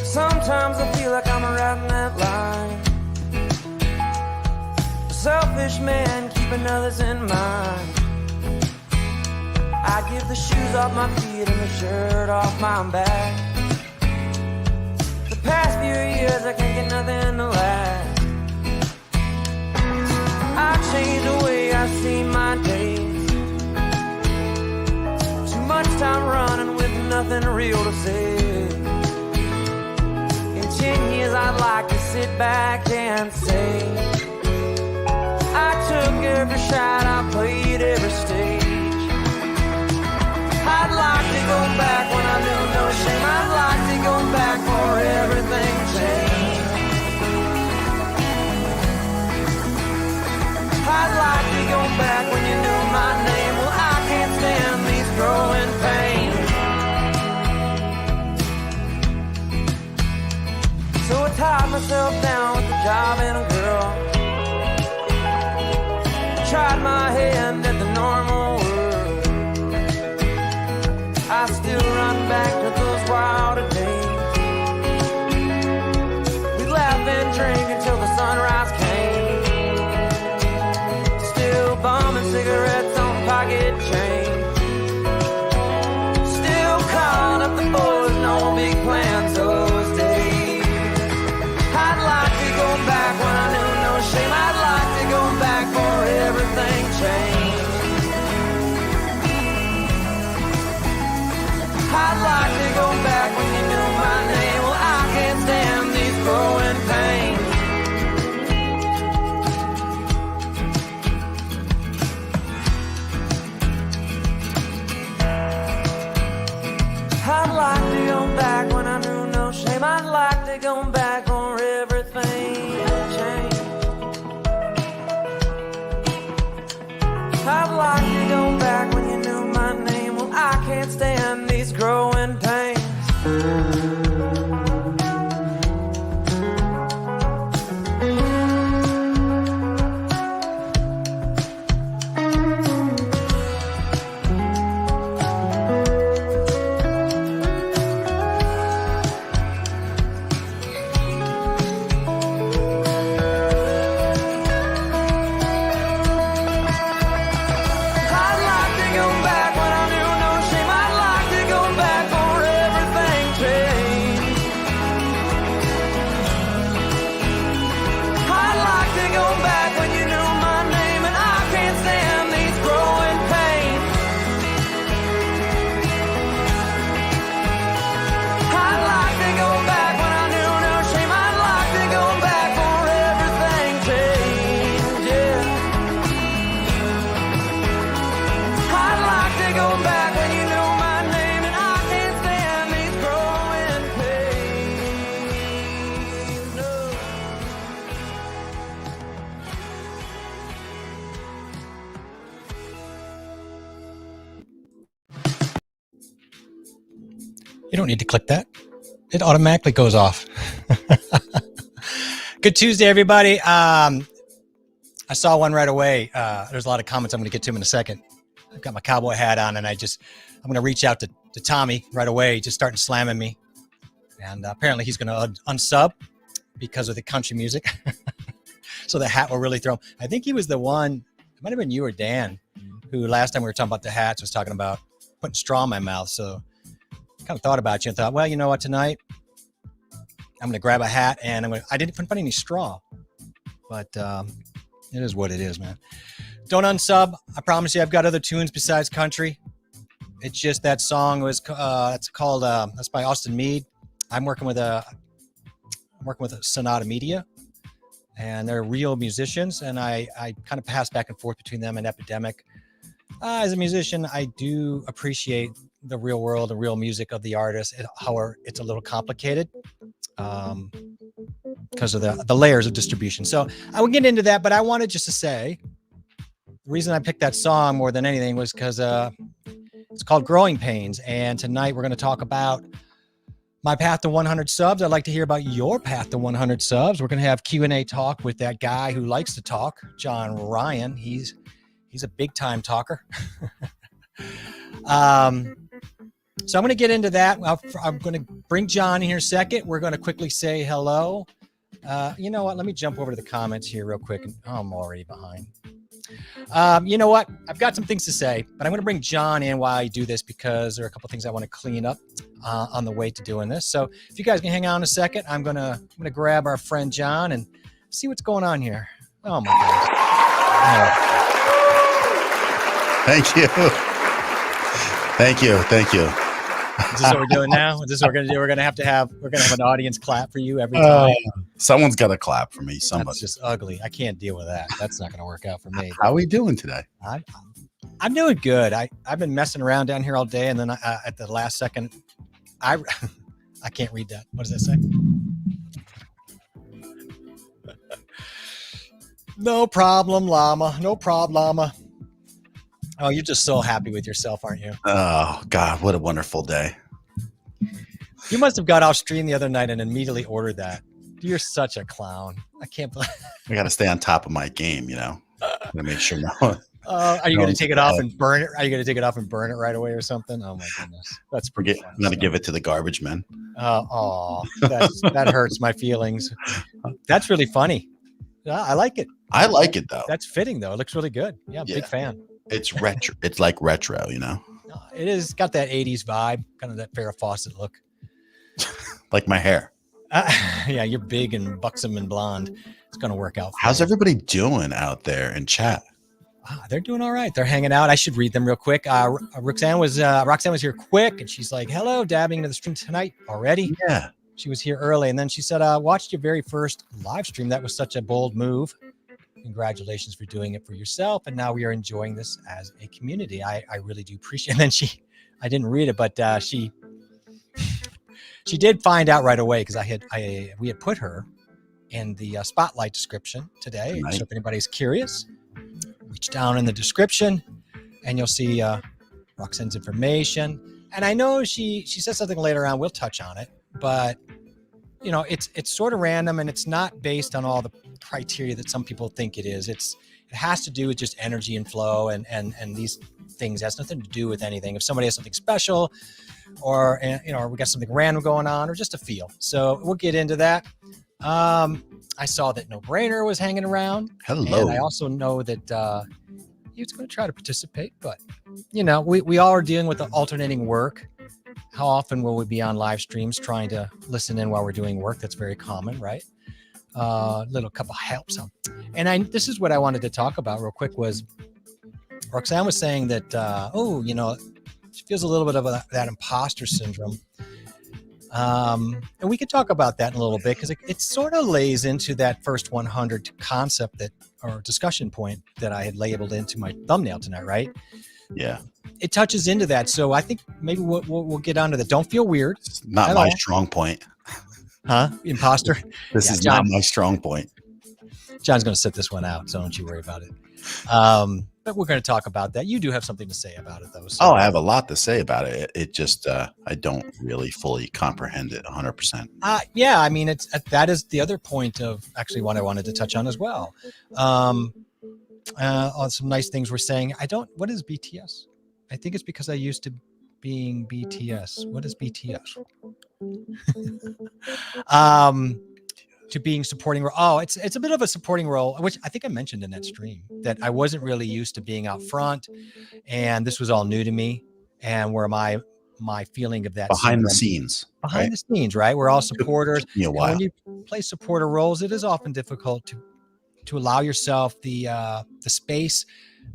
Sometimes I feel like I'm riding that line. A selfish man keeping others in mind. I give the shoes off my feet and the shirt off my back. The past few years I can't get nothing to last. I changed the way I see my days. Too much time running with nothing real to say. In 10 years I'd like to sit back and say I took every shot, I played every stage. I'd like to go back when I knew no shame. I'd like to go back for everything changed. I'd like to go back when you knew my name. Well, I can't stand these growing pains. So I tied myself down with a job and a girl. Tried my hand at the normal world. I still run back to those wilder days. We'd laugh and drink until the sunrise came. Still bumming cigarettes on pocket chains. Still calling up the boys, no big plans those days. I'd like to go back when I knew no shame. I'd like to go back for everything changed. I'd like to go back when you knew my name. Well, I can't stand these growing pains. I'd like to go back when I knew no shame. I'd like to go back for everything changed. I'd like to go back when you knew my name. Well, I can't stand these growing pains. You don't need to click that. It automatically goes off. Good Tuesday, everybody. I saw one right away. There's a lot of comments. I'm going to get to them in a second. I've got my cowboy hat on, and I'm going to reach out to Tommy right away, just starting slamming me. And apparently he's going to unsub because of the country music. So the hat will really throw him. I think he was the one, it might have been you or Dan, who last time we were talking about the hats was talking about putting straw in my mouth. So kind of thought about you and thought, well, you know what, tonight I'm going to grab a hat and I didn't put any straw, but it is what it is, man. Don't unsub. I promise you, I've got other tunes besides country. It's just that song was it's called that's by Austin Meade. I'm working with Sonata Media, and they're real musicians, and I kind of pass back and forth between them and Epidemic. As a musician, I do appreciate the real world and real music of the artist. However, it's a little complicated because of the layers of distribution. So I will get into that, but I wanted just to say the reason I picked that song more than anything was because it's called Growing Pains. And tonight we're going to talk about my path to 100 subs. I'd like to hear about your path to 100 subs. We're going to have Q&A talk with that guy who likes to talk, John Ryan. He's a big time talker. So I'm going to get into that. I'm going to bring John in here a second. We're going to quickly say hello. You know what? Let me jump over to the comments here real quick. I'm already behind. You know what? I've got some things to say, but I'm going to bring John in while I do this because there are a couple things I want to clean up on the way to doing this. So if you guys can hang on a second, I'm gonna grab our friend John and see what's going on here. Oh my gosh! Thank you. Is this what we're doing now? Is this what we're gonna do? We're gonna have an audience clap for you every time. Someone's got to clap for me. Somebody. That's just ugly. I can't deal with that. That's not gonna work out for me. How are we doing today? I'm doing good. I've been messing around down here all day, and then at the last second, I can't read that. What does that say? No problem, llama. No problem, llama. Oh, you're just so happy with yourself, aren't you? Oh, God, what a wonderful day. You must have got off stream the other night and immediately ordered that. You're such a clown. I can't believe. I got to stay on top of my game, to make sure no. Are you going to take it off and burn it? Are you going to take it off and burn it right away or something? Oh, my goodness. That's pretty I'm going to give it to the garbage men. That hurts my feelings. That's really funny. I like it. I like it, though. That's fitting, though. It looks really good. Yeah, big fan. It's retro. It's like retro, It is got that 80s vibe, kind of that Farrah Fawcett look. Like my hair. Yeah, you're big and buxom and blonde. It's going to work out. How's everybody doing out there in chat? They're doing all right. They're hanging out. I should read them real quick. Roxanne was here quick, and she's like, "Hello, dabbing into the stream tonight already." Yeah, she was here early, and then she said, "Watched your very first live stream. That was such a bold move. Congratulations for doing it for yourself. And now we are enjoying this as a community. I really do appreciate." And then I didn't read it, but she did find out right away because we had put her in the spotlight description today. Right. So if anybody's curious, reach down in the description and you'll see Roxanne's information. And I know she says something later on. We'll touch on it, but it's sort of random and it's not based on all the criteria that some people think it is. It has to do with just energy and flow and these things. It has nothing to do with anything. If somebody has something special or we got something random going on or just a feel. So we'll get into that. I saw that No Brainer was hanging around. Hello. And I also know that he was going to try to participate, but we all are dealing with the alternating work. How often will we be on live streams trying to listen in while we're doing work? That's very common, right? Little couple helps. And this is what I wanted to talk about real quick was Roxanne was saying that, she feels a little bit of that imposter syndrome. And we could talk about that in a little bit because it sort of lays into that first 100 concept or discussion point that I had labeled into my thumbnail tonight, right? Yeah. It touches into that. So I think maybe we'll get onto that. Don't feel weird. It's not my strong point. Huh? Imposter? This is John, not my strong point. John's going to sit this one out, so don't you worry about it. But we're going to talk about that. You do have something to say about it, though. So. Oh, I have a lot to say about it. It just, I don't really fully comprehend it 100%. Yeah, I mean, that is the other point of actually what I wanted to touch on as well. On some nice things we're saying. What is BTS? I think it's because I used to being BTS. What is BTS? To being supporting role. Oh, it's a bit of a supporting role, which I think I mentioned in that stream that I wasn't really used to being out front, and this was all new to me. And where my feeling of that behind the scenes, right? We're all supporters. And when you play supporter roles, it is often difficult to allow yourself the space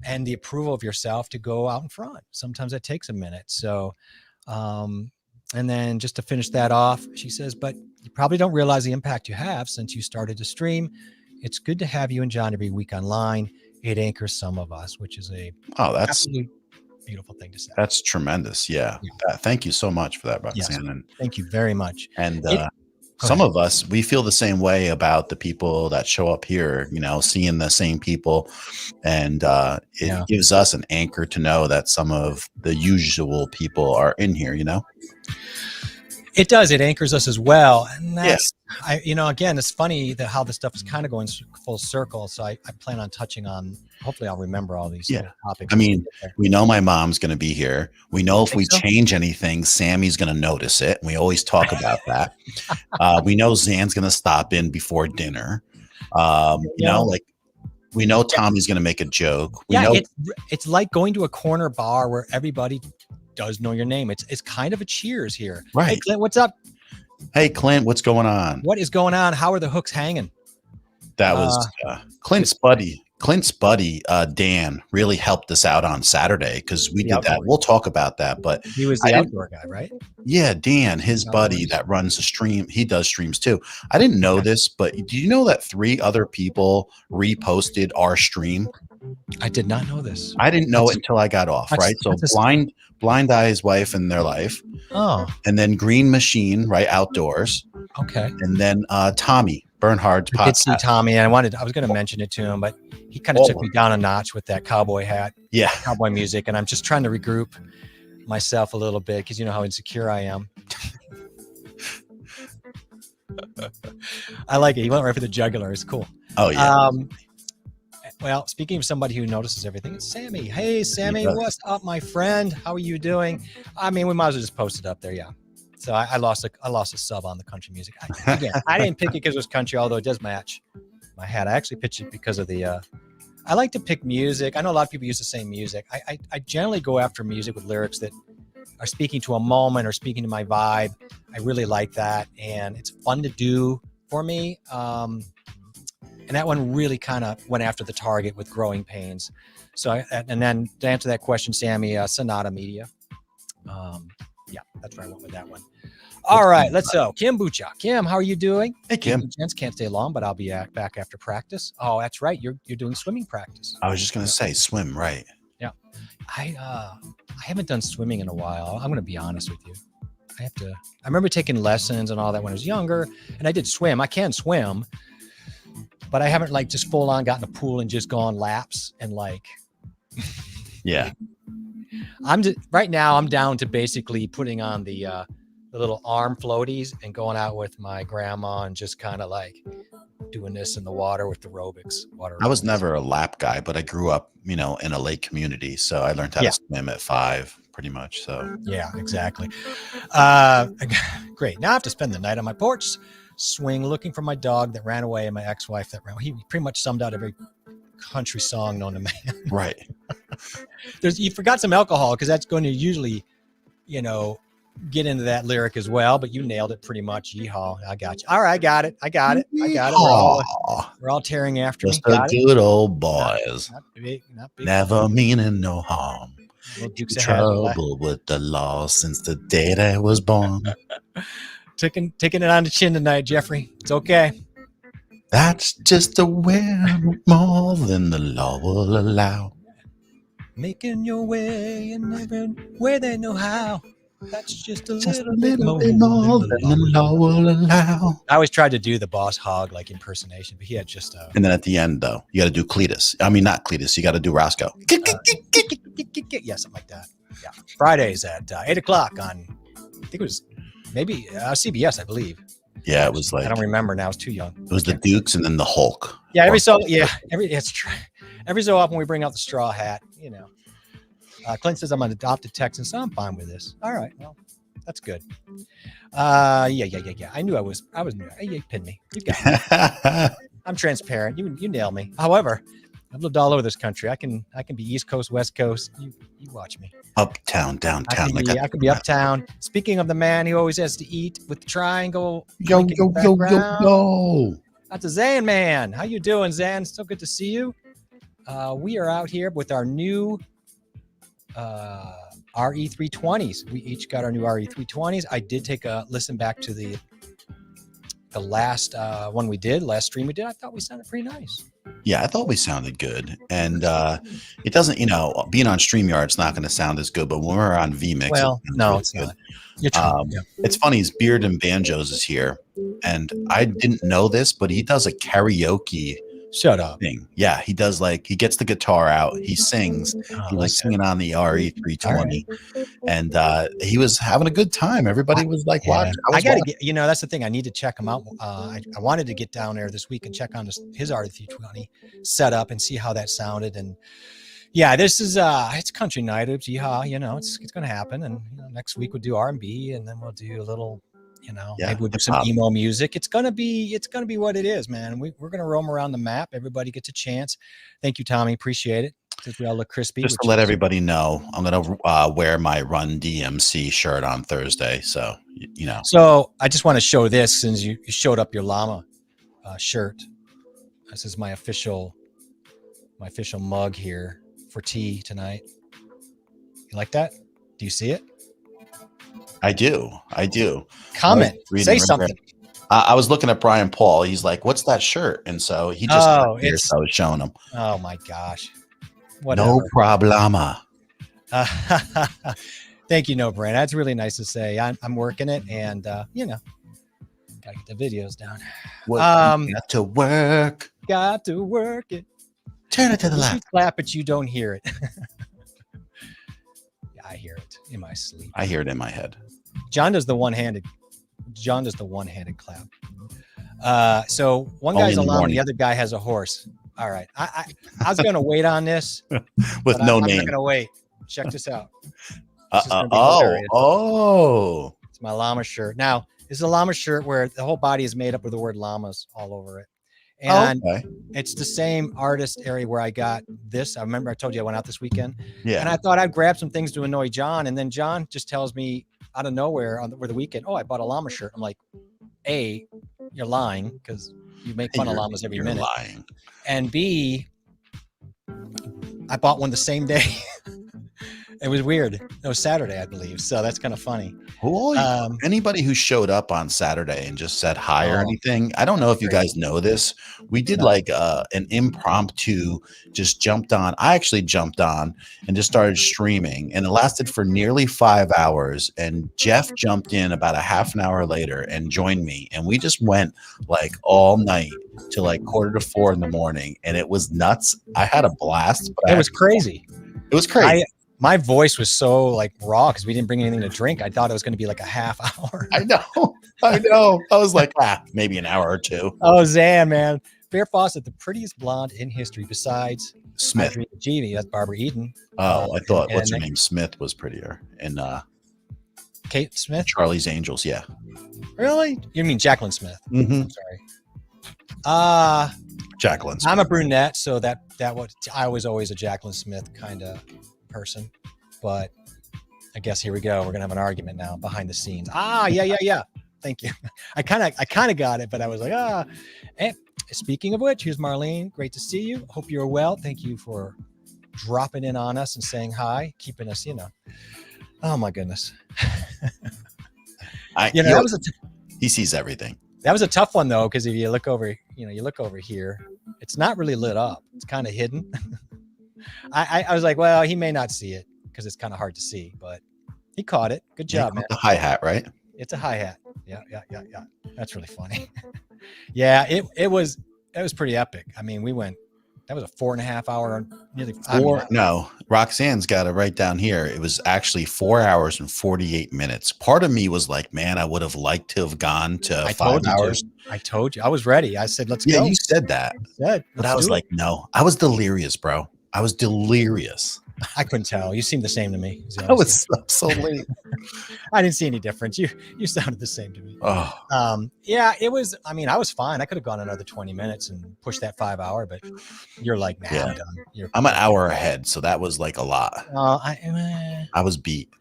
and the approval of yourself to go out in front. Sometimes that takes a minute. So, and then just to finish that off, she says, but you probably don't realize the impact you have since you started to stream. It's good to have you and John every week online. It anchors some of us, which is that's absolutely beautiful thing to say. That's tremendous. Yeah. Thank you so much for that, Roxanne. Yes, thank you very much. And some of us, we feel the same way about the people that show up here, seeing the same people. And it gives us an anchor to know that some of the usual people are in here, It does. It anchors us as well. And Again, it's funny that how this stuff is kind of going full circle. So I plan on touching on. Hopefully, I'll remember all these topics. I mean, we know my mom's going to be here. We know if we change anything, Sammy's going to notice it. We always talk about that. We know Zan's going to stop in before dinner. We know Tommy's going to make a joke. We know it's like going to a corner bar where everybody does know your name. It's kind of a cheers here. Right. Hey, Clint, what's up? Hey, Clint, what's going on? What is going on? How are the hooks hanging? That was Clint's buddy. Clint's buddy, Dan, really helped us out on Saturday because we did that. We'll talk about that. But he was the outdoor guy, right? Yeah, Dan, his buddy that runs the stream. He does streams too. I didn't know this, but do you know that 3 other people reposted our stream? I did not know this. I didn't know it until I got off, right? So Blind Eye's wife and their life. Oh. And then Green Machine, right? Outdoors. Okay. And then Tommy Bernhard's podcast. I did see Tommy, and I was going to mention it to him, but he kind of took me down a notch with that cowboy hat. Yeah. Cowboy music. And I'm just trying to regroup myself a little bit because you know how insecure I am. I like it. He went right for the jugular. It's cool. Oh, yeah. Well, speaking of somebody who notices everything, it's Sammy. Hey, Sammy, what's up, my friend? How are you doing? I mean, we might as well just post it up there. Yeah. So I lost a sub on the country music. I didn't pick it because it was country, although it does match my hat. I actually picked it because of the. I like to pick music. I know a lot of people use the same music. I generally go after music with lyrics that are speaking to a moment or speaking to my vibe. I really like that, and it's fun to do for me. And that one really kind of went after the target with Growing Pains. So, and then to answer that question, Sammy, Sonata Media. Yeah, that's where I went with that one. All right, let's go. Kim Buchak. Kim, how are you doing? Hey, Kim. Gents can't stay long, but I'll be back after practice. Oh, that's right. You're doing swimming practice. I was just going to say swim, right? Yeah. I haven't done swimming in a while. I'm going to be honest with you. I remember taking lessons and all that when I was younger, and I did swim. I can swim, but I haven't like just full on gotten a pool and just gone laps and like. Yeah. Right now I'm down to basically putting on the little arm floaties and going out with my grandma and just kind of like doing this in the water with the aerobics. I was never a lap guy, but I grew up, in a lake community. So I learned how to swim at 5 pretty much. So yeah, exactly. Great. Now I have to spend the night on my porch swing looking for my dog that ran away and my ex-wife that ran away. He pretty much summed out every country song known to man. Right. You forgot some alcohol because that's going to usually, get into that lyric as well, but you nailed it pretty much. Yeehaw. I got you. All right. I got it. We're all tearing after just me. Just good old boys. Not big. Never meaning no harm. Trouble with the law since the day that I was born. Taking it on the chin tonight, Jeffrey. It's okay. That's just a way more than the law will allow. Making your way in every way they know how. That's just a little bit more than the law will allow. I always tried to do the Boss Hogg like impersonation, but he had just and then at the end though, you got to do Cletus. I mean, not Cletus. You got to do Roscoe. Yeah, something like that. Yeah. Fridays at 8:00 on. I think it was maybe CBS, I believe. Yeah, it was like I don't remember now. I was too young. It was the Dukes and then the Hulk. Yeah, every so often we bring out the straw hat. Clint says I'm an adopted Texan, so I'm fine with this. All right, well, that's good. Yeah. I knew I was new. You pinned me. You got me. I'm transparent. You nail me. However, I've lived all over this country. I can be East Coast, West Coast. You watch me. Uptown, downtown. I could be uptown. Speaking of the man who always has to eat with the triangle. Yo. That's a Zan man. How you doing, Zan? So good to see you. We are out here with our new RE320s. We each got our new RE320s. I did take a listen back to the last last stream we did. I thought we sounded pretty nice. Yeah, I thought we sounded good. And it doesn't, being on StreamYard, it's not going to sound as good, but when we're on vMix, it's good. You're true. It's funny, his Beard and Banjos is here. And I didn't know this, but he does a karaoke Shut up. Thing. Yeah, he does. Like, he gets the guitar out, he sings, he like singing on the RE320, and he was having a good time. Everybody was like watching. I gotta get, that's the thing, I need to check him out. I wanted to get down there this week and check on his RE320 setup and see how that sounded. And yeah, this is it's country night. It's gonna happen. And next week we'll do R&B, and then we'll do a little, maybe we'll do some emo music. It's gonna be what it is, man. We're gonna roam around the map. Everybody gets a chance. Thank you, Tommy. Appreciate it. Since we all look crispy. Just to let everybody know, I'm gonna wear my Run DMC shirt on Thursday. So So I just want to show this, since you showed up your llama shirt. This is my official mug here for tea tonight. You like that? Do you see it? I do. Comment. Say something. I was looking at Brian Paul. He's like, "What's that shirt?" And so he just so I was showing him. Oh my gosh. Whatever. No problema. Thank you, No Brand. That's really nice to say. I'm working it, and gotta get the videos down. Got to work. Got to work it. Turn it to the left. You clap it, you don't hear it. I hear it in my sleep. I hear it in my head. John does the one-handed clap. So one guy's a llama, the other guy has a horse. All right. I was going to wait on this. With no name. I'm not going to wait. Check this out. It's my llama shirt. Now, this is a llama shirt where the whole body is made up with the word llamas all over it. And it's the same artist area where I got this. I remember I told you I went out this weekend. Yeah. And I thought I'd grab some things to annoy John. And then John just tells me out of nowhere over the weekend, I bought a llama shirt. I'm like, A, you're lying, because you make fun of llamas every minute. Lying. And B, I bought one the same day. It was weird. It was Saturday, I believe. So that's kind of funny. Anybody who showed up on Saturday and just said hi or anything, I don't know if you guys know this. We did like an impromptu, just jumped on. I actually jumped on and just started streaming, and it lasted for nearly 5 hours. And Jeff jumped in about a half an hour later and joined me. And we just went like all night to like 3:45 in the morning. And it was nuts. I had a blast. But it was crazy. It was crazy. My voice was so like raw because we didn't bring anything to drink. I thought it was going to be like a half hour. I know. I was like, maybe an hour or two. Oh, Zan, man. Farrah Fawcett, the prettiest blonde in history besides Smith. Genie. That's Barbara Eden. Oh, I thought what's her name? Smith was prettier. And Kate Smith? Charlie's Angels, yeah. Really? You mean Jacqueline Smith? Mm-hmm. I'm sorry. Jacqueline Smith. I'm a brunette, so that I was always a Jacqueline Smith kind of person, but I guess here we go. We're gonna have an argument now behind the scenes. Yeah. Thank you. I kind of got it, but I was like, And speaking of which, here's Marlene. Great to see you. Hope you're well. Thank you for dropping in on us and saying hi, keeping us, oh my goodness. He sees everything. That was a tough one though, because if you look over, you look over here, it's not really lit up. It's kind of hidden. I was like, well, he may not see it because it's kind of hard to see, but he caught it. Good job, man. The hi-hat, right? It's a hi-hat. Yeah. That's really funny. Yeah, it was pretty epic. I mean, that was a 4.5 hour, nearly 5. No, Roxanne's got it right down here. It was actually 4 hours and 48 minutes. Part of me was like, man, I would have liked to have gone to 5 hours. I told you. I was ready. I said, let's go. Yeah, you said that. But I was like, no. I was delirious, bro. I was delirious. I couldn't tell. You seemed the same to me. I was so late. I didn't see any difference. You sounded the same to me. Oh. Yeah, it was. I mean, I was fine. I could have gone another 20 minutes and pushed that 5 hour, but you're like, nah, I'm done. I'm an hour ahead, so that was like a lot. I was beat.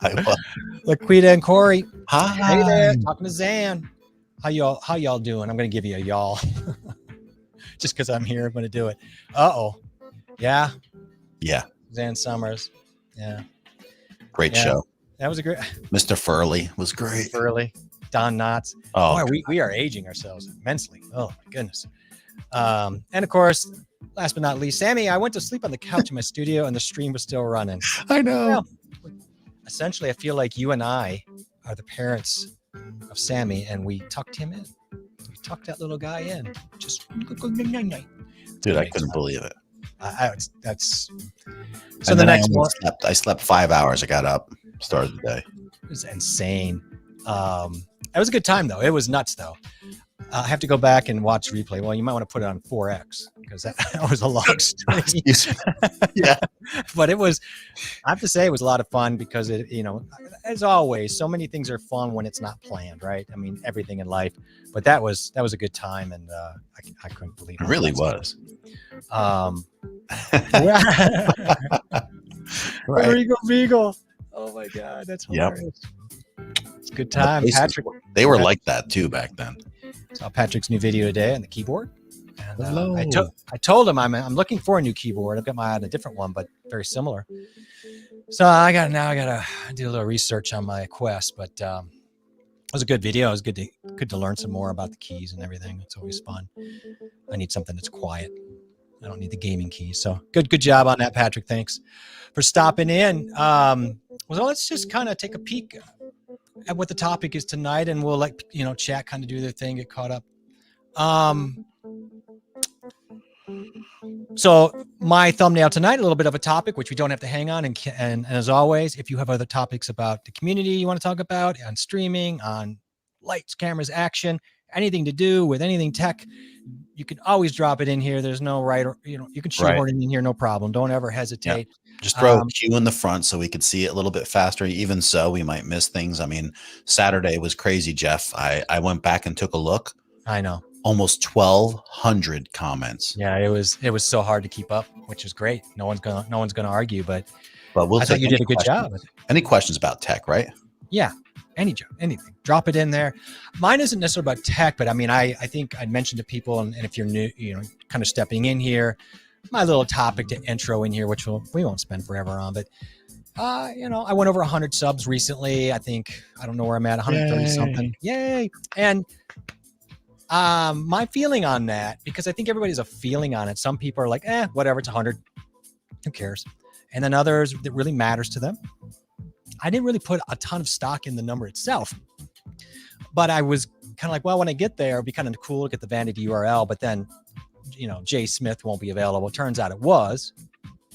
Laquita and Corey. Hi. Hey there. Talking to Zan. How y'all doing? I'm gonna give you a y'all. Just because I'm here, I'm going to do it. Yeah. Zan Summers. Yeah. Great show. That was a great. Mr. Furley was great. Don Knotts. Oh, boy, we are aging ourselves immensely. Oh my goodness. And of course, last but not least, Sammy. I went to sleep on the couch in my studio, and the stream was still running. I know. Well, essentially, I feel like you and I are the parents of Sammy, and we tucked him in. tuck that little guy in. Just dude, I couldn't believe it. That's so. And the next one, I slept 5 hours. I got up, started the day. It was insane. It was a good time though. It was nuts though. I have to go back and watch replay. Well, you might want to put it on 4X because that was a long story. Yeah. But it was, I have to say, it was a lot of fun because it, you know, as always, so many things are fun when it's not planned, right? I mean, everything in life. But that was a good time, and I couldn't believe it. It really was. Right. Beagle. Oh my God, that's hilarious. It's a good time. Patrick, they were like that too back then. Saw Patrick's new video today on the keyboard. And I told him I'm looking for a new keyboard. I've got a different one, but very similar. So I gotta do a little research on my Quest. But it was a good video. It was good to learn some more about the keys and everything. It's always fun. I need something that's quiet. I don't need the gaming keys. So good job on that, Patrick. Thanks for stopping in. Well, let's just kind of take a peek at what the topic is tonight, and we'll let chat kind of do their thing, get caught up. So my thumbnail tonight, a little bit of a topic which we don't have to hang on, and as always, if you have other topics about the community you want to talk about, on streaming, on lights, cameras, action, anything to do with anything tech, you can always drop it in here. There's no right or you can shoehorn it in here, no problem. Don't ever hesitate. Yeah. Just throw Q in the front so we could see it a little bit faster. Even so, we might miss things. I mean, Saturday was crazy, Jeff. I went back and took a look. I know. Almost 1,200 comments. Yeah, it was so hard to keep up, which is great. No one's gonna argue, but we'll I thought you did a good job. Any questions about tech, right? Yeah, anything. Drop it in there. Mine isn't necessarily about tech, but I mean, I think I mentioned to people, and if you're new, kind of stepping in here, my little topic to intro in here, which we won't spend forever on, but I went over 100 subs recently. I don't know where I'm at, 130 something. Yay! And my feeling on that, because I think everybody has a feeling on it. Some people are like, whatever, it's 100. Who cares? And then others, that really matters to them. I didn't really put a ton of stock in the number itself, but I was kind of like, well, when I get there, it'll be kind of cool to get the vanity URL, but then, Jay Smith won't be available. Turns out it was.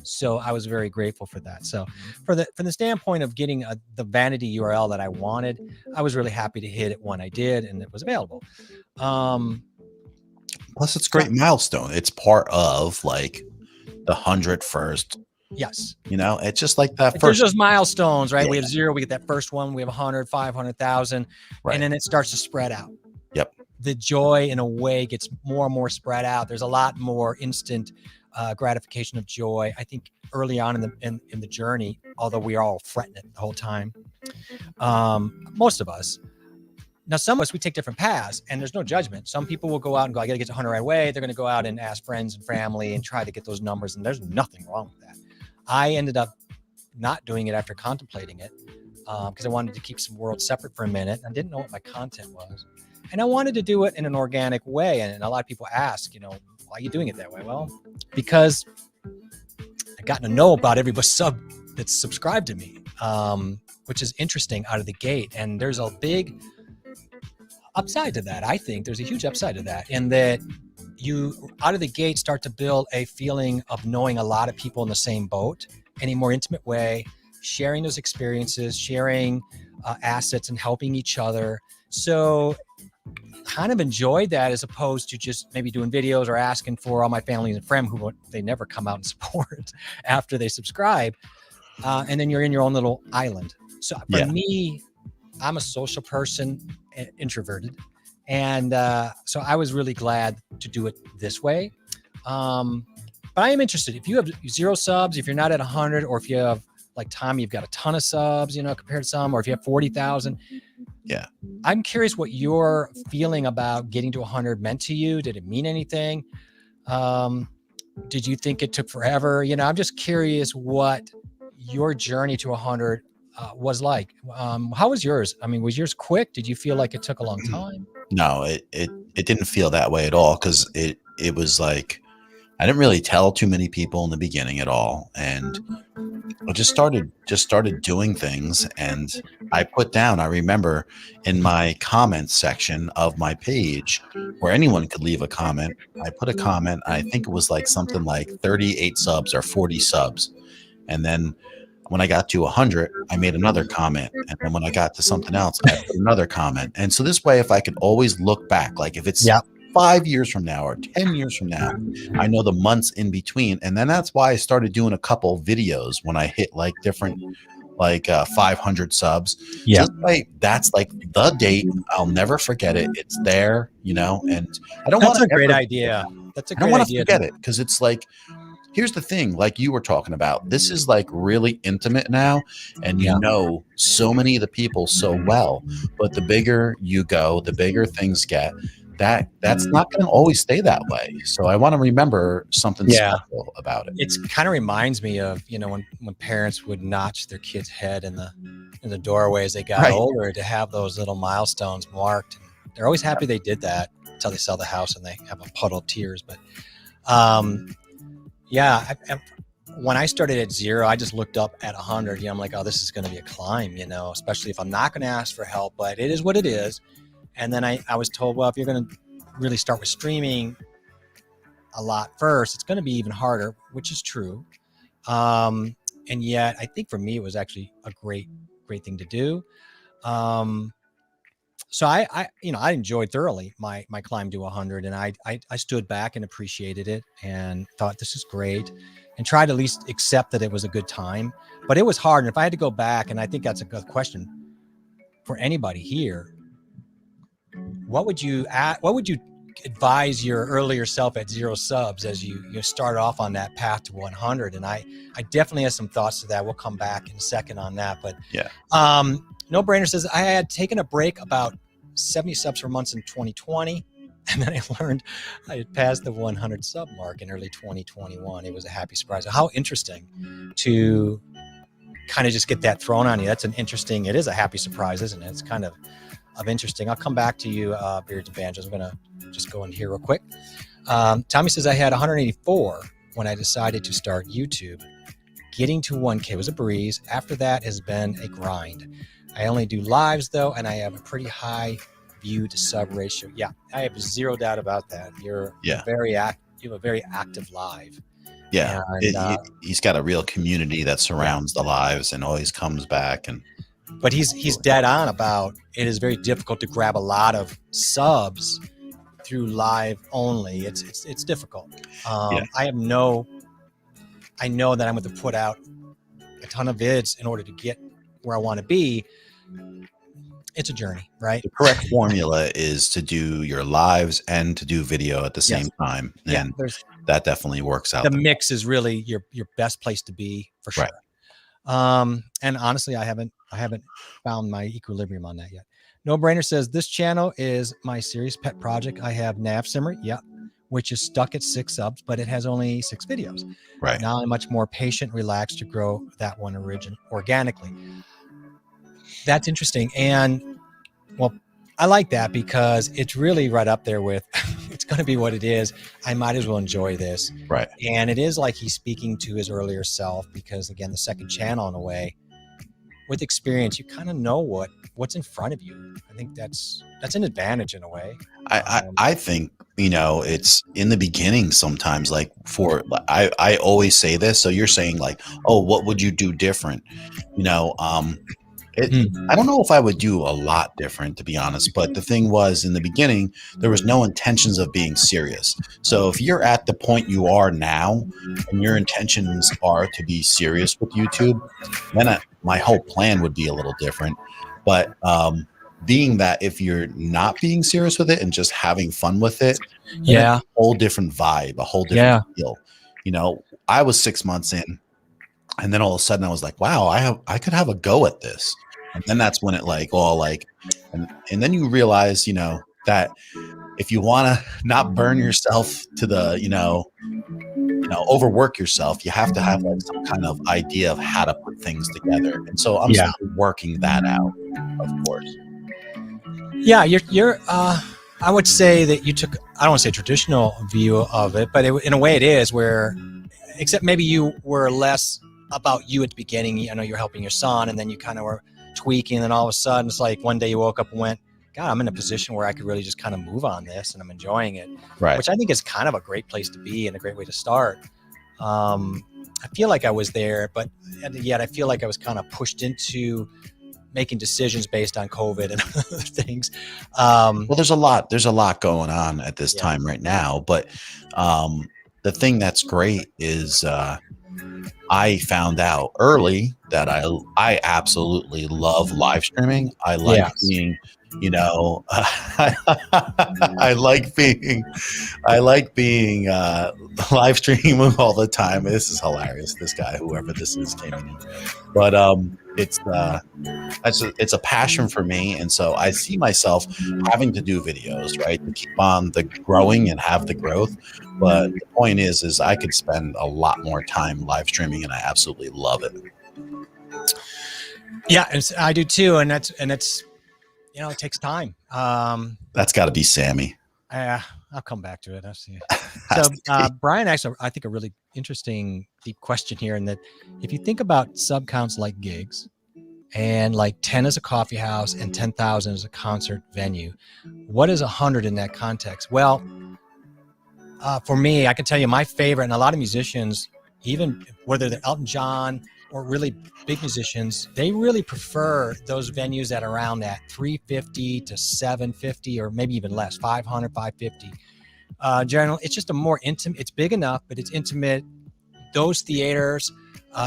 So I was very grateful for that. So from the standpoint of getting the vanity URL that I wanted, I was really happy to hit it when I did, and it was available. Plus, it's a great milestone. It's part of like the 101st. Yes. It's just like that. There's those milestones, right? Yeah. We have 0, we get that first one, we have 100, 500,000, and then it starts to spread out. Yep. The joy in a way gets more and more spread out. There's a lot more instant gratification of joy. I think early on in the journey, although we are all fretting it the whole time, most of us. Now, some of us, we take different paths, and there's no judgment. Some people will go out and go, I got to get to 100 right away. They're going to go out and ask friends and family and try to get those numbers, and there's nothing wrong with that. I ended up not doing it after contemplating it because I wanted to keep some worlds separate for a minute. I didn't know what my content was. And I wanted to do it in an organic way. And a lot of people ask, why are you doing it that way? Well, because I've gotten to know about every sub that's subscribed to me, which is interesting out of the gate. And there's a big upside to that. I think there's a huge upside to that, in that you out of the gate start to build a feeling of knowing a lot of people in the same boat in a more intimate way, sharing those experiences, sharing assets, and helping each other. So kind of enjoyed that, as opposed to just maybe doing videos or asking for all my family and friends who they never come out and support after they subscribe. And then you're in your own little island. So for me, I'm a social person, introverted. And so I was really glad to do it this way. But I am interested. If you have 0 subs, if you're not at 100, or if you have, like Tommy, you've got a ton of subs, compared to some, or if you have 40,000. Yeah. I'm curious what your feeling about getting to 100 meant to you. Did it mean anything? Did you think it took forever? I'm just curious what your journey to 100 was like. How was yours? I mean, was yours quick? Did you feel like it took a long time? No, it didn't feel that way at all, because it was like I didn't really tell too many people in the beginning at all. And I just started doing things, and I remember in my comments section of my page where anyone could leave a comment, I put a comment. I think it was like something like 38 subs or 40 subs. And then when I got to 100, I made another comment. And then when I got to something else, I put another comment. And so this way, if I could always look back, like if it's 5 years from now or 10 years from now, I know the months in between. And then that's why I started doing a couple videos when I hit like different, like 500 subs. Yeah. Just like, that's like the date. I'll never forget it. It's there, you know, and I don't want That's a great idea. That's a great idea. I don't want to forget it, because it's like, here's the thing, like you were talking about, this is like really intimate now, and you know so many of the people so well, but the bigger you go, the bigger things get. That's not going to always stay that way. So I want to remember something special about it. It's kind of reminds me of, you know, when parents would notch their kid's head in the doorway as they got older, to have those little milestones marked. They're always happy they did that until they sell the house and they have a puddle of tears. But when I started at 0, I just looked up at 100. You know, I'm like, oh, this is going to be a climb, you know, especially if I'm not going to ask for help, but it is what it is. And then I was told, well, if you're going to really start with streaming a lot first, it's going to be even harder, which is true. And yet I think for me, it was actually a great thing to do. So I enjoyed thoroughly my climb to 100, and I stood back and appreciated it and thought, this is great, and tried to at least accept that it was a good time. But it was hard. And if I had to go back, and I think that's a good question for anybody here, what would you advise your earlier self at 0 subs as you start off on that path to 100? And I definitely have some thoughts to that. We'll come back in a second on that. But No Brainer says, I had taken a break about 70 subs for months in 2020. And then I learned I had passed the 100 sub mark in early 2021. It was a happy surprise. How interesting to kind of just get that thrown on you. It is a happy surprise, isn't it? It's kind of interesting. I'll come back to you, Beards and Banjos. I'm going to just go in here real quick. Tommy says, I had 184 when I decided to start YouTube. Getting to 1K was a breeze. After that has been a grind. I only do lives though, and I have a pretty high view to sub ratio. Yeah, I have zero doubt about that. You have a very active live. Yeah, and, he's got a real community that surrounds the lives and always comes back. But he's dead on about it is very difficult to grab a lot of subs through live only. It's difficult. I know that I'm going to put out a ton of vids in order to get where I want to be. It's a journey, right? The correct formula is to do your lives and to do video at the same time. And that definitely works out. The mix is really your best place to be, for sure. Right. And honestly, I haven't found my equilibrium on that yet. No Brainer says, this channel is my serious pet project. I have Nav Simmer, which is stuck at 6 subs, but it has only 6 videos. Right. Now I'm much more patient, relaxed to grow that one organically. That's interesting. And well, I like that because it's really right up there with, it's going to be what it is. I might as well enjoy this. Right. And it is like he's speaking to his earlier self, because again, the second channel, in a way, with experience, you kind of know what's in front of you. I think that's an advantage in a way. I think, it's in the beginning sometimes, like I always say this. So you're saying like, oh, what would you do different? I don't know if I would do a lot different, to be honest. But the thing was, in the beginning, there was no intentions of being serious. So if you're at the point you are now and your intentions are to be serious with YouTube, then my whole plan would be a little different. But being that if you're not being serious with it and just having fun with it, a whole different vibe, a whole different feel. I was 6 months in, and then all of a sudden I was like, wow, I could have a go at this. And then that's when it and then you realize, that if you want to not burn yourself to the, overwork yourself, you have to have like some kind of idea of how to put things together. And so I'm still working that out, of course. Yeah, you're I would say that you took, I don't want to say traditional view of it, but in a way it is, where, except maybe you were less about you at the beginning. I know you're helping your son, and then you kind of were tweaking, and then all of a sudden it's like one day you woke up and went, God, I'm in a position where I could really just kind of move on this, and I'm enjoying it. Right. Which I think is kind of a great place to be and a great way to start. I feel like I was there, but yet I feel like I was kind of pushed into making decisions based on COVID and other things. Well, there's a lot going on at this time right now, but the thing that's great is I found out early that I absolutely love live streaming. I like being, you know, I like being live streaming all the time. This is hilarious. This guy, whoever this is, came in, but it's a passion for me, and so I see myself having to do videos, right, to keep on the growing and have the growth. But the point is I could spend a lot more time live streaming, and I absolutely love it. Yeah, I do too, and it's you know, it takes time. That's got to be Sammy. I'll come back to it. I'll see. So Brian asked, I think, a really interesting, deep question here, in that if you think about sub counts like gigs, and like 10 as a coffee house and 10,000 as a concert venue, what is 100 in that context? Well, for me, I can tell you my favorite, and a lot of musicians, even whether they're Elton John or really big musicians, they really prefer those venues that are around that 350 to 750, or maybe even less, 500, 550. Generally, it's just a more intimate, it's big enough, but it's intimate. Those theaters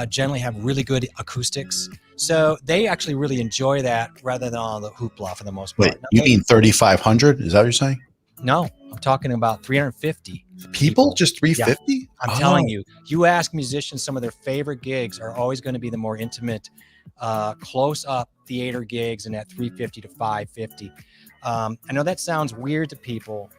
generally have really good acoustics. So they actually really enjoy that rather than all the hoopla for the most part. Wait, you mean 3,500? Is that what you're saying? No, I'm talking about 350 people. Just 350? Yeah. I'm telling you, you ask musicians, some of their favorite gigs are always going to be the more intimate, close up theater gigs in that 350 to 550. I know that sounds weird to people.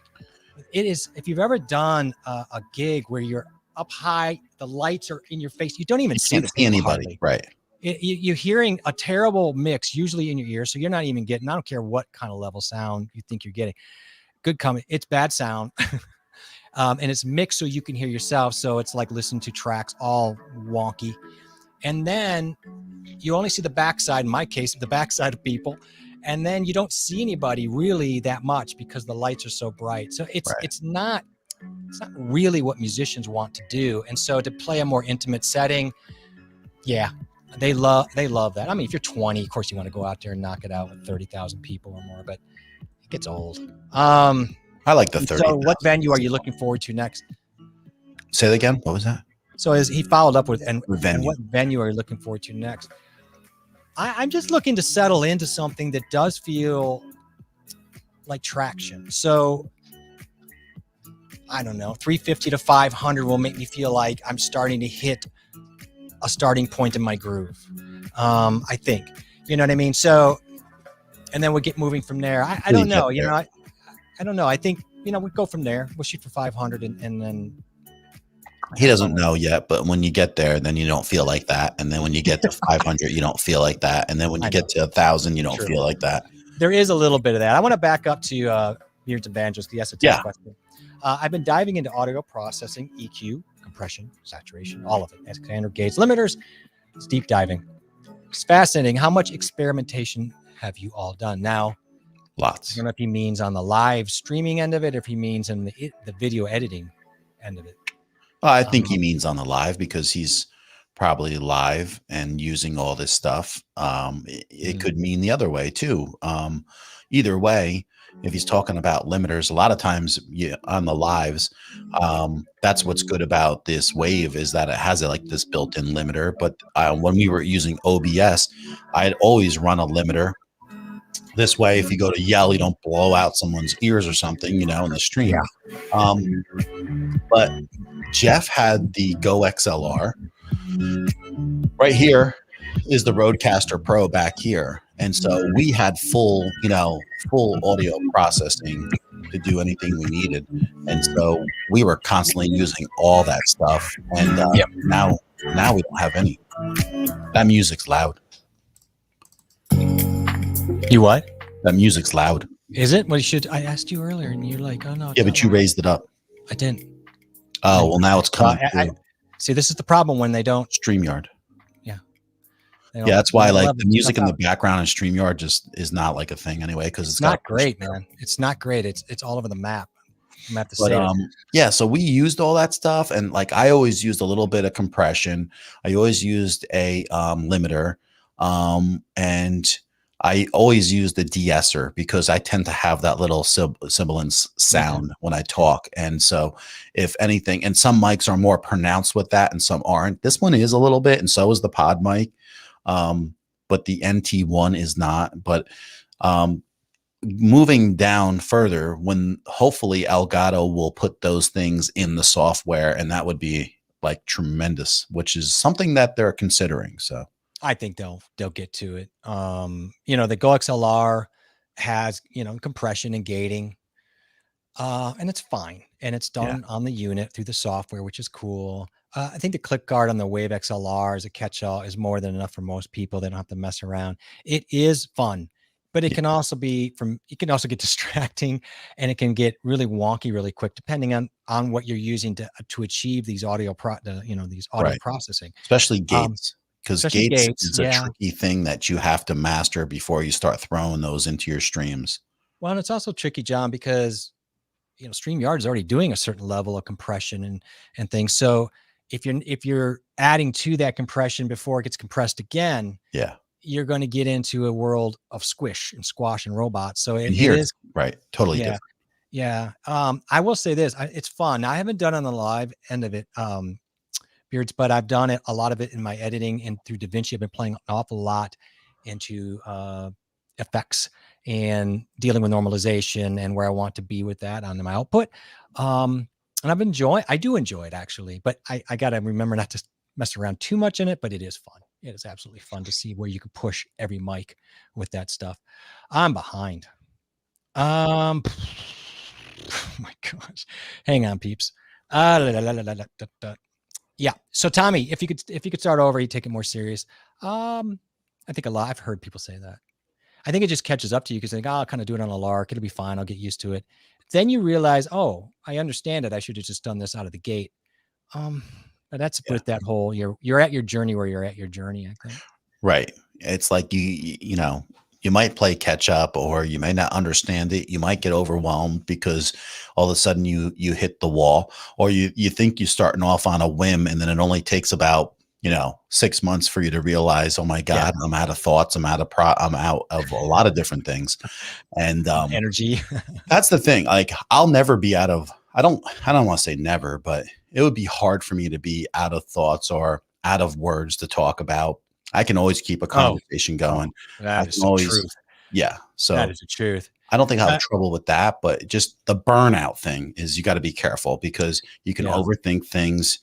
It is. If you've ever done a gig where you're up high, the lights are in your face, you don't even see anybody, hardly. Right? You're hearing a terrible mix usually in your ear, so you're not even getting, I don't care what kind of level sound you think you're getting. Good coming, it's bad sound. And it's mixed so you can hear yourself, so it's like listening to tracks all wonky. And then you only see the backside, in my case, the backside of people, and then you don't see anybody really that much because the lights are so bright. So it's not really what musicians want to do. And so to play a more intimate setting, they love that. I mean, if you're 20, of course you want to go out there and knock it out with 30,000 people or more, but it gets old. I like the 30. So what venue are you looking forward to next? Say that again. What was that? So as he followed up with, and what venue are you looking forward to next? I'm just looking to settle into something that does feel like traction. So I don't know, 350 to 500 will make me feel like I'm starting to hit a starting point in my groove. I think, you know what I mean? So, and then we'll get moving from there. I don't know, you know, I don't know. I think, you know, we go from there. We'll shoot for 500 and then. He doesn't know yet, but when you get there, then you don't feel like that. And then when you get to 500, you don't feel like that. And then when you get to 1,000, you don't feel like that. There is a little bit of that. I want to back up to Beards and Banjos. Yes, it's a question. I've been diving into audio processing, EQ, compression, saturation, all of it. As standard gauge limiters, it's deep diving. It's fascinating. How much experimentation have you all done? Now, lots. I don't know if he means on the live streaming end of it, or if he means in the video editing end of it. I think he means on the live, because he's probably live and using all this stuff. It could mean the other way too. Either way, if he's talking about limiters, a lot of times on the lives, that's what's good about this Wave, is that it has like this built-in limiter. But when we were using OBS, I'd always run a limiter. This way, if you go to yell, you don't blow out someone's ears or something, you know, in the stream. But Jeff had the Go XLR. Right here is the Rodecaster Pro back here. And so we had full audio processing to do anything we needed. And so we were constantly using all that stuff. And now we don't have any. That music's loud. You what? That music's loud. Is it? Well, you should. I asked you earlier, and you're like, "Oh no, Yeah, it's not but you live." raised it up. I didn't. I Oh, didn't. well, now it's Well, coming through see, this is the problem when they don't. StreamYard. Yeah, they Yeah, don't. that's They why don't like level the stuff music in the out. background in StreamYard just is not like a thing anyway because It's it's got to not push great, through. man. It's not great. It's all over the map. I'm gonna have to But save it. yeah, so we used all that stuff, and like I always used a little bit of compression. I always used a limiter, and I always used the de-esser because I tend to have that little sibilance sound when I talk. And so, if anything, and some mics are more pronounced with that, and some aren't. This one is a little bit, and so is the pod mic, but the NT1 is not. But moving down further, when hopefully Elgato will put those things in the software, and that would be like tremendous, which is something that they're considering. So I think they'll get to it. The Go XLR has compression and gating, and it's fine, and it's yeah, done on the unit through the software, which is cool. I think the click guard on the Wave XLR as a catch-all is more than enough for most people. They don't have to mess around. It is fun, but it yeah, can also it can also get distracting, and it can get really wonky really quick, depending on what you're using to achieve these these audio right. processing. Especially gates, because Especially gates gates, is a yeah. tricky thing that you have to master before you start throwing those into your streams. Well, and it's also tricky, John, because StreamYard is already doing a certain level of compression and things. So if you're adding to that compression before it gets compressed again, Yeah, you're going to get into a world of squish and squash and robots. So and it here it's is, right, totally yeah, different. yeah. I will say this: it's fun. I haven't done it on the live end of it, Beards, but I've done it a lot of it in my editing and through DaVinci. I've been playing an awful lot into effects and dealing with normalization and where I want to be with that on my output. And I do enjoy it actually, but I got to remember not to mess around too much in it, but it is fun. It is absolutely fun to see where you can push every mic with that stuff. I'm behind. Oh my gosh. Hang on, peeps. Yeah. So Tommy, if you could start over, you take it more serious. I think I've heard people say that. I think it just catches up to you because they think, I'll kind of do it on a lark. It'll be fine. I'll get used to it. Then you realize, oh, I understand it. I should have just done this out of the gate. But that's Yeah. with that whole you're at your journey where you're at your journey, I think. Right. It's like you might play catch up or you may not understand it. You might get overwhelmed because all of a sudden you hit the wall, or you think you're starting off on a whim, and then it only takes about 6 months for you to realize, oh my God, I'm out of thoughts. I'm out of a lot of different things. And Energy. that's the thing. Like I'll never be out of, I don't want to say never, but it would be hard for me to be out of thoughts or out of words to talk about. I can always keep a conversation going. I That is can some always, truth. yeah. That So is the truth. I don't think I have Uh, trouble with that, but just the burnout thing is you got to be careful because you can yeah. overthink things.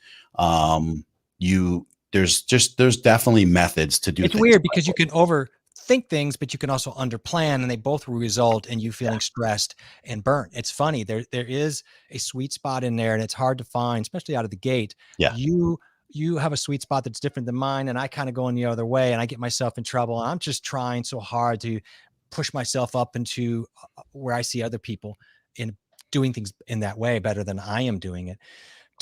There's definitely methods to do It's things. weird because you can overthink things, but you can also underplan, and they both will result in you feeling stressed and burnt. It's funny. There is a sweet spot in there, and it's hard to find, especially out of the gate. Yeah. You have a sweet spot that's different than mine, and I kind of go in the other way, and I get myself in trouble. And I'm just trying so hard to push myself up into where I see other people in doing things in that way better than I am doing it.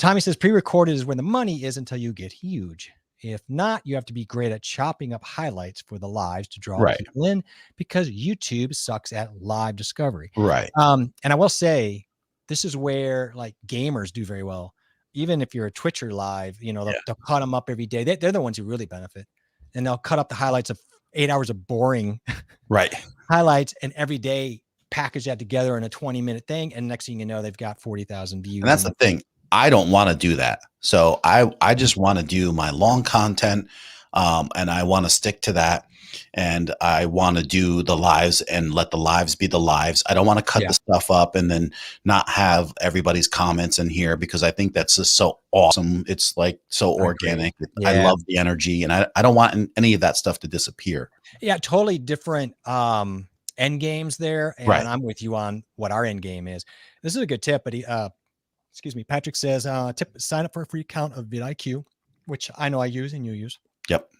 Tommy says pre-recorded is where the money is until you get huge. If not, you have to be great at chopping up highlights for the lives to draw Right. people in, because YouTube sucks at live discovery. Right. And I will say, this is where like gamers do very well. Even if you're a Twitcher live, they'll cut them up every day. They're the ones who really benefit, and they'll cut up the highlights of 8 hours of boring Right. highlights, and every day package that together in a 20-minute thing. And next thing you know, they've got 40,000 views. And that's the thing. I don't want to do that. So I just want to do my long content, and I want to stick to that. And I want to do the lives and let the lives be the lives. I don't want to cut the stuff up and then not have everybody's comments in here, because I think that's just so awesome. It's like so organic. Yeah. I love the energy, and I don't want any of that stuff to disappear. Yeah, totally different end games there. And Right. I'm with you on what our end game is. This is a good tip, but excuse me, Patrick says, sign up for a free account of vidIQ, which I know I use and you use. Yep.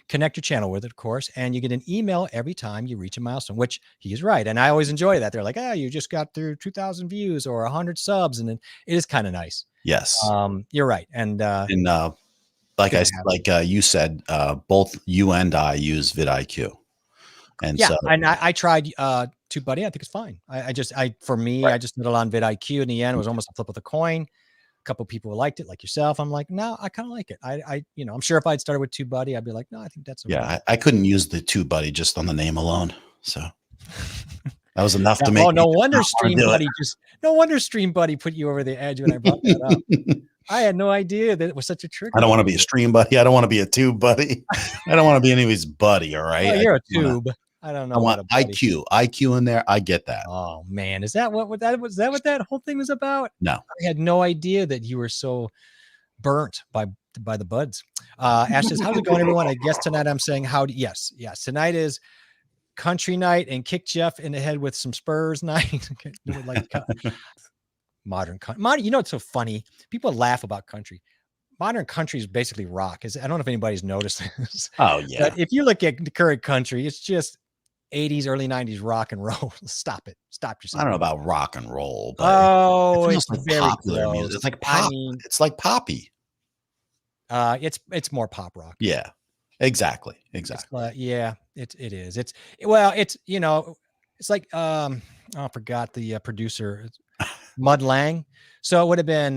connect your channel with it, of course, and you get an email every time you reach a milestone, which he is right. And I always enjoy that. They're like, you just got through 2,000 views or 100 subs. And then it is kind of nice. Yes. You're right. And like you said, both you and I use vidIQ. And I tried TubeBuddy. I think it's fine. I just settled on vidIQ. In the end, it was almost a flip of the coin. A couple of people liked it, like yourself. I'm like, no, I kind of like it. I'm sure if I'd started with TubeBuddy, I'd be like, no, I think that's okay. I couldn't use the TubeBuddy just on the name alone. So that was enough to make. Oh, no wonder StreamBuddy put you over the edge when I brought that up. I had no idea that it was such a trigger. I don't want to be a stream buddy. I don't want to be a tube buddy. I don't want to be anybody's buddy. All right. You're a tube. I don't know. I want IQ in there. I get that. Oh man, is that what that was? That what that whole thing was about? No, I had no idea that you were so burnt by the buds. Ash says, "How's it going, everyone?" I guess tonight I'm saying howdy. Yes. Tonight is country night and kick Jeff in the head with some Spurs night. Modern. You know, it's so funny. People laugh about country. Modern country is basically rock. I don't know if anybody's noticed this. Oh yeah. But if you look at the current country, it's just 80s, early 90s rock and roll. Stop it. Stop yourself. I don't know about rock and roll, but it's like very popular close. Music. It's like pop. It's like poppy. It's more pop rock. Yeah, exactly. It is. It's like I forgot the producer, Mud Lang. So it would have been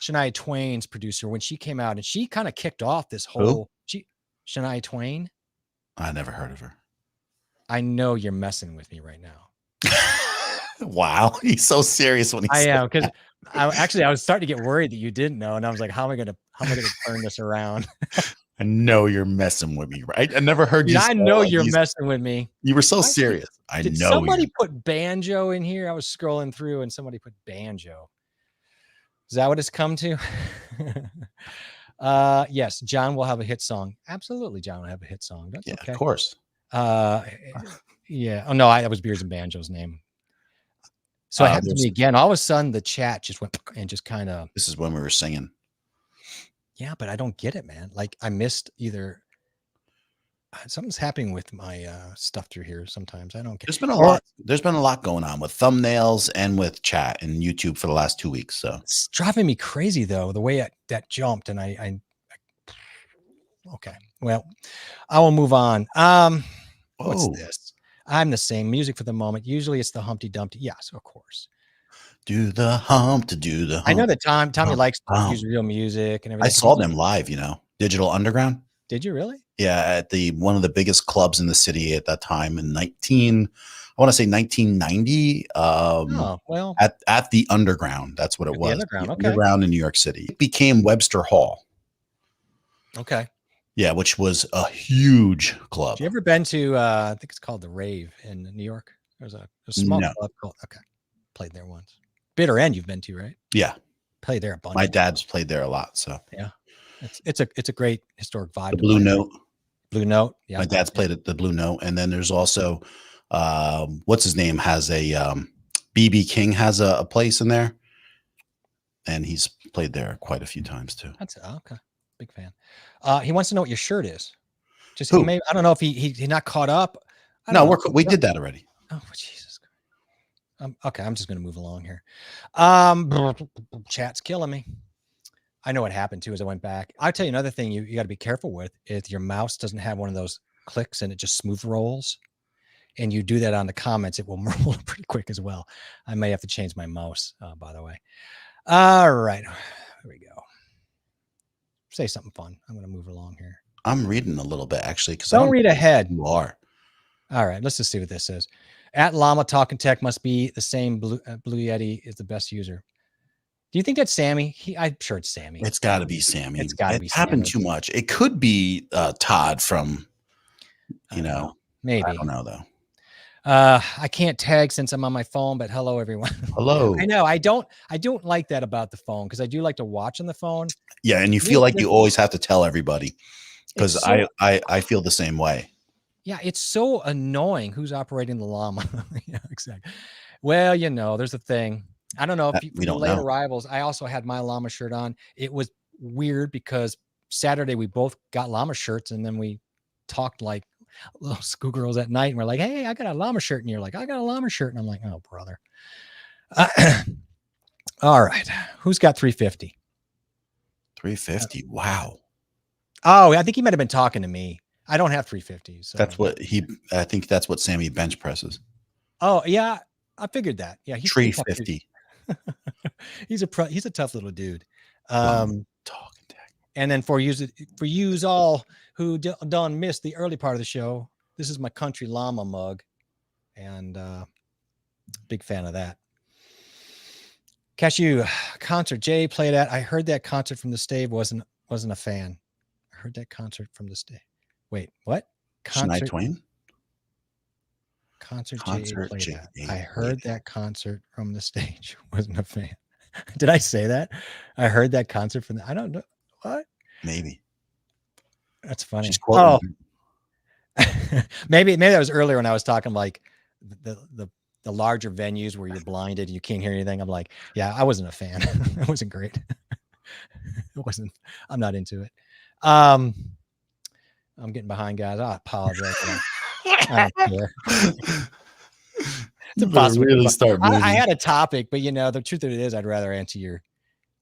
Shania Twain's producer when she came out, and she kind of kicked off this whole. Shania Twain. I never heard of her. I know you're messing with me right now. Wow, he's so serious when I am, because I was starting to get worried that you didn't know, and I was like, how am I gonna turn this around? I know you're messing with me, right? I never heard you. I know you're messing with me. You were so serious. Did somebody put banjo in here? I was scrolling through and somebody put banjo. Is that what it's come to? Yes, John will have a hit song. Absolutely, John will have a hit song. That's okay. Of course. Yeah. Oh no, that was Beers and Banjo's name. So it happened to me again. All of a sudden, the chat just went and just kind of. This is when we were singing. Yeah, but I don't get it, man. Like I missed either. Something's happening with my stuff through here. Sometimes I don't get. There's been a lot. There's been a lot going on with thumbnails and with chat and YouTube for the last 2 weeks. So it's driving me crazy though, the way that jumped, and I okay. Well, I will move on. What's this? I'm the same. Music for the moment. Usually it's the Humpty Dumpty. Yes, of course. Do the hump to do the hump. I know that Tommy likes to use real music and everything. I saw them live, Digital Underground. Did you really? Yeah, at one of the biggest clubs in the city at that time in 1990. At the Underground. That's what it was. Underground in New York City. It became Webster Hall. Okay. Yeah, which was a huge club. Have you ever been to I think it's called the Rave in New York? There's a small club called played there once. Bitter End you've been to, right? Yeah. Played there a bunch. My dad's played there a lot, so yeah. It's a great historic vibe. The Blue Note. Blue Note. Yeah. My dad's played at the Blue Note. And then there's also what's his name has a BB King has a place in there. And he's played there quite a few times too. That's okay. Big fan. He wants to know what your shirt is. Just maybe I don't know if he not caught up. No, we did that already. Oh Jesus. Okay, I'm just gonna move along here. Chat's killing me. I know what happened too as I went back. I'll tell you another thing you got to be careful with if your mouse doesn't have one of those clicks and it just smooth rolls. And you do that on the comments, it will roll pretty quick as well. I may have to change my mouse, by the way. All right, here we go. Say something fun. I'm going to move along here. I'm reading a little bit actually because don't read ahead. You are. All right, let's just see what this says. At Llama Talking Tech must be the same. Blue Yeti is the best user. Do you think that's Sammy? I'm sure it's Sammy. It's got to be Sammy. It's got to be. Happened too much. It could be Todd from, maybe. I don't know though. I can't tag since I'm on my phone, but hello everyone. Hello. I know I don't like that about the phone because I do like to watch on the phone. Yeah, and you feel like you always have to tell everybody because I feel the same way. Yeah, it's so annoying who's operating the llama. Yeah, exactly. Well, there's a thing. I don't know if we don't late arrivals. I also had my llama shirt on. It was weird because Saturday we both got llama shirts and then we talked like little schoolgirls at night, and we're like, "Hey, I got a llama shirt," and you're like, "I got a llama shirt," and I'm like, "Oh, brother." All right, who's got 350? 350. Wow. Oh, I think he might have been talking to me. I don't have 350. So I think that's what Sammy bench presses. Oh yeah, I figured that. Yeah, he's 350. He's a tough little dude. Talking. And then for yous all who done missed the early part of the show, this is my country llama mug, and big fan of that. Cashew concert Jay played at. I heard that concert from the stage. Wasn't a fan. I heard that concert from the stage. Wait, what? Shania Twain? Concert Jay played at. I heard that concert from the stage. Wasn't a fan. Did I say that? I heard that concert from I don't know. What? Maybe. That's funny. Oh. maybe that was earlier when I was talking like the larger venues where you're blinded and you can't hear anything. I'm like, yeah, I wasn't a fan. It wasn't great. I'm not into it. I'm getting behind, guys. I apologize. I don't care. It's impossible. Really start I had a topic, but the truth of it is I'd rather answer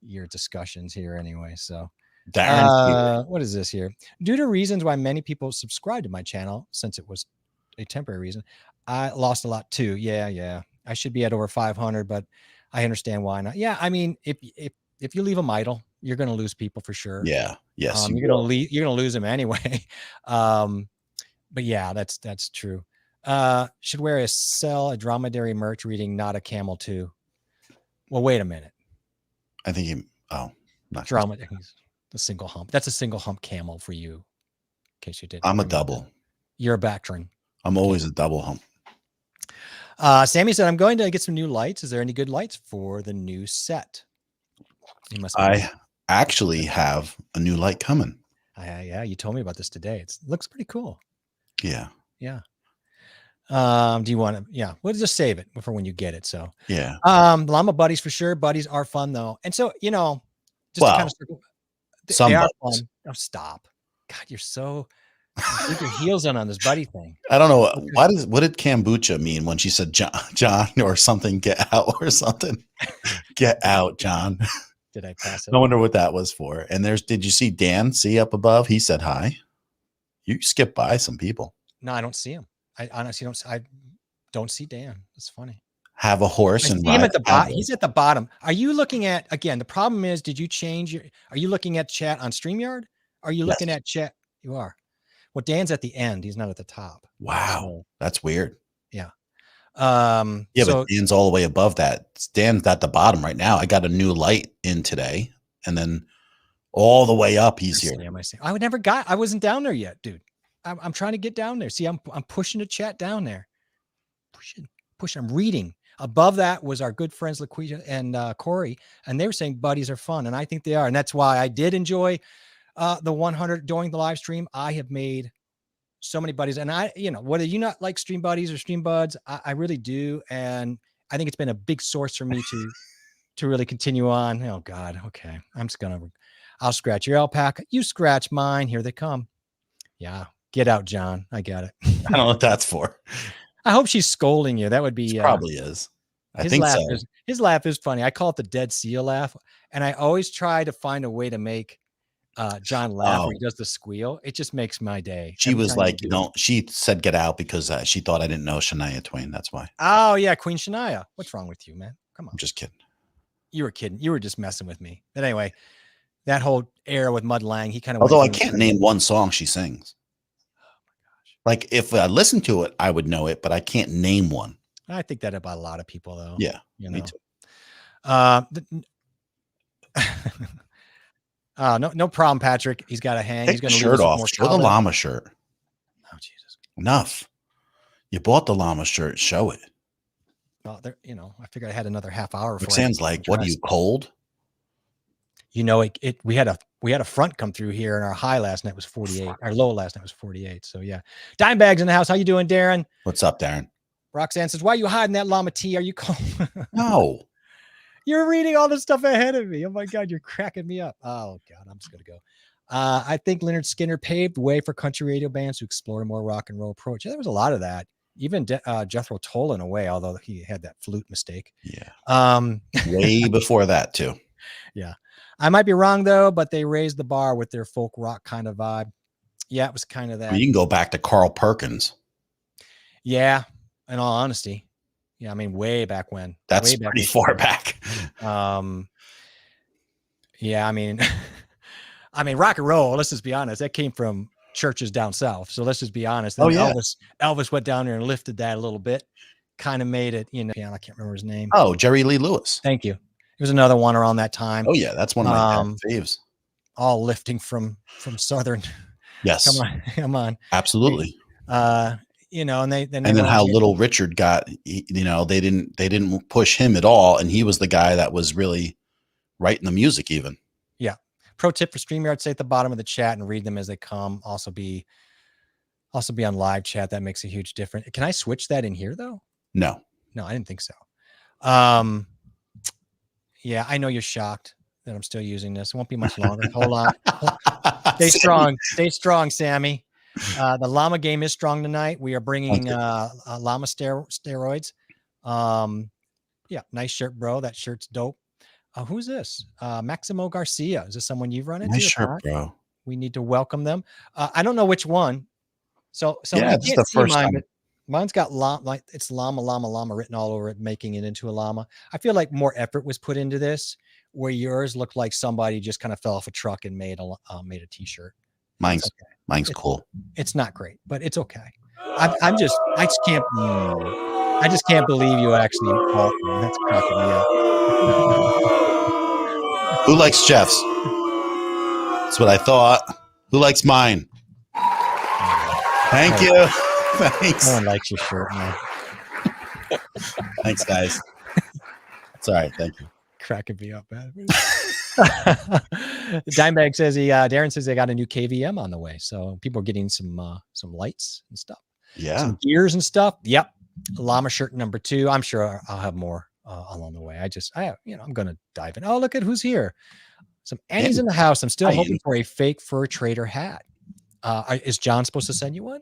your discussions here anyway. So what is this here? Due to reasons why many people subscribe to my channel, since it was a temporary reason, I lost a lot too. Yeah. I should be at over 500, but I understand why not. Yeah, I mean, if you leave them idle, you're going to lose people for sure. Yeah. Yes. You're going to lose them anyway. But yeah, that's true. Should wear sell a dromedary merch reading not a camel too. Well, wait a minute. I think not dromedary. The single hump. That's a single hump camel for you. In case you didn't. I'm a double. You're a Bactrian. I'm always a double hump. Sammy said, I'm going to get some new lights. Is there any good lights for the new set? I actually have a new light coming. Yeah, you told me about this today. It looks pretty cool. Yeah. Do you want to? Yeah, we'll just save it for when you get it. So yeah. Llama buddies for sure. Buddies are fun though, and so just to kind of circle, they are fun. Oh, stop! God, you're so. Keep your heels on this buddy thing. I don't know what did kombucha mean when she said John or something, get out or something. Get out, John. Did I pass it? I wonder what that was for. And did you see Dan up above? He said hi. You skip by some people. No, I don't see him. I honestly don't see Dan. That's funny. Have a horse and see him at the bottom. He's at the bottom. Are you looking at again? The problem is, did you change are you looking at chat on StreamYard? Are you looking at chat? You are. Well, Dan's at the end. He's not at the top. Wow. So, that's weird. Yeah. But Dan's all the way above that. Dan's at the bottom right now. I got a new light in today, and then all the way up, he's here. I wasn't down there yet, dude. I'm trying to get down there. See, I'm pushing the chat down there. Pushing. I'm reading. Above that was our good friends LaQuisha and Corey, and they were saying buddies are fun, and I think they are, and that's why I did enjoy the 100 during the live stream. I have made so many buddies, and whether you not like stream buddies or stream buds, I really do, and I think it's been a big source for me to really continue on. Oh God, okay, I'll scratch your alpaca, you scratch mine. Here they come. Yeah, get out, John. I got it. I don't know what that's for. I hope she's scolding you. That would be probably is. I think so. His laugh is funny. I call it the dead seal laugh, and I always try to find a way to make John laugh when he does the squeal. It just makes my day. She was like, she said get out because she thought I didn't know Shania Twain. That's why. Oh yeah, Queen Shania. What's wrong with you, man? Come on. I'm just kidding. You were kidding. You were just messing with me. But anyway, that whole era with Mud Lang, he kind of. Although I can't name one song she sings. Oh my gosh! Like if I listened to it, I would know it, but I can't name one. I think that about a lot of people, though. Yeah, me too. No problem, Patrick. He's got a hang. He's going to shirt off. Show the llama shirt. Oh Jesus! Enough. You bought the llama shirt. Show it. Well, there. I figured I had another half hour. Roxanne's like, "What are you, cold?" We had a front come through here, and our high last night was 48. Our low last night was 48. So yeah, Dime Bags in the house. How you doing, Darren? What's up, Darren? Roxanne says, "Why are you hiding that llama tea? Are you cold?" No. You're reading all this stuff ahead of me. Oh my God, you're cracking me up. Oh God, I'm just gonna go. I think Leonard Skinner paved the way for country radio bands to explore a more rock and roll approach. Yeah, there was a lot of that. Even Jethro Tull in a way, although he had that flute mistake. Yeah. Way before that too. Yeah. I might be wrong though, but they raised the bar with their folk rock kind of vibe. Yeah, it was kind of that. You can go back to Carl Perkins. Yeah. In all honesty. Yeah. I mean, way back when. That's way back pretty far back. Yeah. I mean, rock and roll, let's just be honest. That came from churches down south. So let's just be honest. Oh, yeah. Elvis went down there and lifted that a little bit, kind of made it, I can't remember his name. Oh, Jerry Lee Lewis. Thank you. It was another one around that time. Oh yeah. That's one of my faves. All lifting from Southern. Yes. Come on. Absolutely. And then how Little Richard got, they didn't push him at all. And he was the guy that was really writing the music even. Yeah. Pro tip for StreamYard, say at the bottom of the chat and read them as they come. Also be on live chat. That makes a huge difference. Can I switch that in here though? No, I didn't think so. Yeah, I know you're shocked that I'm still using this. It won't be much longer. Hold on. Stay strong. Stay strong, Sammy. The llama game is strong tonight. We are bringing llama steroids. Yeah, nice shirt, bro. That shirt's dope. Who's this? Maximo Garcia. Is this someone you've run into? Nice shirt, bro. We need to welcome them. I don't know which one. So yeah, it's the first time. Mine's got it's llama written all over it, making it into a llama. I feel like more effort was put into this, where yours looked like somebody just kind of fell off a truck and made a t-shirt. Mine's cool. It's not great, but it's okay. I just can't believe you actually called me. That's cracking me up. Who likes Jeff's? That's what I thought. Who likes mine? Thank you. Thanks. No one likes your shirt, man. Thanks, guys. It's all right. Thank you. Cracking me up, man. Dimebag says Darren says they got a new KVM on the way, so people are getting some lights and stuff. Yeah, some gears and stuff. Yep, llama shirt number 2. I'm sure I'll have more along the way. I'm gonna dive in. Oh, look at who's here. Some Annie's in the house. I'm still hoping for a fake fur trader hat. Is John supposed to send you one?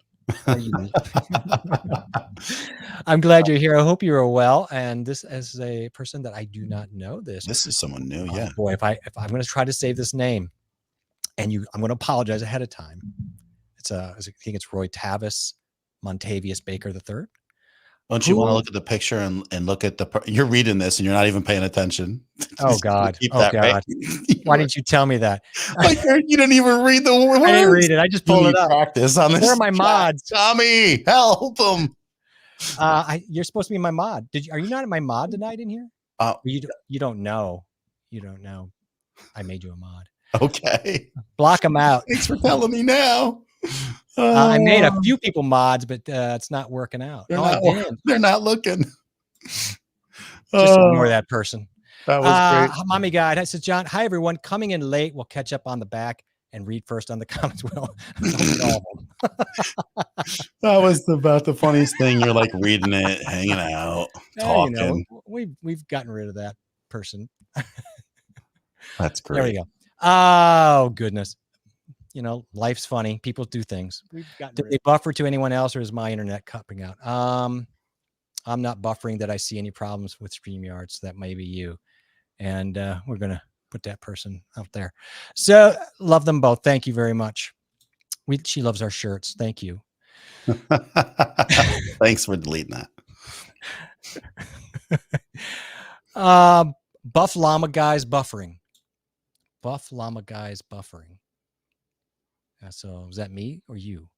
I'm glad you're here. I hope you're well. And this is a person that I do not know. This is someone new. Yeah. Boy, if I'm going to try to save this name, and I'm going to apologize ahead of time. I think it's Roy Tavis Montavious Baker III. Don't you want to look at the picture and look at you're reading this and you're not even paying attention. Oh God. God. Right. Why didn't you tell me that? You didn't even read the words. I didn't read it. I just pulled it up. Practice on this. Where are my mods? Tommy, help them. You're supposed to be my mod. Are you not my mod tonight in here? You don't know. You don't know. I made you a mod. Okay. Block them out. Thanks for telling me now. I made a few people mods, but it's not working out. They're not looking. Just ignore that person. That was great. Mommy guide. I said, John, hi everyone. Coming in late. We'll catch up on the back and read first on the comments. Well, that was about the funniest thing. You're like reading it, hanging out, talking. We've gotten rid of that person. That's great. There we go. Oh goodness. Life's funny. People do things. Did they buffer to anyone else, or is my internet cupping out? I'm not buffering that I see any problems with StreamYard, so that may be you. And we're going to put that person out there. So love them both. Thank you very much. She loves our shirts. Thank you. Thanks for deleting that. Buff Llama Guys buffering. Buff Llama Guys buffering. So is that me or you?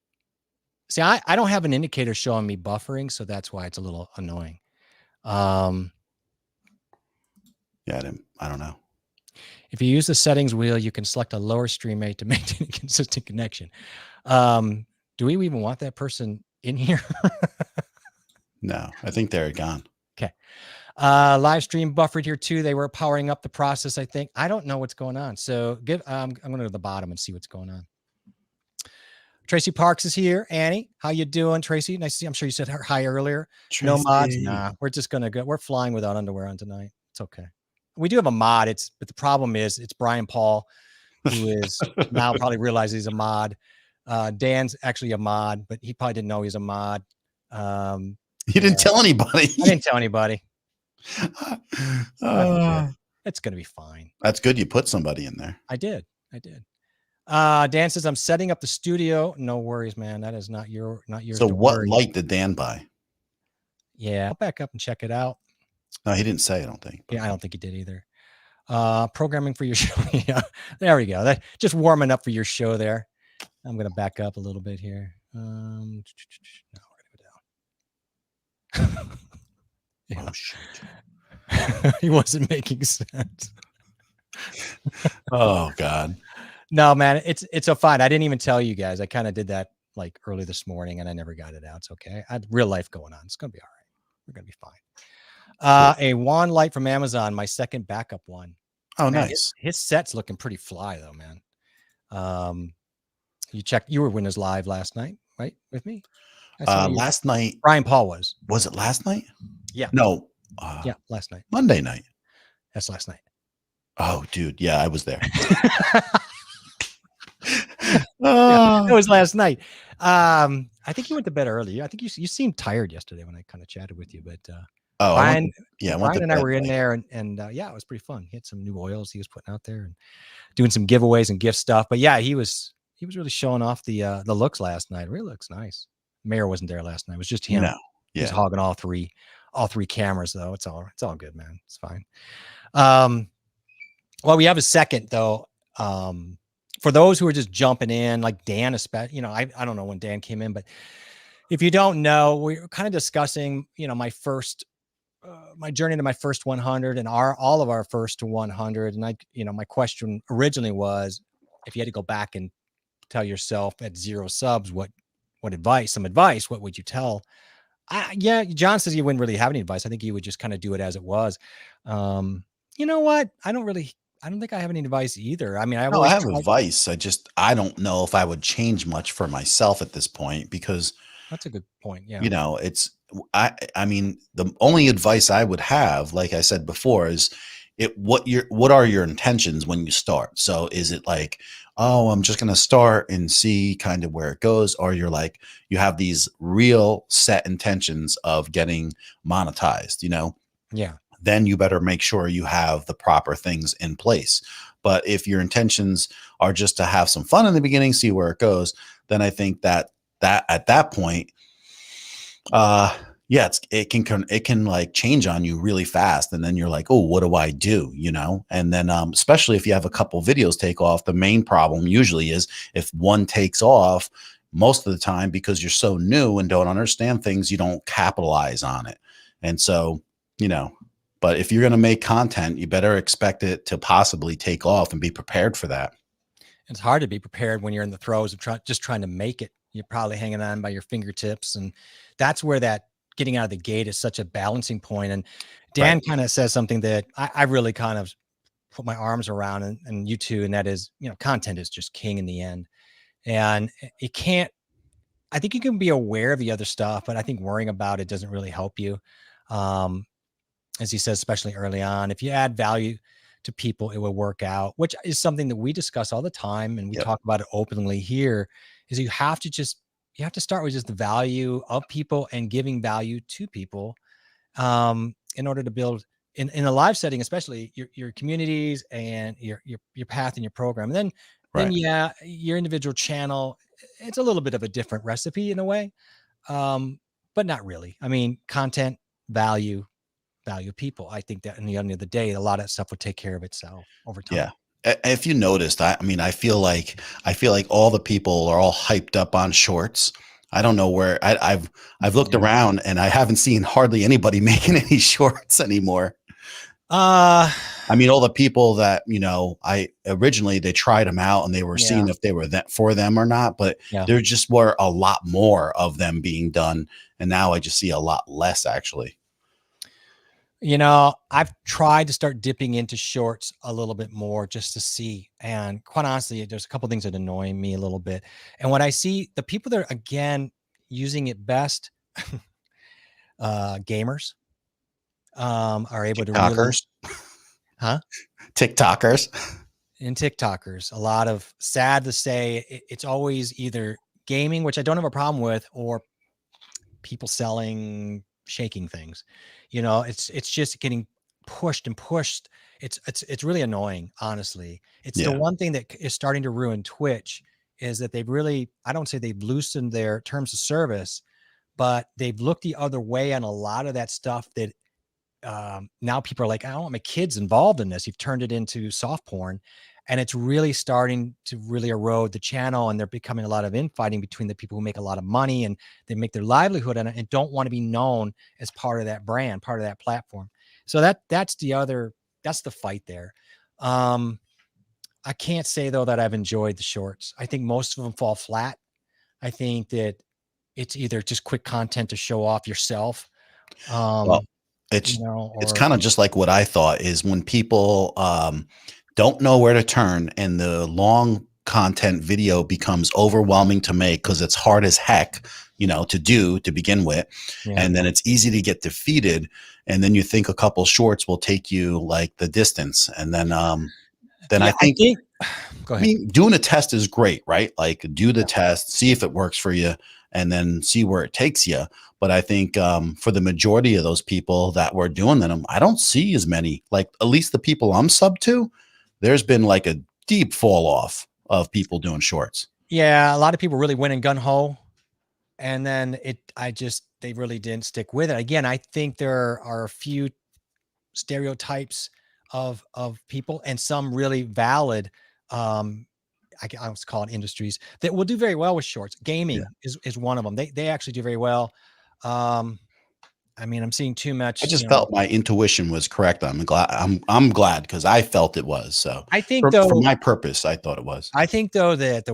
See, I don't have an indicator showing me buffering, so that's why it's a little annoying. Yeah, I don't know. If you use the settings wheel, you can select a lower stream rate to maintain a consistent connection. Do we even want that person in here? No, I think they're gone. Okay. Live stream buffered here too. They were powering up the process, I think. I don't know what's going on. So I'm going to go to the bottom and see what's going on. Tracy Parks is here. Annie, how you doing, Tracy? Nice to see you. I'm sure you said hi earlier. Tracy. No mods. Nah, we're just going to go. We're flying without underwear on tonight. It's okay. We do have a mod. But the problem is it's Brian Paul who is now probably realizes he's a mod. Dan's actually a mod, but he probably didn't know he's a mod. You didn't tell anybody. I didn't tell anybody. It's going to be fine. That's good. You put somebody in there. I did. Dan says, I'm setting up the studio. No worries, man. That is not yours. So what light did Dan buy? Yeah. I'll back up and check it out. No, he didn't say, I don't think. Yeah, I don't think he did either. Programming for your show. Yeah, there we go. That just warming up for your show there. I'm going to back up a little bit here. No, we're going to go down. Yeah. Oh, shit. He wasn't making sense. Oh, God. No, man, it's so fine. I didn't even tell you guys. I kind of did that like early this morning and I never got it out. It's okay. I had real life going on. It's going to be all right. We're going to be fine. A wand light from Amazon, my second backup one. Oh, man, nice. His set's looking pretty fly though, man. You were Winners Live last night, right? With me? Last night. Brian Paul was. Was it last night? Yeah. No. Yeah, last night. Monday night. That's last night. Oh, dude. Yeah, I was there. Yeah, it was last night. I think you went to bed early. I think you seemed tired yesterday when I kind of chatted with you, but Brian and I were in there and yeah, it was pretty fun. He had some new oils he was putting out there and doing some giveaways and gift stuff. But yeah, he was really showing off the looks last night. It really looks nice. Mayor wasn't there last night. It was just him. No. Yeah. He's hogging all three cameras though. It's all good, man. It's fine. Well, we have a second though. For those who are just jumping in, like Dan, especially, I don't know when Dan came in, but if you don't know, we're kind of discussing, my first, my journey to my first 100 and all of our first 100. And my question originally was, if you had to go back and tell yourself at 0 subs, what advice, what would you tell? John says you wouldn't really have any advice. I think you would just kind of do it as it was. You know what? I don't think I have any advice either. I mean, I have advice. I don't know if I would change much for myself at this point because that's a good point. Yeah. I mean, the only advice I would have, like I said before, is what are your intentions when you start? So is it like, oh, I'm just going to start and see kind of where it goes? Or you're like, you have these real set intentions of getting monetized, Yeah. Then you better make sure you have the proper things in place. But if your intentions are just to have some fun in the beginning, see where it goes, then I think that at that point, it can like change on you really fast. And then you're like, oh, what do I do? And then, especially if you have a couple videos take off, the main problem usually is if one takes off, most of the time, because you're so new and don't understand things, you don't capitalize on it. And so, but if you're going to make content, you better expect it to possibly take off and be prepared for that. It's hard to be prepared when you're in the throes of just trying to make it. You're probably hanging on by your fingertips. And that's where that getting out of the gate is such a balancing point. And Dan kind of says something that I really kind of put my arms around and you too. And that is, content is just king in the end. And I think you can be aware of the other stuff, but I think worrying about it doesn't really help you. As he says, especially early on, if you add value to people, it will work out, which is something that we discuss all the time. And we talk about it openly here is you have to start with just the value of people and giving value to people, in order to build in a live setting, especially your communities and your path and your program. And then your individual channel, it's a little bit of a different recipe in a way. But not really. I mean, content, value people. I think that in the end of the day, a lot of that stuff would take care of itself over time. Yeah. If you noticed, I feel like all the people are all hyped up on shorts. I don't know where I've looked around and I haven't seen hardly anybody making any shorts anymore. All the people that, originally they tried them out and they were seeing if they were for them or not, but there just were a lot more of them being done. And now I just see a lot less actually. I've tried to start dipping into shorts a little bit more just to see. And quite honestly, there's a couple of things that annoy me a little bit. And when I see the people that are, again, using it best, gamers, are able TikTokers. to really, TikTokers. and TikTokers, a lot of, sad to say, it's always either gaming, which I don't have a problem with, or people selling shaking things. It's just getting pushed and pushed. It's really annoying, honestly. It's the one thing that is starting to ruin Twitch, is that they've really, I don't say they've loosened their terms of service, but they've looked the other way on a lot of that stuff that now people are like, I don't want my kids involved in this. You've turned it into soft porn, and it's really starting to really erode the channel. And they're becoming a lot of infighting between the people who make a lot of money and they make their livelihood on it and don't want to be known as part of that brand, part of that platform. So that's the fight there. I can't say though that I've enjoyed the shorts. I think most of them fall flat. I think that it's either just quick content to show off yourself. Well, it's kind of just like what I thought is when people don't know where to turn and the long content video becomes overwhelming to make because it's hard as heck, to do to begin with. Yeah. And then it's easy to get defeated. And then you think a couple shorts will take you like the distance. And then I think go ahead. I mean, doing a test is great, right? Like do the test, see if it works for you, and then see where it takes you. But I think for the majority of those people that were doing them, I don't see as many, like at least the people I'm sub to, there's been like a deep fall off of people doing shorts. Yeah. A lot of people really went in gun ho, and then they really didn't stick with it. Again, I think there are a few stereotypes of people and some really valid, I was call it industries that will do very well with shorts. Gaming is one of them. They actually do very well. I mean, I'm seeing too much. I just felt my intuition was correct. I'm glad because I felt it was. So I think for my purpose, I thought it was. I think though that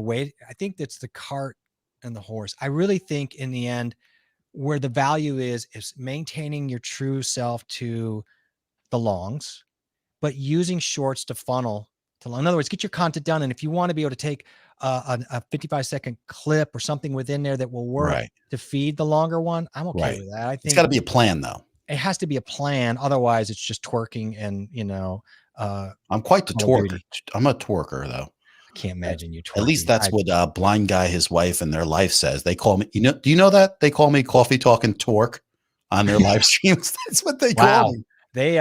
I think that's the cart and the horse. I really think in the end where the value is maintaining your true self to the longs, but using shorts to funnel. In other words, get your content done. And if you want to be able to take a 55-second clip or something within there that will work to feed the longer one, I'm okay with that. I think it's got to be a plan though. It has to be a plan. Otherwise it's just twerking and, I'm quite the twerker. I'm a twerker though. I can't imagine you twerking. At least that's what Blind Guy, his wife, and their life says. They call me, do you know that? They call me Coffee Talking Twerk on their live streams. That's what they call me. They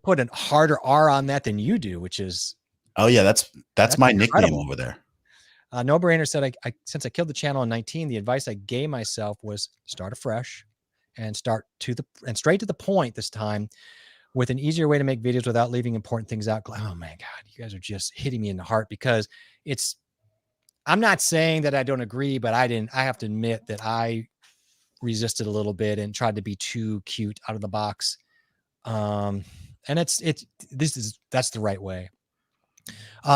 put a harder R on that than you do, which is that's my incredible. Nickname over there. No Brainer said, since I killed the channel in 19, the advice I gave myself was start afresh and straight to the point this time with an easier way to make videos without leaving important things out. Oh my God, you guys are just hitting me in the heart because I'm not saying that I don't agree, but I have to admit that I resisted a little bit and tried to be too cute out of the box. And that's the right way.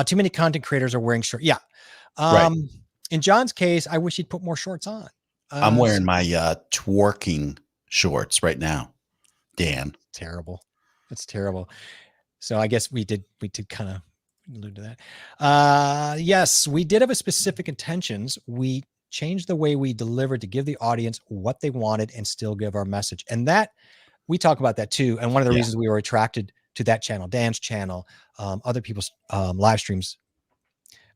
Too many content creators are wearing shorts. Yeah. In John's case, I wish he'd put more shorts on. I'm wearing my twerking shorts right now, Dan. Terrible. It's terrible. So I guess we did kind of allude to that. Yes, we did have a specific intentions. We changed the way we delivered to give the audience what they wanted and still give our message. And that we talk about that too. And one of the reasons we were attracted to that channel, Dan's channel, other people's live streams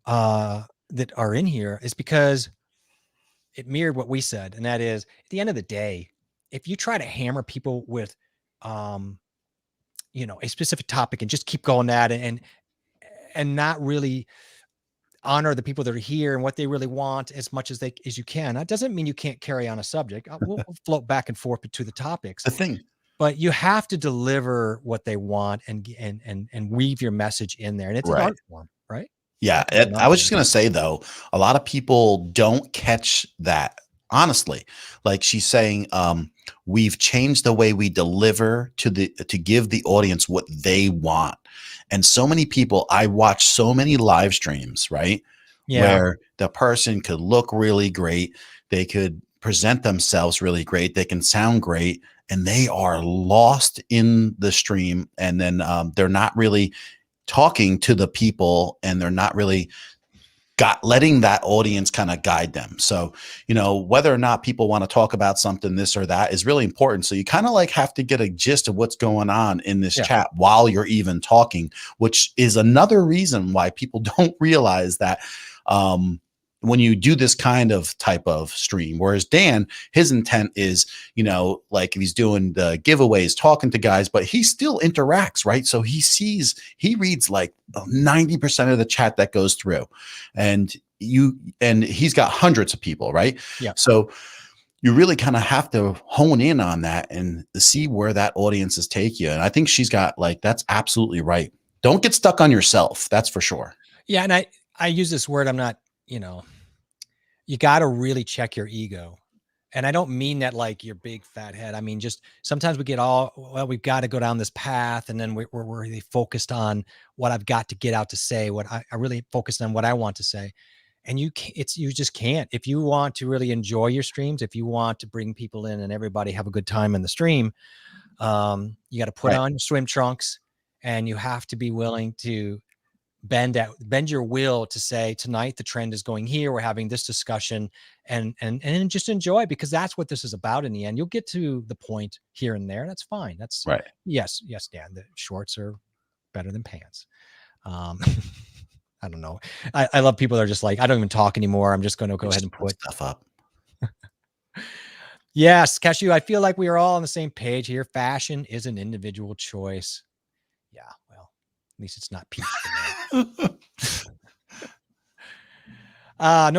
that are in here is because it mirrored what we said. And that is at the end of the day, if you try to hammer people with, a specific topic and just keep going at it and not really honor the people that are here and what they really want as much as you can. That doesn't mean you can't carry on a subject. We'll float back and forth to the topics. The thing. But you have to deliver what they want and weave your message in there. And it's an art form, right? Yeah. I was just going to say, though, a lot of people don't catch that. Honestly, like she's saying, we've changed the way we deliver to give the audience what they want. And so many people, I watch so many live streams, right? Yeah. Where the person could look really great. They could present themselves really great. They can sound great. And they are lost in the stream. And then they're not really talking to the people and they're not really letting that audience kind of guide them. So, whether or not people want to talk about something, this or that, is really important. So you kind of like have to get a gist of what's going on in this chat while you're even talking, which is another reason why people don't realize that when you do this kind of type of stream, whereas Dan, his intent is, like if he's doing the giveaways, talking to guys, but he still interacts, right? So he reads like 90% of the chat that goes through, and he's got hundreds of people, right? Yeah. So you really kind of have to hone in on that and see where that audiences take you. And I think she's got that's absolutely right. Don't get stuck on yourself. That's for sure. Yeah. And I use this word, I'm not, you got to really check your ego. And I don't mean that like your big fat head. I mean, just sometimes we get we've got to go down this path. And then we're really focused on what I've got to get out to say, what I really focused on what I want to say. And you just can't. If you want to really enjoy your streams, if you want to bring people in and everybody have a good time in the stream, you got to put on your swim trunks, and you have to be willing to bend your will to say, tonight the trend is going here, we're having this discussion, and just enjoy, because that's what this is about in the end. You'll get to the point here and there. That's fine. That's right. Yes, Dan, the shorts are better than pants. I don't know. I love people that are just like, I don't even talk anymore, I'm just going to go ahead and put stuff up. Yes, Cashew, I feel like we are all on the same page here. Fashion is an individual choice. Yeah, well, at least it's not peach. No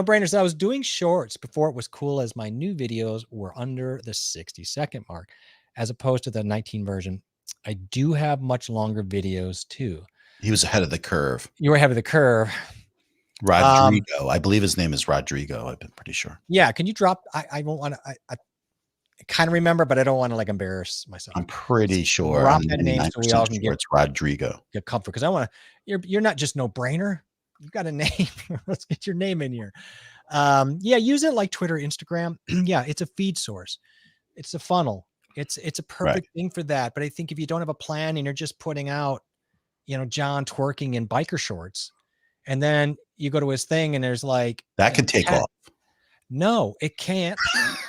brainers. I was doing shorts before it was cool, as my new videos were under the 60-second mark, as opposed to the 19 version. I do have much longer videos too. He was ahead of the curve. You were ahead of the curve. Rodrigo. I believe his name is Rodrigo. I've been pretty sure. Yeah. Can you drop? I won't want to. I kind of remember, but I don't want to embarrass myself. I'm pretty sure. Drop that name so we all can it's Rodrigo. Get comfort, because I want to. You're not just no brainer. You've got a name. Let's get your name in here. Yeah, use it like Twitter, Instagram. Yeah, it's a feed source. It's a funnel. It's a perfect thing for that. But I think if you don't have a plan and you're just putting out, John twerking in biker shorts, and then you go to his thing and there's that could take off. No, it can't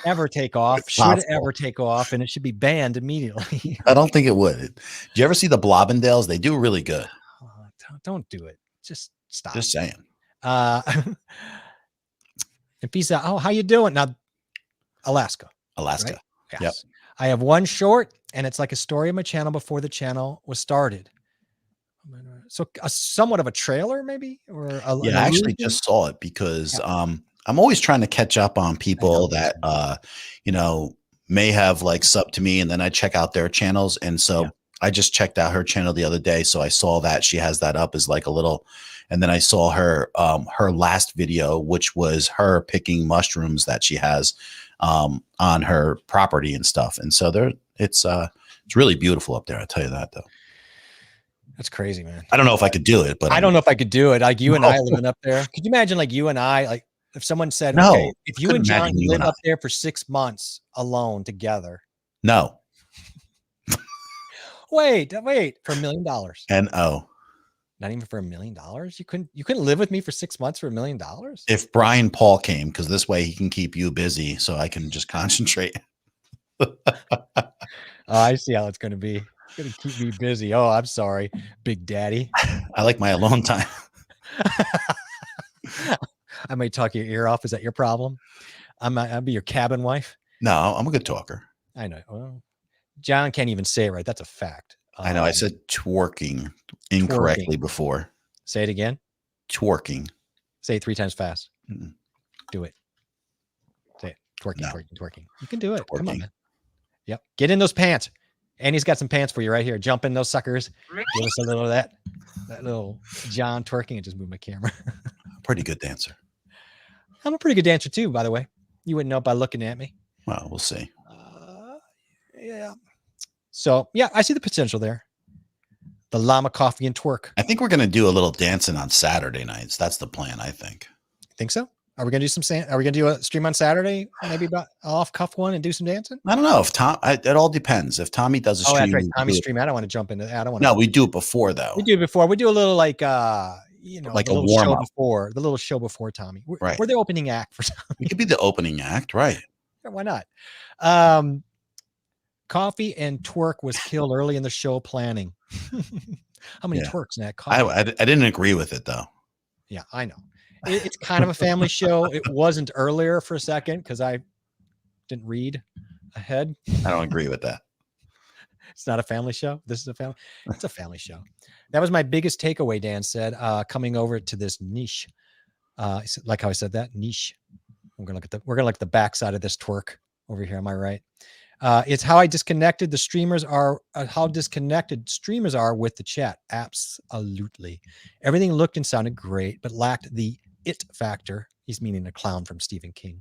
ever take off. Should it ever take off, and it should be banned immediately. I don't think it would. Did you ever see the Blobbendales? They do really good. Don't do it. Just stop. Just saying. And peace out. Oh, how you doing? Now, Alaska. Right? Yes. Yep. I have one short, and it's like a story of my channel before the channel was started. So somewhat of a trailer, maybe? I actually just saw it because I'm always trying to catch up on people that, may have subbed to me, and then I check out their channels. And so I just checked out her channel the other day. So I saw that she has that up as a little, and then I saw her last video, which was her picking mushrooms that she has on her property and stuff. And so it's really beautiful up there. I'll tell you that, though. That's crazy, man. I don't know if I could do it, but I don't know if I could do it. Like you and I living up there. Could you imagine you and I, if someone said, no, okay, if you and John live up there for 6 months alone together. No. Wait, for $1 million. No. Not even for $1 million. You couldn't live with me for 6 months for $1 million. If Brian Paul came, because this way he can keep you busy so I can just concentrate. I see how it's going to be. It's going to keep me busy. Oh, I'm sorry, Big Daddy. I like my alone time. I might talk your ear off. Is that your problem? I'll be your cabin wife. No, I'm a good talker. I know. Well, John can't even say it right. That's a fact. I know. I said twerking incorrectly before. Say it again. Twerking. Say it 3 times fast. Mm-mm. Do it. Say it. Twerking, twerking. You can do it. Twerking. Come on, man. Yep. Get in those pants. And he's got some pants for you right here. Jump in those suckers. Give us a little of that little John twerking. And just move my camera. Pretty good dancer. I'm a pretty good dancer too, by the way. You wouldn't know by looking at me. Well, we'll see. Yeah. So, yeah, I see the potential there. The llama coffee and twerk. I think we're going to do a little dancing on Saturday nights. That's the plan, I think. Think so? Are we going to do are we going to do a stream on Saturday? Maybe about off cuff one and do some dancing? I don't know. If it all depends. If Tommy does a stream. That's right. Tommy's stream. I don't want to jump into that. No, we do it before though. We do it before. We do a little like the a little warm show up. before, the little show before Tommy. Right. We're the opening act for Tommy. We could be the opening act, right? Why not? Coffee and twerk was killed early in the show planning. How many twerks in that coffee? I didn't agree with it though. Yeah, I know. It's kind of a family show. It wasn't earlier for a second because I didn't read ahead. I don't agree with that. It's not a family show. This is it's a family show. That was my biggest takeaway, Dan said, coming over to this niche. Like how I said that, niche. We're gonna look at the backside of this twerk over here. Am I right? It's how disconnected streamers are with the chat. Absolutely. Everything looked and sounded great, but lacked the it factor. He's meaning a clown from Stephen King.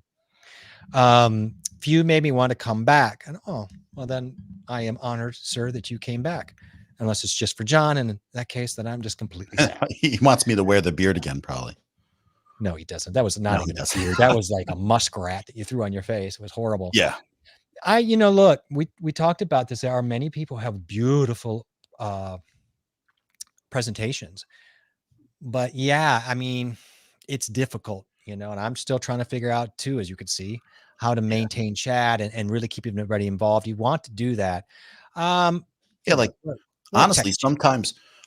Few made me want to come back. And well, then I am honored, sir, that you came back. Unless it's just for John. And in that case, then I'm just completely sad. He wants me to wear the beard again, probably. No, he doesn't. That was not even a beard. That was like a muskrat that you threw on your face. It was horrible. Yeah. Look, we talked about this. There are many people who have beautiful presentations, but yeah, I mean, it's difficult, and I'm still trying to figure out too, as you could see, how to maintain chat and really keep everybody involved. You want to do that. Like honestly,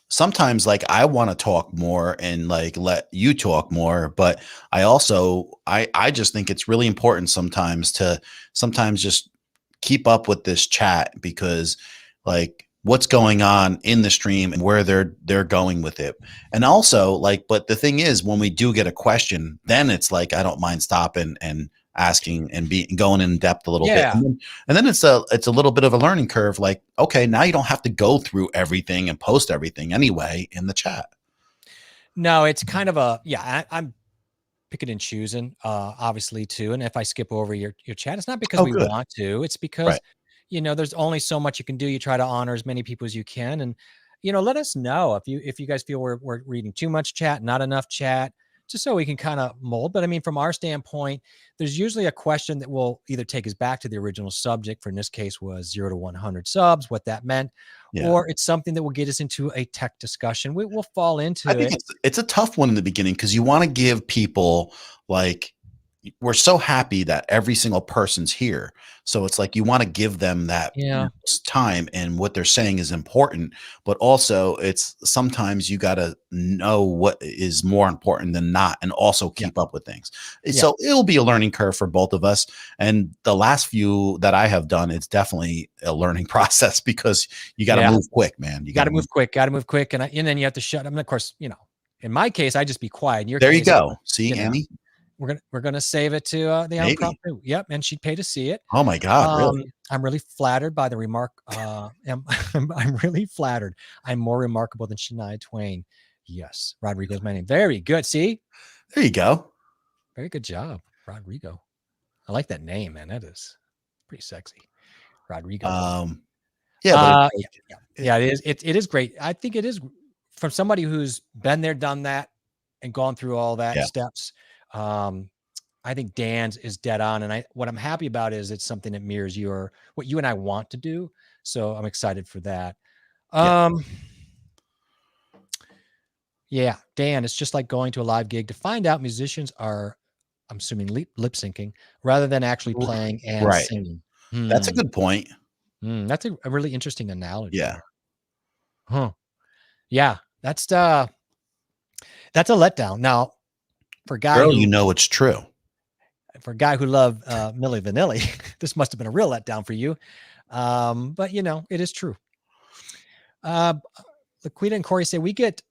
sometimes like I want to talk more and like let you talk more, but I also, I just think it's really important sometimes to just keep up with this chat, because like what's going on in the stream and where they're going with it. And also like, but the thing is, when we do get a question, then it's like, I don't mind stopping and asking and going in depth a little bit. And then it's a little bit of a learning curve. Like, okay, now you don't have to go through everything and post everything anyway in the chat. No, it's kind of I'm picking and choosing, obviously too. And if I skip over your chat, it's not because we want to, it's because, there's only so much you can do. You try to honor as many people as you can. And, let us know if you guys feel we're reading too much chat, not enough chat, just so we can kind of mold. But I mean, from our standpoint, there's usually a question that will either take us back to the original subject, for in this case was 0 to 100 subs, what that meant, or it's something that will get us into a tech discussion. We will fall into it. I think it's a tough one in the beginning, because you want to give people, like, we're so happy that every single person's here. So it's like, you want to give them that time, and what they're saying is important, but also it's sometimes you got to know what is more important than not, and also keep up with things. So it'll be a learning curve for both of us. And the last few that I have done, it's definitely a learning process, because you got to move quick, man. You got to move quick. And then you have to shut. I mean, of course, in my case, I just be quiet. In your there case, you go. See, Annie? We're gonna save it to the impromptu. Yep, and she'd pay to see it. Oh my God, really? I'm really flattered by the remark. I'm really flattered. I'm more remarkable than Shania Twain. Yes, Rodrigo's my name. Very good. See, there you go. Very good job, Rodrigo. I like that name, man. That is pretty sexy, Rodrigo. It is. It is great. I think it is, from somebody who's been there, done that, and gone through all that steps. I think Dan's is dead on. And what I'm happy about is it's something that mirrors what you and I want to do. So I'm excited for that. Dan, it's just like going to a live gig to find out musicians are, I'm assuming, lip syncing rather than actually playing and singing. That's a good point. That's a really interesting analogy. Yeah. Huh. Yeah. That's a letdown. Now, for a guy it's true. For a guy who loved Milli Vanilli, this must have been a real letdown for you. But it is true. Laquita and Corey say we get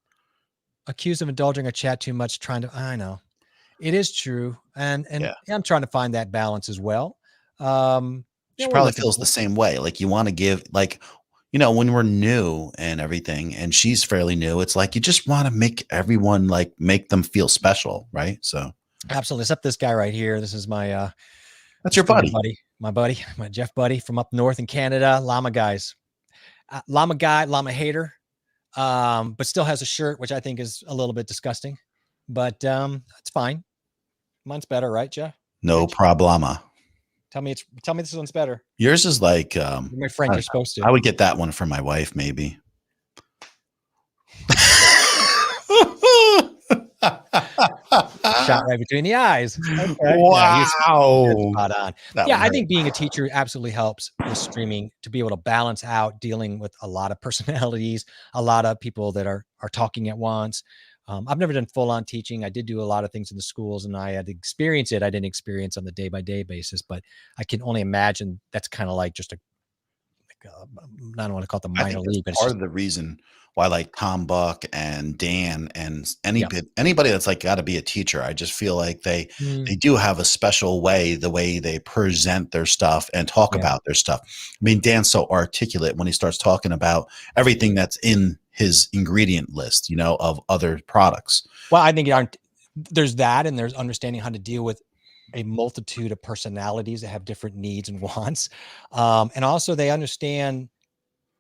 accused of indulging our chat too much, I know. It is true. And I'm trying to find that balance as well. She probably feels the same way. Like, you want to give, like, when we're new and everything, and she's fairly new, it's like, you just want to make everyone, like, make them feel special. Right. So absolutely. Except this guy right here. This is my, that's your buddy. My Jeff buddy from up north in Canada. Llama guys, llama guy, llama hater. But still has a shirt, which I think is a little bit disgusting, but, that's fine. Mine's better, right, Jeff? No problema. Tell me this one's better. Yours is like, you're my friend, you're supposed to. I would get that one for my wife, maybe. shot right between the eyes. Okay. Wow. He's spot on. That Yeah, one I hurt. think being a teacher absolutely helps with streaming to be able to balance out dealing with a lot of personalities, a lot of people that are talking at once. I've never done full on teaching. I did do a lot of things in the schools and I had to experience it. I didn't experience on the day by day basis, but I can only imagine that's kind of like just I don't want to call it the I minor think that's league, but it's part just, of the reason why like Tom Buck and Dan and anybody that's like got to be a teacher. I just feel like they do have a special way, the way they present their stuff and talk about their stuff. I mean, Dan's so articulate when he starts talking about everything that's in his ingredient list, you know, of other products. Well, I think there's that, and there's understanding how to deal with a multitude of personalities that have different needs and wants. And also they understand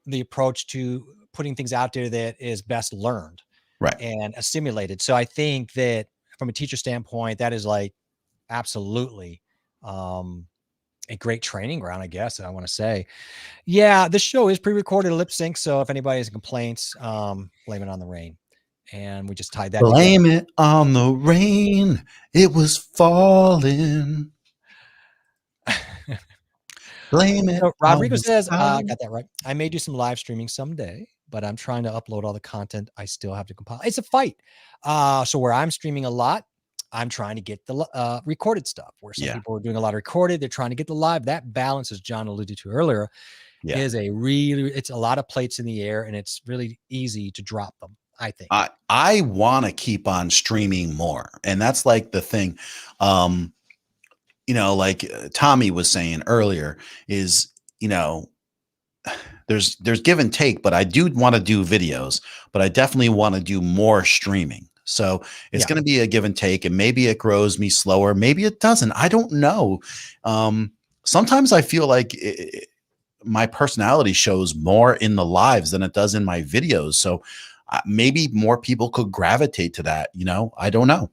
the approach to putting things out there that is best learned and assimilated. So I think that from a teacher standpoint, that is like absolutely a great training ground, I guess. I want to say, yeah, this show is pre-recorded lip sync. So if anybody has complaints, blame it on the rain. And we just tied that Blame together. it on the rain. It was falling. Blame it. So Rodrigo says, I got that right. I may do some live streaming someday, but I'm trying to upload all the content I still have to compile. It's a fight. So where I'm streaming a lot, I'm trying to get the recorded stuff. Where some people are doing a lot of recorded, they're trying to get the live. That balance, as John alluded to earlier, is it's a lot of plates in the air, and it's really easy to drop them, I think. I want to keep on streaming more. And that's like the thing. You know, like Tommy was saying earlier is, you know, there's give and take, but I do want to do videos, but I definitely want to do more streaming. So it's going to be a give and take, and maybe it grows me slower. Maybe it doesn't. I don't know. Sometimes I feel like my personality shows more in the lives than it does in my videos. So maybe more people could gravitate to that. You know, I don't know.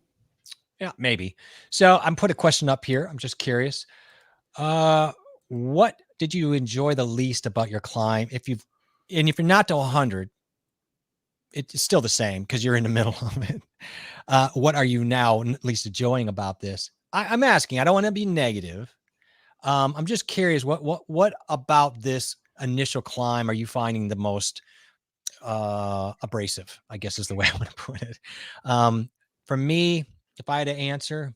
Yeah, maybe. So I'm put a question up here. I'm just curious. What did you enjoy the least about your climb? If you're not to 100, it's still the same because you're in the middle of it. What are you now at least enjoying about this? I'm asking. I don't want to be negative. I'm just curious. What about this initial climb are you finding the most abrasive? I guess is the way I want to put it. For me, if I had to answer,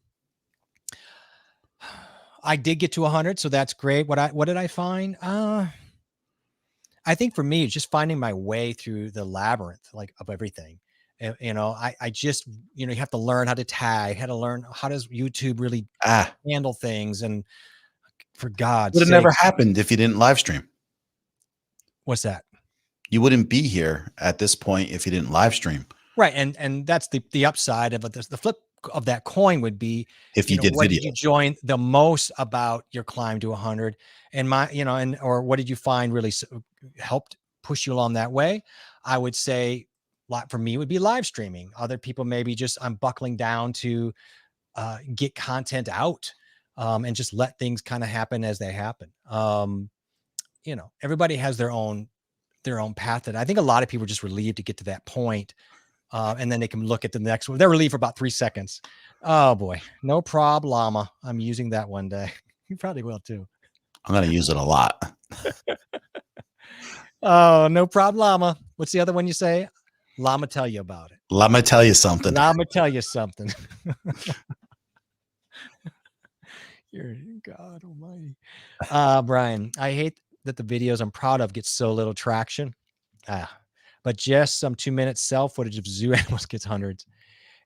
I did get to 100, so that's great. What did I find? I think for me, it's just finding my way through the labyrinth, like of everything. You know, I just, you know, you have to learn how to tag, how to learn how does YouTube really handle things, and for God's sake, would have never happened if you didn't live stream. What's that? You wouldn't be here at this point if you didn't live stream. Right, and that's the upside of it. The flip of that coin would be if you did what videos. did you join the most about your climb to 100, and or what did you find really helped push you along that way? I would say, for me, would be live streaming. Other people maybe just I'm buckling down to get content out and just let things kind of happen as they happen. You know, everybody has their own path. That I think a lot of people are just relieved to get to that point. And then they can look at the next one. They're relieved for about 3 seconds. Oh boy, no problem. I'm using that one day. You probably will too. I'm going to use it a lot. Oh, no problem. What's the other one you say? Llama tell you about it. Llama tell you something. Llama tell you something. You're God almighty. Brian, I hate that the videos I'm proud of get so little traction. But just some 2-minute self footage of zoo animals gets hundreds,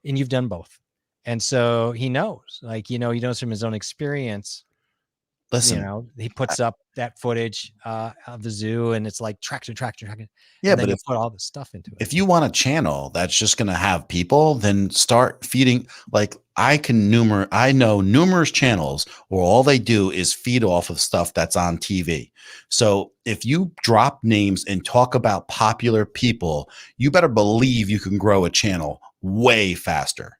and you've done both. And so he knows, he knows from his own experience. Listen, he puts up that footage of the zoo, and it's like traction. Yeah, but if you put all this stuff into it. If you want a channel that's just going to have people, then start feeding. Like I know numerous channels where all they do is feed off of stuff that's on TV. So if you drop names and talk about popular people, you better believe you can grow a channel way faster,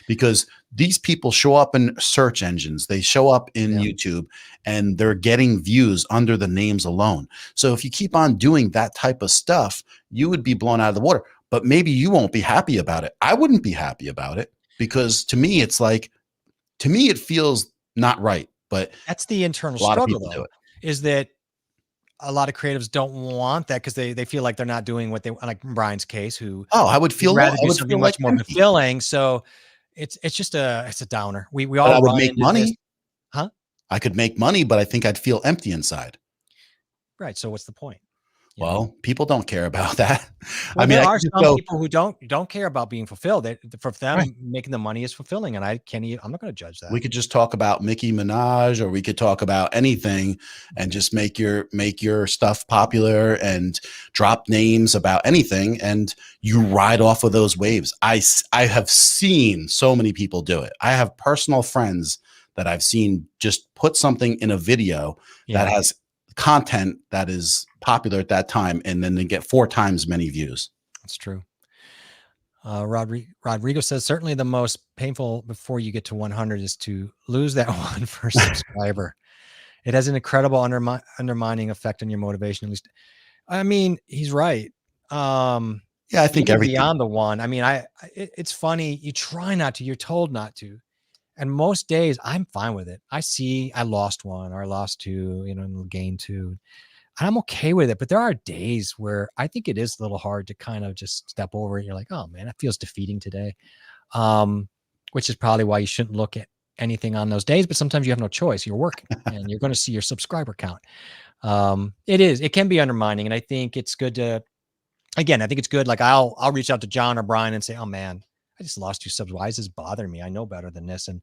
because these people show up in search engines. They show up in YouTube, and they're getting views under the names alone. So if you keep on doing that type of stuff, you would be blown out of the water, but maybe you won't be happy about it. I wouldn't be happy about it. because to me, it's like, to me, it feels not right, but that's the internal a lot of struggle people do though, it. is that a lot of creatives don't want that because they feel like they're not doing what they, like in Brian's case, who Oh, I would would feel rather I do would something feel like much more empty, fulfilling. So it's just it's a downer. We but all I would run make into this. money. Huh? I could make money, but I think I'd feel empty inside. Right. So what's the point? You know? Well, people don't care about that. I Well, mean, there I are could just some go, people who don't care about being fulfilled. For right. them, making the money is fulfilling, and I can't. I'm not going to judge that. We could just talk about Nicki Minaj, or we could talk about anything and just make your stuff popular and drop names about anything, and you ride off of those waves. I have seen so many people do it. I have personal friends that I've seen just put something in a video that has content that is popular at that time, and then they get 4 times many views. That's true. Rodrigo says certainly the most painful before you get to 100 is to lose that one first subscriber. It has an incredible undermining effect on your motivation. At least, I mean, he's right. Yeah, I think even everything beyond the one. I mean, it's funny. You try not to. You're told not to, and most days I'm fine with it. I lost one or I lost two, and gained two. I'm okay with it, but there are days where I think it is a little hard to kind of just step over it. You're like, oh man, that feels defeating today. Which is probably why you shouldn't look at anything on those days, but sometimes you have no choice. You're working and you're going to see your subscriber count. It can be undermining. And I think it's good to, again, I think it's good. Like I'll reach out to John or Brian and say, oh man, I just lost 2 subs. Why is this bothering me? I know better than this. And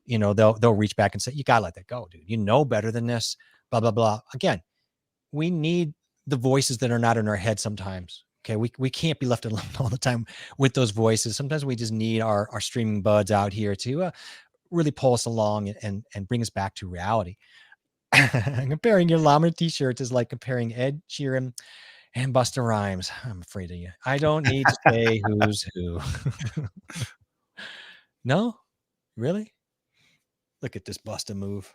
they'll reach back and say, you gotta let that go, dude. You know better than this, blah, blah, blah. Again, we need the voices that are not in our head sometimes. Okay. We can't be left alone all the time with those voices. Sometimes we just need our streaming buds out here to really pull us along and bring us back to reality. Comparing your llama t-shirts is like comparing Ed Sheeran and Busta Rhymes. I'm afraid of you. I don't need to say who's who. No, really? Look at this Busta move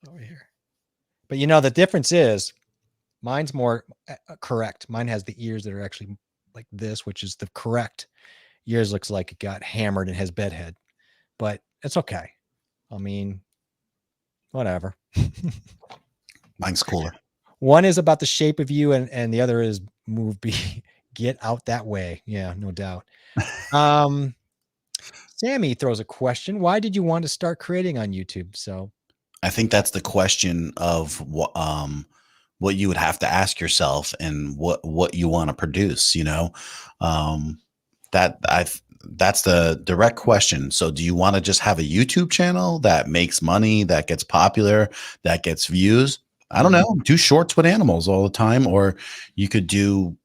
over here. But the difference is, mine's more correct. Mine has the ears that are actually like this, which is the correct. Yours looks like it got hammered and has bedhead, but it's okay. I mean, whatever. mine's cooler. One is about the shape of you, and the other is move B. Get out that way. Yeah, no doubt. Sammy throws a question. Why did you want to start creating on YouTube? So I think that's the question of what you would have to ask yourself, and what you want to produce, that's the direct question. So do you want to just have a YouTube channel that makes money, that gets popular, that gets views? I don't know, do shorts with animals all the time, or you could do,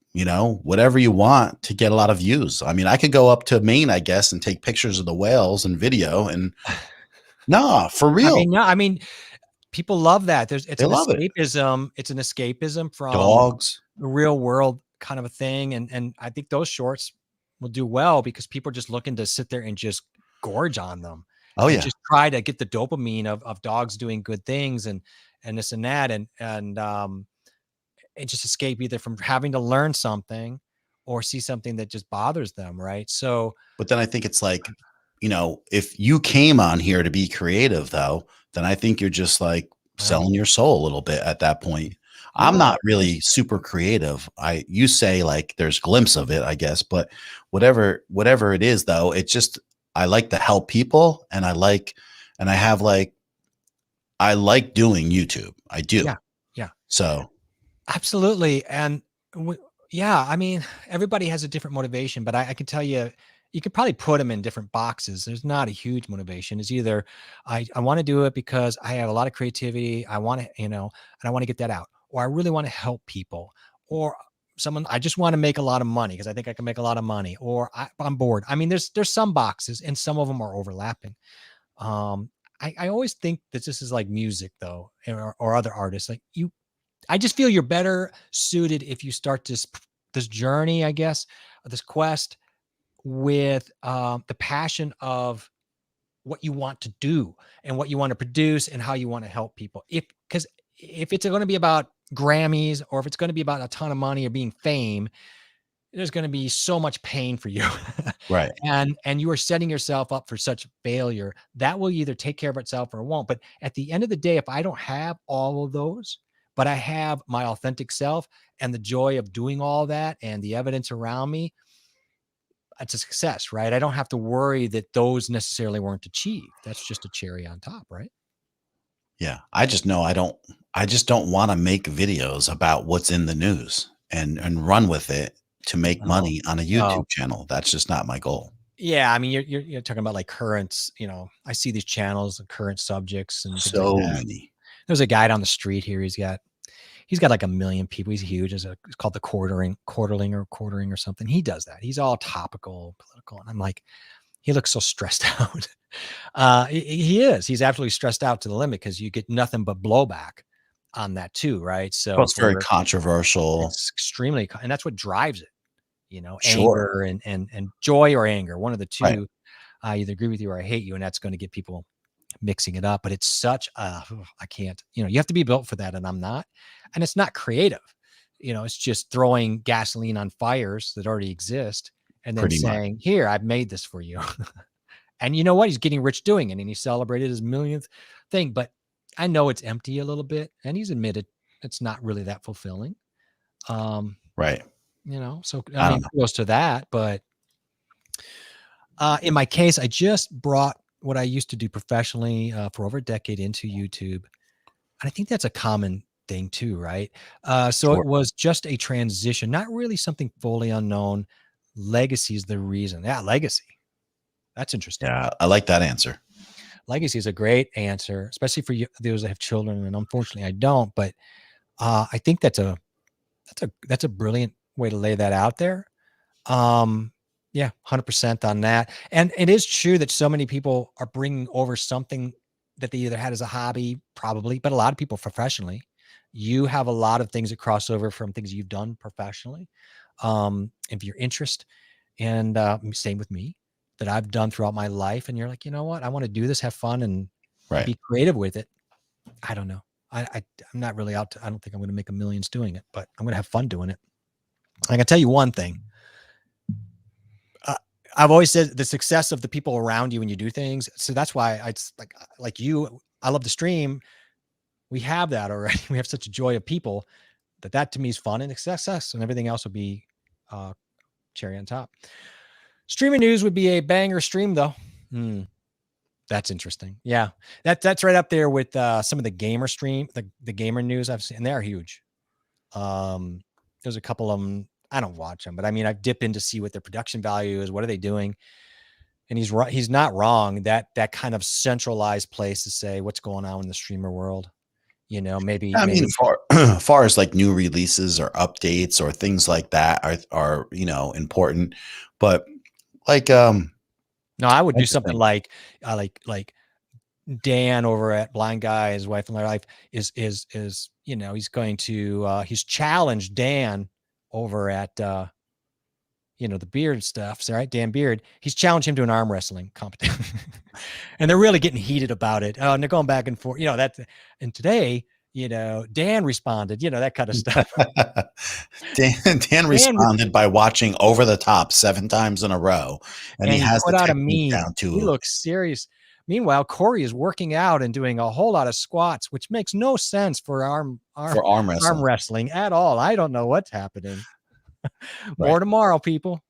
whatever you want to get a lot of views. I mean, I could go up to Maine, I guess, and take pictures of the whales and video, and nah, for real. I mean, people love that. It's They an love it. escapism. It's an escapism from Dogs. the real world kind of a thing. And I think those shorts will do well because people are just looking to sit there and just gorge on them. Oh yeah. Just try to get the dopamine of dogs doing good things and this and that. And just escape either from having to learn something or see something that just bothers them. Right. So, but then I think it's like, if you came on here to be creative though, then I think you're just like selling your soul a little bit at that point. I'm not really super creative. You say like there's glimpse of it, I guess, but whatever it is though, it's just, I like to help people, and I like doing YouTube. I do. Yeah. So absolutely. And I mean, everybody has a different motivation, but I can tell you, you could probably put them in different boxes. There's not a huge motivation. It's either I want to do it because I have a lot of creativity. I want to, and I want to get that out, or I really want to help people, or I just want to make a lot of money because I think I can make a lot of money, or I'm bored. I mean, there's some boxes, and some of them are overlapping. I always think that this is like music though, or other artists. Like I just feel you're better suited if you start this journey, I guess, this quest with the passion of what you want to do and what you want to produce and how you want to help people. Because if it's going to be about Grammys, or if it's going to be about a ton of money or being fame, there's going to be so much pain for you. Right. And you are setting yourself up for such failure that will either take care of itself or it won't. But at the end of the day, if I don't have all of those, but I have my authentic self and the joy of doing all that and the evidence around me, it's a success, right? I don't have to worry that those necessarily weren't achieved. That's just a cherry on top, right? Yeah. I just know I just don't want to make videos about what's in the news and run with it to make money on a Oh, YouTube channel. That's just not my goal. yeah. I mean, you're talking about like currents, I see these channels and current subjects and things like So that. many. There's a guy down the street here. He's got like 1 million people. He's huge. It's called the quartering or something. He does that. He's all topical, political. And I'm like, he looks so stressed out. He is. He's absolutely stressed out to the limit because you get nothing but blowback on that too, right? Well, So it's very controversial. it's extremely, and that's what drives it. Sure. Anger and joy or anger, one of the two. Right. I either agree with you or I hate you, and that's going to get people mixing it up. But it's such I can't. You have to be built for that, and I'm not. And it's not creative. It's just throwing gasoline on fires that already exist, and then Pretty much. saying, "Here, I've made this for you." And you know what? He's getting rich doing it, and he celebrated his millionth thing. But I know it's empty a little bit, and he's admitted it's not really that fulfilling. Right. So I I don't mean, kudos to that. But in my case, I just brought what I used to do professionally for over a decade into YouTube. And I think that's a common thing too, right? So Sure. it was just a transition, not really something fully unknown. Legacy is the reason. Yeah, legacy. That's interesting. Yeah. I like that answer. Legacy is a great answer, especially for those that have children. And unfortunately, I don't. But I think that's a brilliant way to lay that out there. Yeah, 100% on that. And it is true that so many people are bringing over something that they either had as a hobby, probably, but a lot of people professionally. You have a lot of things that cross over from things you've done professionally. If your interest, and same with me, that I've done throughout my life, and you're like, you know what, I want to do this, have fun, and Right. be creative with it. I don't know. I'm not really out to. I don't think I'm going to make millions doing it, but I'm going to have fun doing it. I can tell you one thing. I've always said the success of the people around you when you do things. So that's why it's like you, I love the stream. We have that already. We have such a joy of people that to me is fun and success, and everything else will be cherry on top. Streaming news would be a banger stream though. That's interesting. Yeah. That's right up there with some of the gamer stream, the gamer news I've seen. They're huge. There's a couple of them. I don't watch them, but I mean, I dip in to see what their production value is. What are they doing? And he's right. He's not wrong. That kind of centralized place to say what's going on in the streamer world. Maybe. I mean, far as like new releases or updates or things like that are important. But like, no, I would do something like Dan over at Blind Guy, his wife and life is he's going to he's challenged Dan over at the Beard stuff. So right, Dan Beard, he's challenged him to an arm wrestling competition. And they're really getting heated about it. And they're going back and forth, and today, Dan responded, that kind of stuff. Dan responded by watching Over the Top 7 times in a row. And he has put the out a technique meme. down to He looks serious. Meanwhile, Corey is working out and doing a whole lot of squats, which makes no sense for arm wrestling at all. I don't know what's happening. More tomorrow, people.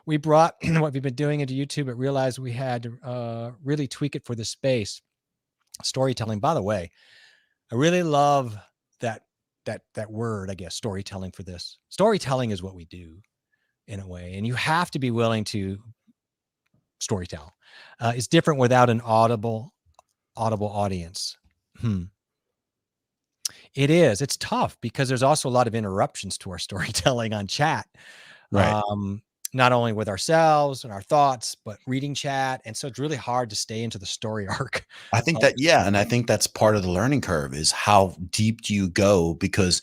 We brought what we've been doing into YouTube, but realized we had to really tweak it for the space. Storytelling, by the way, I really love that word, I guess, storytelling for this. Storytelling is what we do in a way, and you have to be willing to storytell. It's different without an audible audience. It is. It's tough because there's also a lot of interruptions to our storytelling on chat. Right. Not only with ourselves and our thoughts, but reading chat. And so it's really hard to stay into the story arc. I think that, and I think that's part of the learning curve is how deep do you go? Because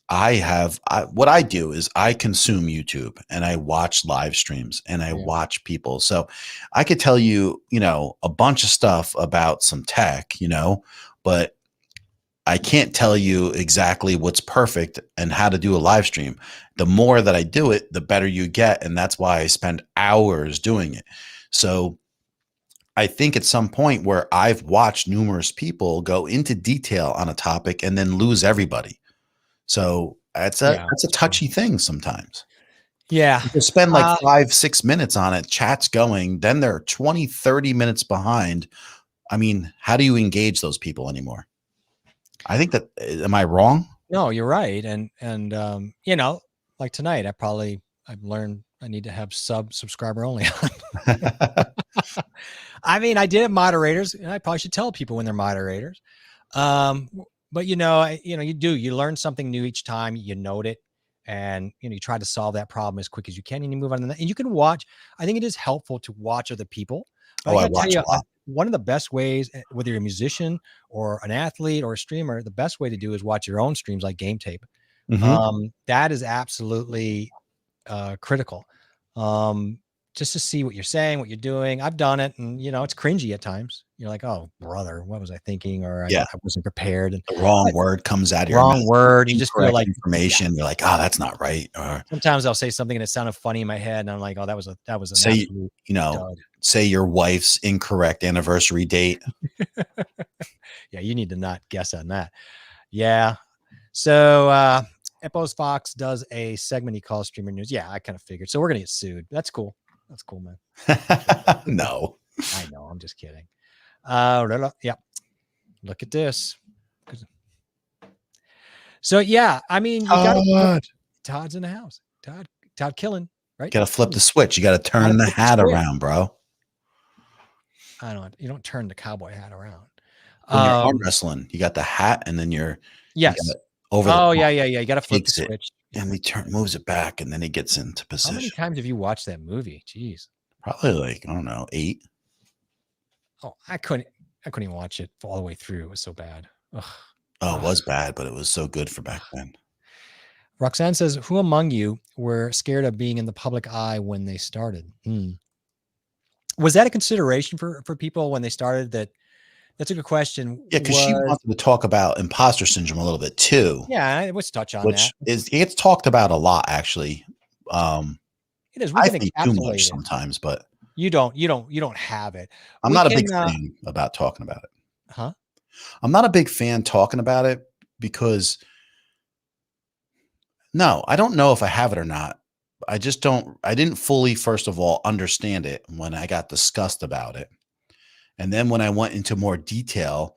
what I do is I consume YouTube and I watch live streams and I watch people. So I could tell you, a bunch of stuff about some tech, but I can't tell you exactly what's perfect and how to do a live stream. The more that I do it, the better you get. And that's why I spend hours doing it. So I think at some point where I've watched numerous people go into detail on a topic and then lose everybody. So that's a touchy thing sometimes. Yeah. You spend like 5-6 minutes on it, chat's going, then they're 20, 30 minutes behind. I mean, how do you engage those people anymore? I think that, am I wrong? No, you're right. And you know, like tonight, I've learned I need to have subscriber only. I mean, I did have moderators, and I probably should tell people when they're moderators. But you learn something new each time. You note it, and you try to solve that problem as quick as you can, and you move on to that. And you can watch. I think it is helpful to watch other people. But I gotta tell you, one of the best ways, whether you're a musician or an athlete or a streamer, the best way to do is watch your own streams like Game Tape. That is absolutely critical. Just to see what you're saying, what you're doing. I've done it, and it's cringy at times. You're like, "Oh, brother, what was I thinking?" Or I wasn't prepared, and the wrong word comes out of your wrong mouth. word. You just feel like information. You're like, "Oh, that's not right." Or sometimes I'll say something and it sounded funny in my head, and I'm like, "Oh, that was an say absolute dud. Say your wife's incorrect anniversary date. Yeah, you need to not guess on that. Yeah. So Epos Fox does a segment he calls Streamer News. Yeah, I kind of figured. So we're gonna get sued. That's cool. That's cool, man. No. I know. I'm just kidding. Yeah. Look at this. So yeah, I mean, you got Todd's in the house. Todd killing, right? Got to flip the switch. You got to turn the hat around, bro. You don't turn the cowboy hat around. When you're arm wrestling, you got the hat, and then you're over. Oh yeah. You got to flip the switch. And he moves it back, and then he gets into position. How many times have you watched that movie? Jeez. Probably like, I don't know, 8. Oh, I couldn't even watch it all the way through. It was so bad. Ugh. Oh, it was bad, but it was so good for back then. Roxanne says, "Who among you were scared of being in the public eye when they started?" Was that a consideration for people when they started? That's a good question. Yeah, because she wanted to talk about imposter syndrome a little bit too. Yeah, let's touch on that. It gets talked about a lot, actually. It is. I think too much sometimes, but you don't have it. I'm not a big fan about talking about it. Huh? I'm not a big fan talking about it because no, I don't know if I have it or not. I didn't fully, first of all, understand it when I got discussed about it. And then when I went into more detail,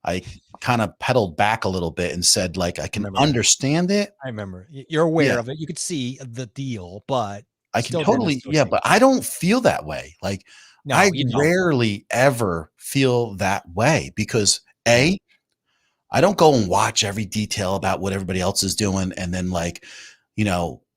I kind of pedaled back a little bit and said, like, I can understand it. I remember. You're aware of it. You could see the deal, but I can totally, but I don't feel that way. Like, no, I rarely ever feel that way because I don't go and watch every detail about what everybody else is doing and then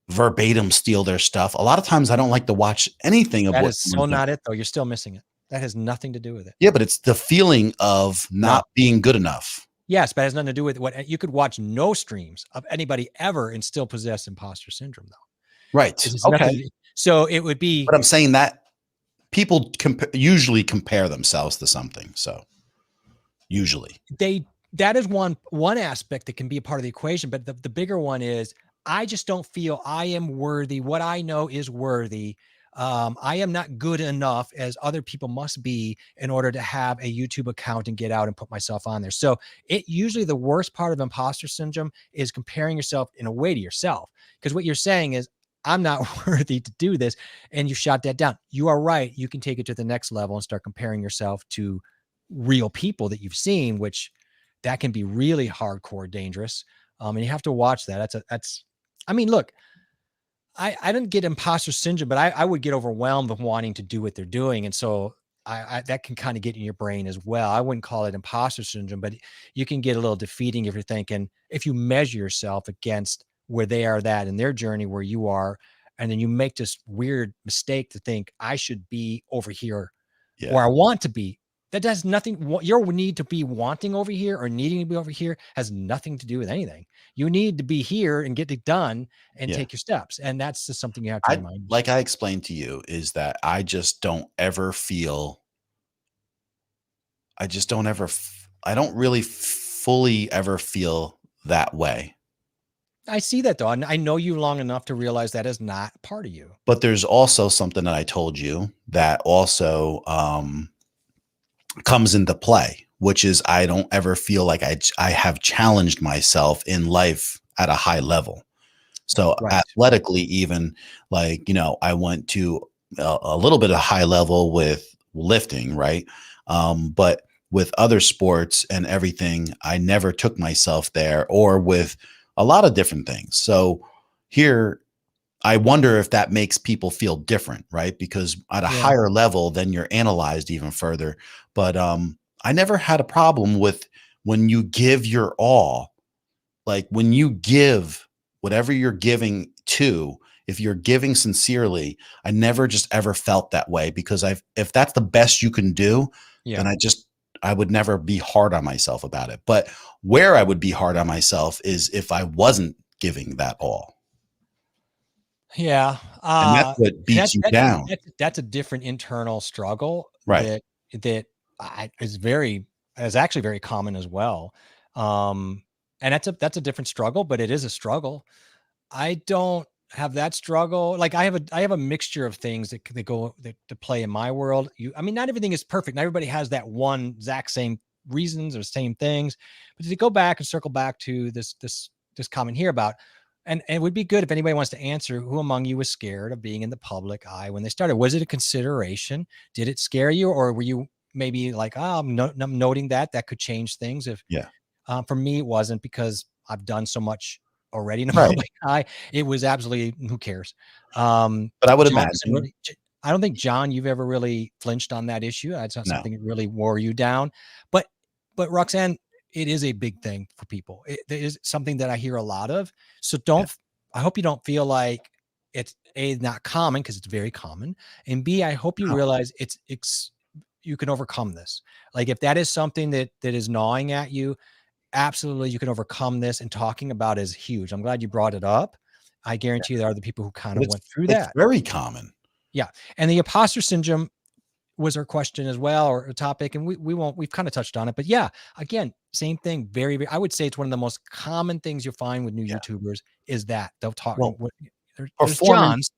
verbatim steal their stuff. A lot of times I don't like to watch anything of that is so not it though. You're still missing it. That has nothing to do with it. Yeah, but it's the feeling of not being good enough. Yes, but it has nothing to do with what you could watch no streams of anybody ever and still possess imposter syndrome though. Right. Okay. So it would be. But I'm saying that people usually compare themselves to something. So usually that is one aspect that can be a part of the equation. But the bigger one is I just don't feel I am worthy. What I know is worthy. I am not good enough as other people must be in order to have a YouTube account and get out and put myself on there. So usually the worst part of imposter syndrome is comparing yourself in a way to yourself. Because what you're saying is, I'm not worthy to do this. And you shot that down. You are right. You can take it to the next level and start comparing yourself to real people that you've seen, which that can be really hardcore dangerous. And you have to watch that. I mean, look, I didn't get imposter syndrome, but I would get overwhelmed with wanting to do what they're doing. And so that can kind of get in your brain as well. I wouldn't call it imposter syndrome, but you can get a little defeating if you're thinking, if you measure yourself against where they are that in their journey, where you are, and then you make this weird mistake to think I should be over here or I want to be. That has nothing. Your need to be wanting over here or needing to be over here has nothing to do with anything. You need to be here and get it done and take your steps. And that's just something you have to remind. Like I explained to you, is that I just don't ever feel. I don't really fully ever feel that way. I see that though. I know you long enough to realize that is not part of you. But there's also something that I told you that also comes into play, which is I don't ever feel like I have challenged myself in life at a high level. So Right. athletically, even like, I went to a little bit of high level with lifting, right? But with other sports and everything, I never took myself there, or with a lot of different things. So here, I wonder if that makes people feel different, right? Because at a Yeah. higher level, then you're analyzed even further. But I never had a problem with when you give your all, like when you give whatever you're giving to, if you're giving sincerely, I never just ever felt that way, because if that's the best you can do, Yeah. then I would never be hard on myself about it. But where I would be hard on myself is if I wasn't giving that all. Yeah. And that's what beats you down. That's a different internal struggle Right. that is actually very common as well. And that's a different struggle, but it is a struggle. I don't have that struggle. Like I have a mixture of things that to play in my world. I mean, not everything is perfect. Not everybody has that one exact same reasons or same things, but to go back and circle back to this comment here about, and it would be good if anybody wants to answer, who among you was scared of being in the public eye when they started? Was it a consideration? Did it scare you? Or were you maybe like, oh, I'm noting that could change things? If Yeah. For me, it wasn't, because I've done so much already in the Right. public eye. It was absolutely, who cares? But I would John, imagine. I don't think, John, you've ever really flinched on that issue. That's not No. something that really wore you down. But Ruoxiang, it is a big thing for people. It is something that I hear a lot of. So I hope you don't feel like it's A, not common, because it's very common. And B, I hope you realize you can overcome this. Like if that is something that is gnawing at you, absolutely you can overcome this, and talking about it is huge. I'm glad you brought it up. I guarantee you there are other people who kind of went through that. It's very common. Yeah. And the imposter syndrome was our question as well, or a topic. And we've kind of touched on it, but yeah, again, same thing. Very, very, I would say it's one of the most common things you'll find with new YouTubers is that they'll talk. Well, There's John's.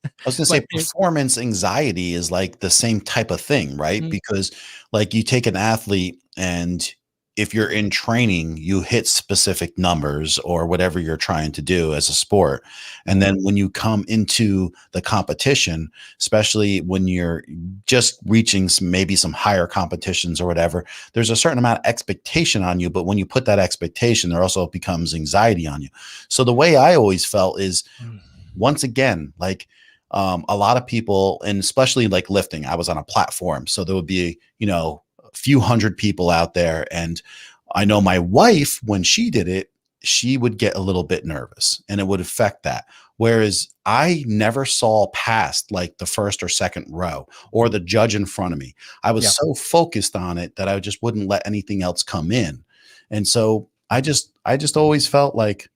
I was going to say performance anxiety is like the same type of thing, right? Mm-hmm. Because like you take an athlete, and if you're in training, you hit specific numbers or whatever you're trying to do as a sport. And then when you come into the competition, especially when you're just reaching maybe some higher competitions or whatever, there's a certain amount of expectation on you. But when you put that expectation, there also becomes anxiety on you. So the way I always felt is, once again, like a lot of people, and especially like lifting, I was on a platform. So there would be, a few hundred people out there. And I know my wife, when she did it, she would get a little bit nervous, and it would affect that. Whereas I never saw past like the first or second row or the judge in front of me. I was so focused on it that I just wouldn't let anything else come in. And so I just always felt like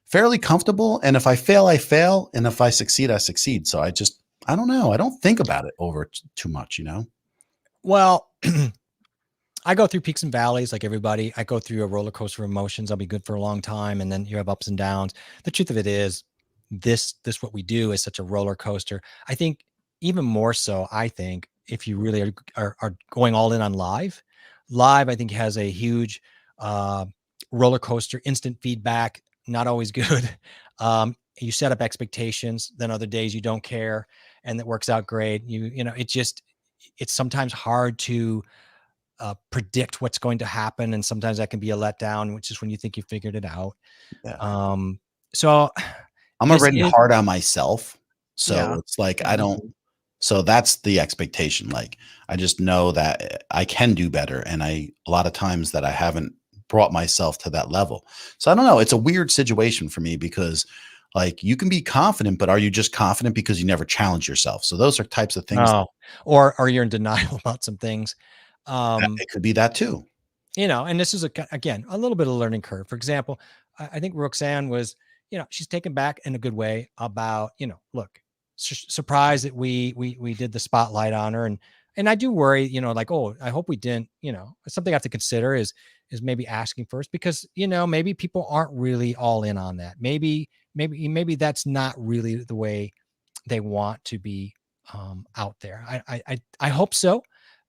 fairly comfortable. And if I fail, I fail. And if I succeed, I succeed. So I don't know. I don't think about it over too much, Well, I go through peaks and valleys like everybody. I go through a roller coaster of emotions. I'll be good for a long time, and then you have ups and downs. The truth of it is, this what we do is such a roller coaster. I think even more so, I think if you really are going all in on live, I think has a huge roller coaster, instant feedback, not always good. You set up expectations, then other days you don't care, and that works out great. It's sometimes hard to predict what's going to happen, and sometimes that can be a letdown, which is when you think you figured it out. Yeah. So I'm already hard on myself, so it's like I don't. Mm-hmm. So that's the expectation. Like I just know that I can do better, and a lot of times that I haven't brought myself to that level. So I don't know. It's a weird situation for me, because like you can be confident, but are you just confident because you never challenge yourself? So those are types of things. Oh, or you're in denial about some things. It could be that too. And this is again a little bit of a learning curve. For example, I think Ruoxiang was, she's taken back in a good way about, look, surprised that we did the spotlight on her, and I do worry, like, oh, I hope we didn't, something I have to consider is is maybe asking first, because, maybe people aren't really all in on that. Maybe that's not really the way they want to be out there. I hope so.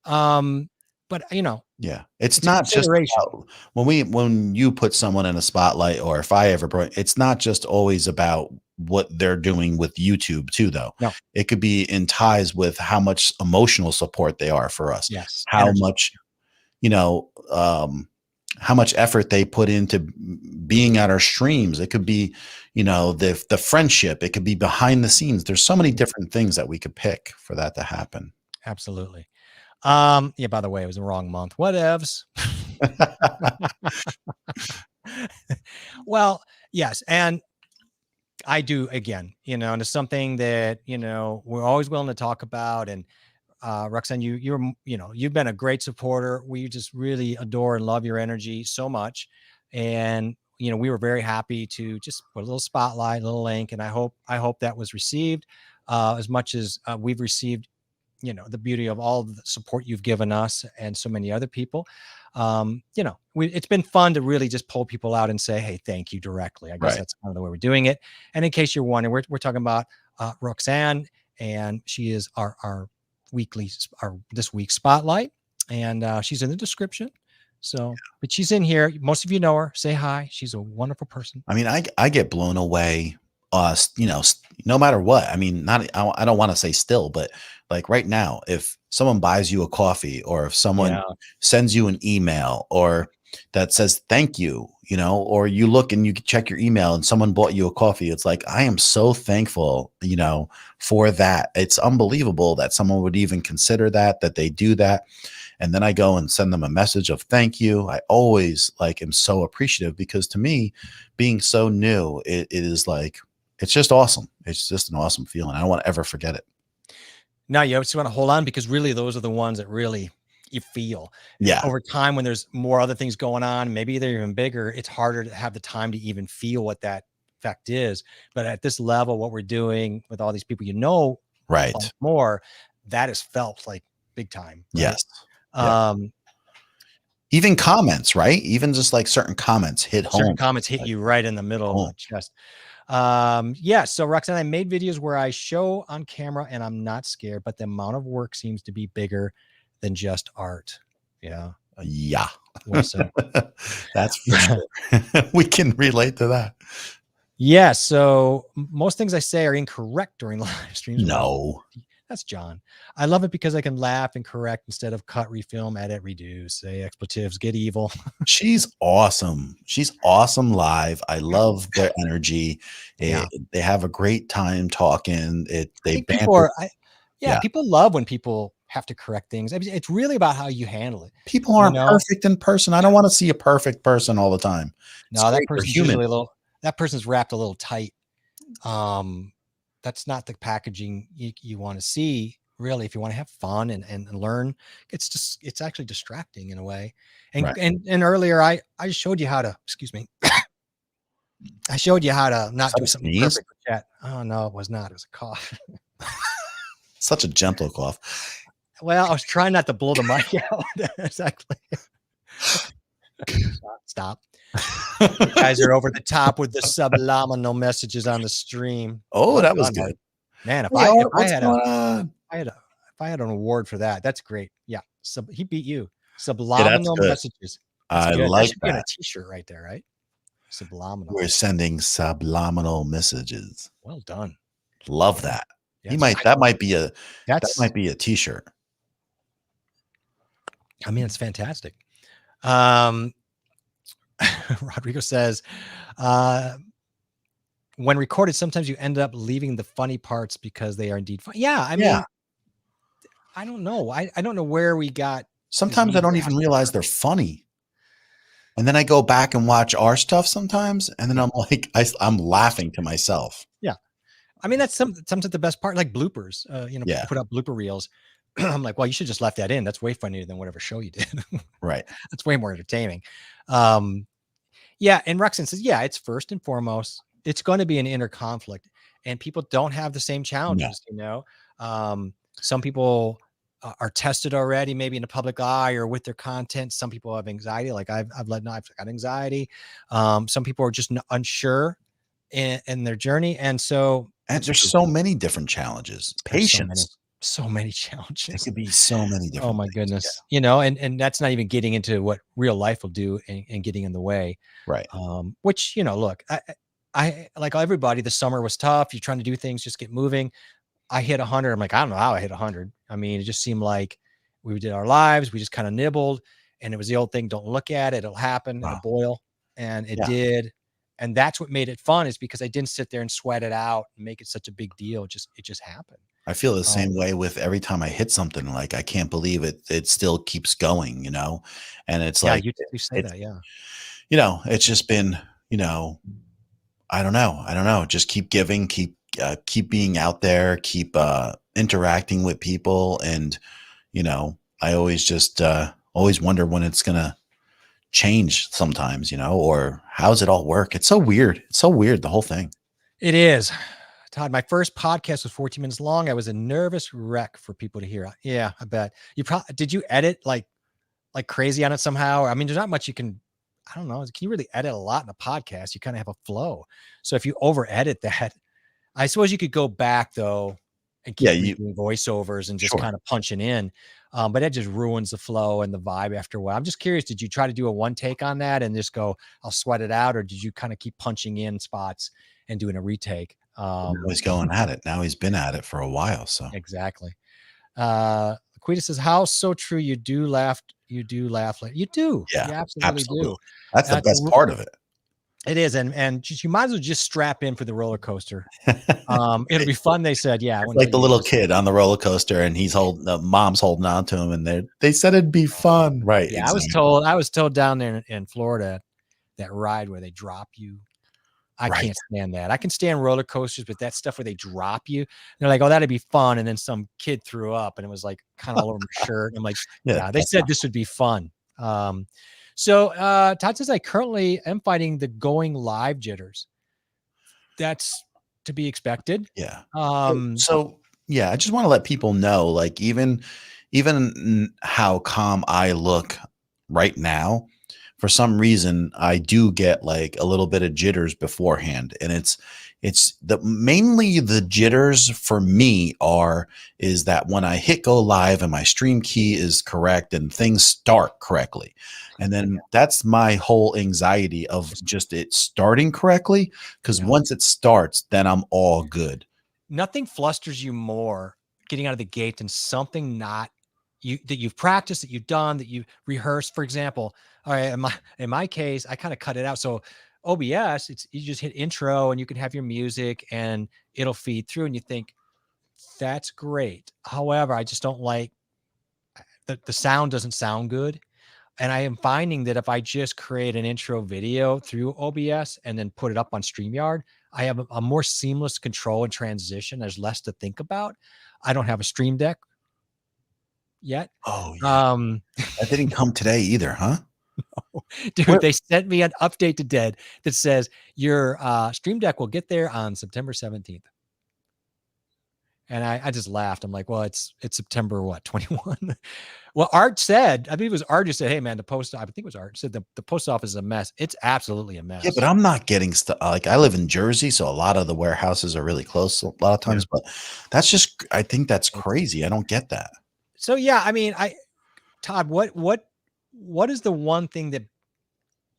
But Yeah. It's it's a not just consideration. about when you put someone in a spotlight, or if I ever brought, it's not just always about what they're doing with YouTube too, though. No. It could be in ties with how much emotional support they are for us. Yes. How Energy. much, how much effort they put into being at our streams. It could be, the friendship. It could be behind the scenes. There's so many different things that we could pick for that to happen. Absolutely. Yeah, by the way, it was the wrong month. Whatevs. Well, yes. And I do, again, and it's something that, we're always willing to talk about. And Ruoxiang, you've been a great supporter. We just really adore and love your energy so much. And, we were very happy to just put a little spotlight, a little link. And I hope that was received as much as we've received, the beauty of all the support you've given us and so many other people. It's been fun to really just pull people out and say, hey, thank you directly. I guess that's kind of the way we're doing it. And in case you're wondering, we're talking about Ruoxiang, and she is our this week's spotlight, and she's in the description. So, but she's in here. Most of you know her. Say hi. She's a wonderful person. I mean, I get blown away. No matter what. I mean, I don't want to say still, but like right now, if someone buys you a coffee, or if someone sends you an email, or that says thank you, or you look and you check your email and someone bought you a coffee, it's like, I am so thankful, for that. It's unbelievable that someone would even consider that they do that. And then I go and send them a message of thank you. I always am so appreciative, because to me, being so new, it is like, it's just awesome. It's just an awesome feeling. I don't want to ever forget it. No, you just want to hold on, because really those are the ones that really you feel. Yeah. Over time, when there's more other things going on, maybe they're even bigger, it's harder to have the time to even feel what that effect is. But at this level, what we're doing with all these people, right, more, that is felt like big time. Right? Yes. Even comments, right? Even just like certain comments hit home. Certain comments hit you right in the middle of the chest. Yeah. So Ruoxiang, I made videos where I show on camera and I'm not scared, but the amount of work seems to be bigger than just art. Yeah. Yeah. Well, so that's for sure. We can relate to that. Yeah. So most things I say are incorrect during live streams. No. That's John. I love it because I can laugh and correct instead of cut, refilm, edit, redo, say expletives, get evil. She's awesome. She's awesome live. I love their energy. They have a great time talking. People love when people have to correct things. I mean, it's really about how you handle it. People aren't perfect in person. I don't want to see a perfect person all the time. No, that person's usually that person's wrapped a little tight. That's not the packaging you want to see, really. If you want to have fun and learn, it's actually distracting in a way. And earlier I showed you how to, excuse me. I showed you how to not do something perfect with chat. Oh no, it was not. It was a cough. Such a gentle cough. Well, I was trying not to blow the mic out. Exactly. Stop. You guys are over the top with the subliminal messages on the stream. Oh, that was good. Man, if I had an award for that, that's great. Yeah. He beat you. Subliminal messages. I like that. Be on a t-shirt right there, right? Subliminal. We're sending subliminal messages. Well done. Love that. That might be a t-shirt. I mean, it's fantastic. Rodrigo says, when recorded, sometimes you end up leaving the funny parts because they are indeed fun. Yeah. I mean, I don't know. I don't know where we got. Sometimes I don't even realize they're funny. And then I go back and watch our stuff sometimes. And then I'm like, I'm laughing to myself. Yeah. I mean, that's sometimes the best part, like bloopers, put up blooper reels. I'm like, well, you should just left that in. That's way funnier than whatever show you did. Right. That's way more entertaining. Yeah. And Ruoxiang says, yeah, it's first and foremost, it's going to be an inner conflict, and people don't have the same challenges. Some people are tested already, maybe in the public eye or with their content. Some people have anxiety. Like I've got anxiety. Some people are just unsure in their journey. And so and there's so many different challenges. there's Patience. so many It challenges. could be so many different Oh my things. goodness. You know, and that's not even getting into what real life will do and getting in the way. Right. Which, you know, look, I like everybody, the summer was tough. You're trying to do things, just get moving. I hit 100. I'm like, I don't know how I hit 100. I mean, it just seemed like we did our lives. We just kind of nibbled, and it was the old thing. Don't look at it. It'll happen. It'll boil. And it did. And that's what made it fun, is because I didn't sit there and sweat it out and make it such a big deal. It just happened. I feel the same way with every time I hit something. Like, I can't believe it still keeps going, you know? And it's like, you say that. Yeah. You know, it's just been, you know, I don't know. Just keep giving, keep being out there, keep interacting with people. And, you know, I always just always wonder when it's going to change sometimes, you know, or how's it all work? It's so weird. It's so weird, the whole thing. It is. Todd, my first podcast was 14 minutes long. I was a nervous wreck for people to hear. Yeah, I bet. Did you edit like crazy on it somehow? I mean, there's not much you can, I don't know. Can you really edit a lot in a podcast? You kind of have a flow. So if you over edit that, I suppose you could go back though and keep doing voiceovers and just kind of punching in. But that just ruins the flow and the vibe after a while. I'm just curious, did you try to do a one take on that and just go, I'll sweat it out? Or did you kind of keep punching in spots and doing a retake? He's going at it. Now he's been at it for a while. So exactly. Quita says, how so true. You do laugh. You do. Yeah, you absolutely do. That's the best part of it. It is. And you might as well just strap in for the roller coaster. It'll be fun. They said, yeah. Like the little kid on the roller coaster, and he's the mom's holding on to him, and they said it'd be fun. Right. Yeah. Exactly. I was told down there in Florida, that ride where they drop you. I can't stand that. I can stand roller coasters, but that stuff where they drop you, they're like, oh, that'd be fun. And then some kid threw up and it was like kind of all over my shirt. I'm like, yeah, they said this would be fun. So Todd says, I currently am fighting the going live jitters. That's to be expected. Yeah. So yeah, I just want to let people know, like, even how calm I look right now, for some reason, I do get like a little bit of jitters beforehand. And it's mainly the jitters for me is that when I hit go live and my stream key is correct and things start correctly. And then that's my whole anxiety of just it starting correctly. Because once it starts, then I'm all good. Nothing flusters you more getting out of the gate than something that you've practiced, that you've done, that you rehearsed. For example, all right, in my case, I kind of cut it out. So OBS, you just hit intro and you can have your music and it'll feed through and you think, that's great. However, I just don't like the sound doesn't sound good. And I am finding that if I just create an intro video through OBS and then put it up on StreamYard, I have a more seamless control and transition. There's less to think about. I don't have a Stream Deck yet. Oh, yeah. That didn't come today either, huh? No. Dude, they sent me an update to Dead that says your Stream Deck will get there on September 17th. And I just laughed. I'm like, well, it's September 21. Well, Art said, I think it was Art who said, hey man, I think it was Art said the post office is a mess. It's absolutely a mess. Yeah, but I'm not getting stuff. Like, I live in Jersey, so a lot of the warehouses are really close a lot of times, but I think that's crazy. I don't get that. So yeah, I mean, Todd, what is the one thing that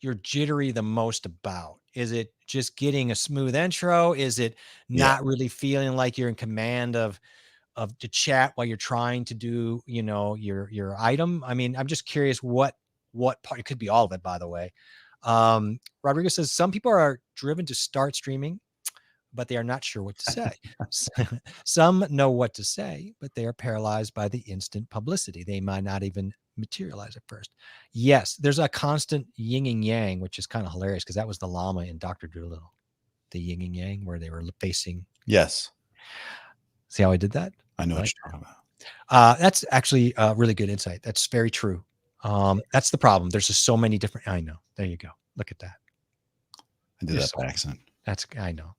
you're jittery the most about? Is it just getting a smooth intro? Is it not really feeling like you're in command of the chat while you're trying to do, your item? I mean, I'm just curious what part. It could be all of it, by the way. Rodrigo says some people are driven to start streaming, but they are not sure what to say. Some know what to say, but they are paralyzed by the instant publicity. They might not even materialize at first. Yes, there's a constant yin and yang, which is kind of hilarious because that was the llama in Dr. Dolittle, the yin and yang, where they were facing. Yes. See how I did that? I know what you're talking about. That's actually a really good insight. That's very true. That's the problem. There's just so many different. I know. There you go. Look at that. I did that by accident. I know.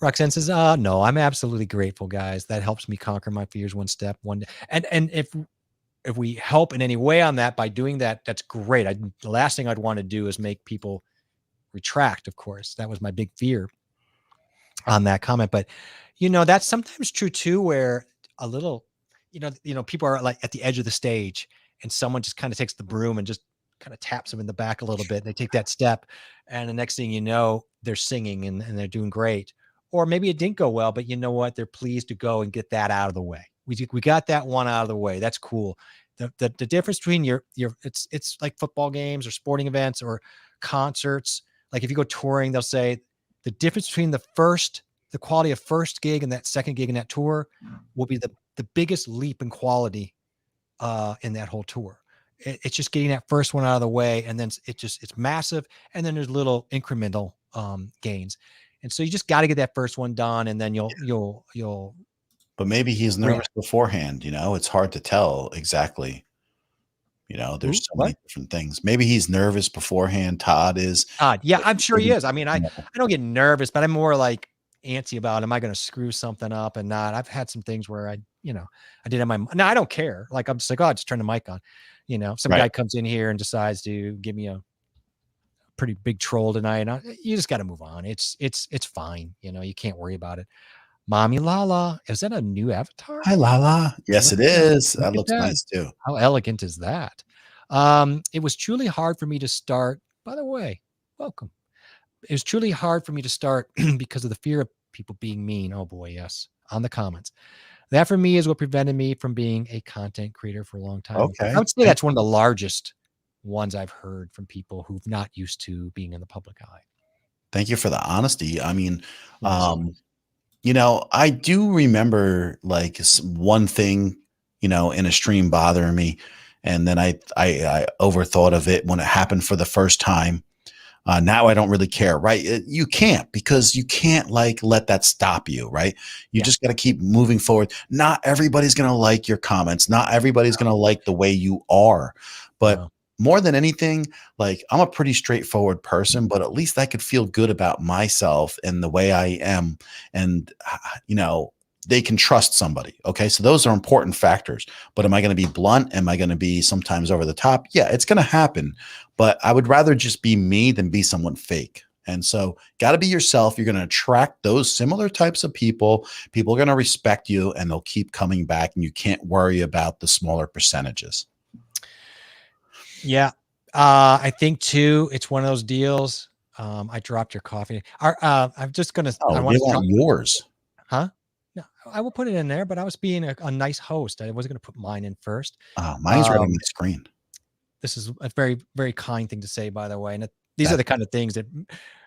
Roxanne says, no, I'm absolutely grateful, guys. That helps me conquer my fears one step, one day. And if we help in any way on that by doing that, that's great. The last thing I'd want to do is make people retract. Of course, that was my big fear on that comment. But that's sometimes true too, where a little, people are like at the edge of the stage, and someone just kind of takes the broom and just kind of taps them in the back a little bit. They take that step, and the next thing you know, they're singing and they're doing great. Or maybe it didn't go well, but you know what? They're pleased to go and get that out of the way. We got that one out of the way. That's cool. The difference between it's like football games or sporting events or concerts. Like if you go touring, they'll say the difference between the quality of first gig and that second gig in that tour will be the biggest leap in quality in that whole tour. It's just getting that first one out of the way, and then it's massive, and then there's little incremental gains. And so you just got to get that first one done, and then you'll. But maybe he's nervous beforehand. It's hard to tell exactly. There's so many different things. Maybe he's nervous beforehand. Todd is. Yeah, I'm sure he is. I mean, I don't get nervous, but I'm more like antsy about, am I going to screw something up and not? I've had some things where I did have no, I don't care. Like, I'm just like, just turn the mic on. Some guy comes in here and decides to give me a pretty big troll tonight. You just got to move on. It's fine. You can't worry about it. Mommy Lala, is that a new avatar? Hi, Lala. Yes, it is. That looks nice too. How elegant is that? It was truly hard for me to start. By the way, welcome. It was truly hard for me to start because of the fear of people being mean. Oh boy, yes. On the comments. That for me is what prevented me from being a content creator for a long time. Okay. I would say that's one of the largest ones I've heard from people who've not used to being in the public eye. Thank you for the honesty. I mean, I do remember like one thing, in a stream bothering me. And then I overthought of it when it happened for the first time. Now I don't really care, right? You can't, because you can't let that stop you, right? You just got to keep moving forward. Not everybody's going to like your comments. Not everybody's going to like the way you are, but more than anything, like, I'm a pretty straightforward person, but at least I could feel good about myself and the way I am. And, they can trust somebody. Okay. So those are important factors, but am I going to be blunt? Am I going to be sometimes over the top? Yeah, it's going to happen, but I would rather just be me than be someone fake. And so got to be yourself. You're going to attract those similar types of people. People are going to respect you, and they'll keep coming back, and you can't worry about the smaller percentages. Yeah. I think too, it's one of those deals. I dropped your coffee. I'm just going to, I want yours. Huh? No, I will put it in there, but I was being a nice host. I wasn't going to put mine in first. Mine's right on my screen. This is a very, very kind thing to say, by the way. And these are the kind of things that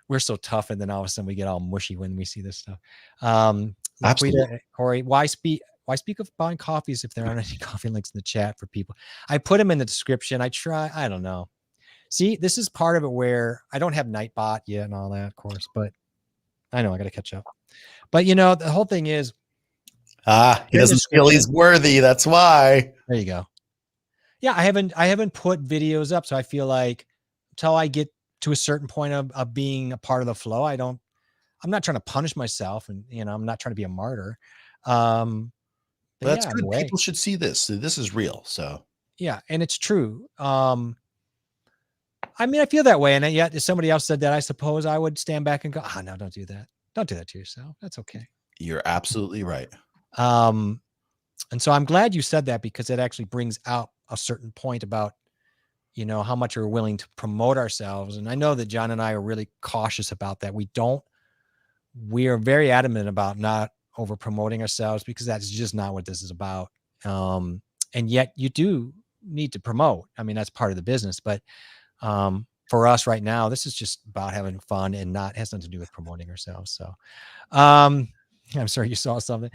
we're so tough, and then all of a sudden we get all mushy when we see this stuff. Absolutely. Corey, why speak of buying coffees if there aren't any coffee links in the chat for people? I put them in the description. I don't know. See, this is part of it where I don't have Nightbot yet and all that, of course, but I know I got to catch up. But the whole thing is, he doesn't feel he's worthy. That's why. There you go. Yeah, I haven't put videos up, so I feel like until I get to a certain point of being a part of the flow, I'm not trying to punish myself, and I'm not trying to be a martyr. That's good. People should see this. This is real. So yeah, and it's true. I mean, I feel that way, and yet if somebody else said that, I suppose I would stand back and go, no, don't do that. Don't do that to yourself. That's okay. You're absolutely right. And so I'm glad you said that, because it actually brings out a certain point about, how much we're willing to promote ourselves. And I know that John and I are really cautious about that. We are very adamant about not over promoting ourselves, because that's just not what this is about. And yet you do need to promote. I mean, that's part of the business, but, for us right now, this is just about having fun and has nothing to do with promoting ourselves. So, I'm sorry you saw something.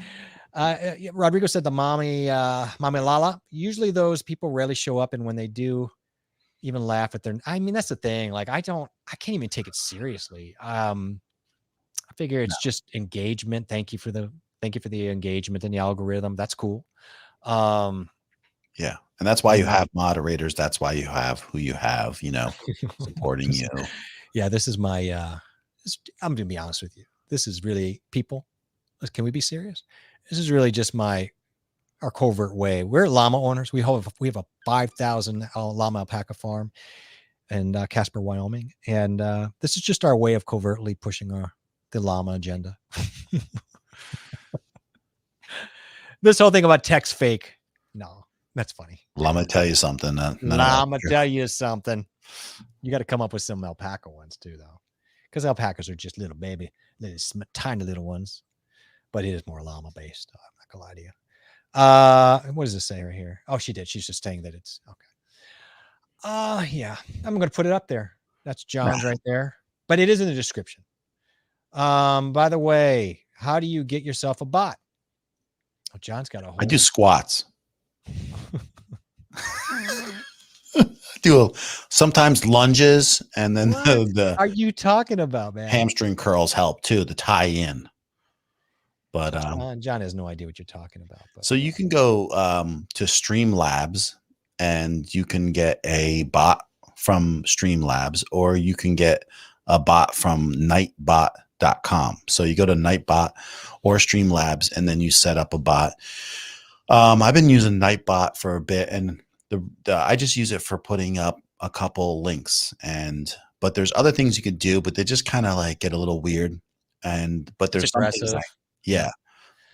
Rodrigo said the mommy Lala. Usually those people rarely show up, and when they do, even laugh at I mean, that's the thing. Like, I can't even take it seriously. I figure it's just engagement. Thank you for the engagement and the algorithm. That's cool. Yeah. And that's why you have moderators. That's why you have who you have, supporting you. Yeah. This is my, I'm going to be honest with you. this is really people. Can we be serious? This is really just our covert way. We're llama owners. We have a 5,000 llama alpaca farm in Casper, Wyoming, and this is just our way of covertly pushing the llama agenda. This whole thing about text fake. No, that's funny. Let me tell you something. Tell you something. You got to come up with some alpaca ones too, though, because alpacas are just little baby, tiny little ones. But it is more llama based. I'm not gonna lie to you. What does it say right here? Oh, she did. She's just saying that it's okay. Yeah, I'm gonna put it up there. That's John's right there, but it is in the description. By the way, how do you get yourself a bot? Oh, John's got a whole. I do squats. Do sometimes lunges, and then the are you talking about, man? Hamstring curls help too to tie in. But John has no idea what you're talking about. But, so you can go to Streamlabs, and you can get a bot from Streamlabs, or you can get a bot from Nightbot.com. So you go to Nightbot or Streamlabs, and then you set up a bot. I've been using Nightbot for a bit, and I just use it for putting up a couple links. But there's other things you could do, but they just kind of like get a little weird. But there's some things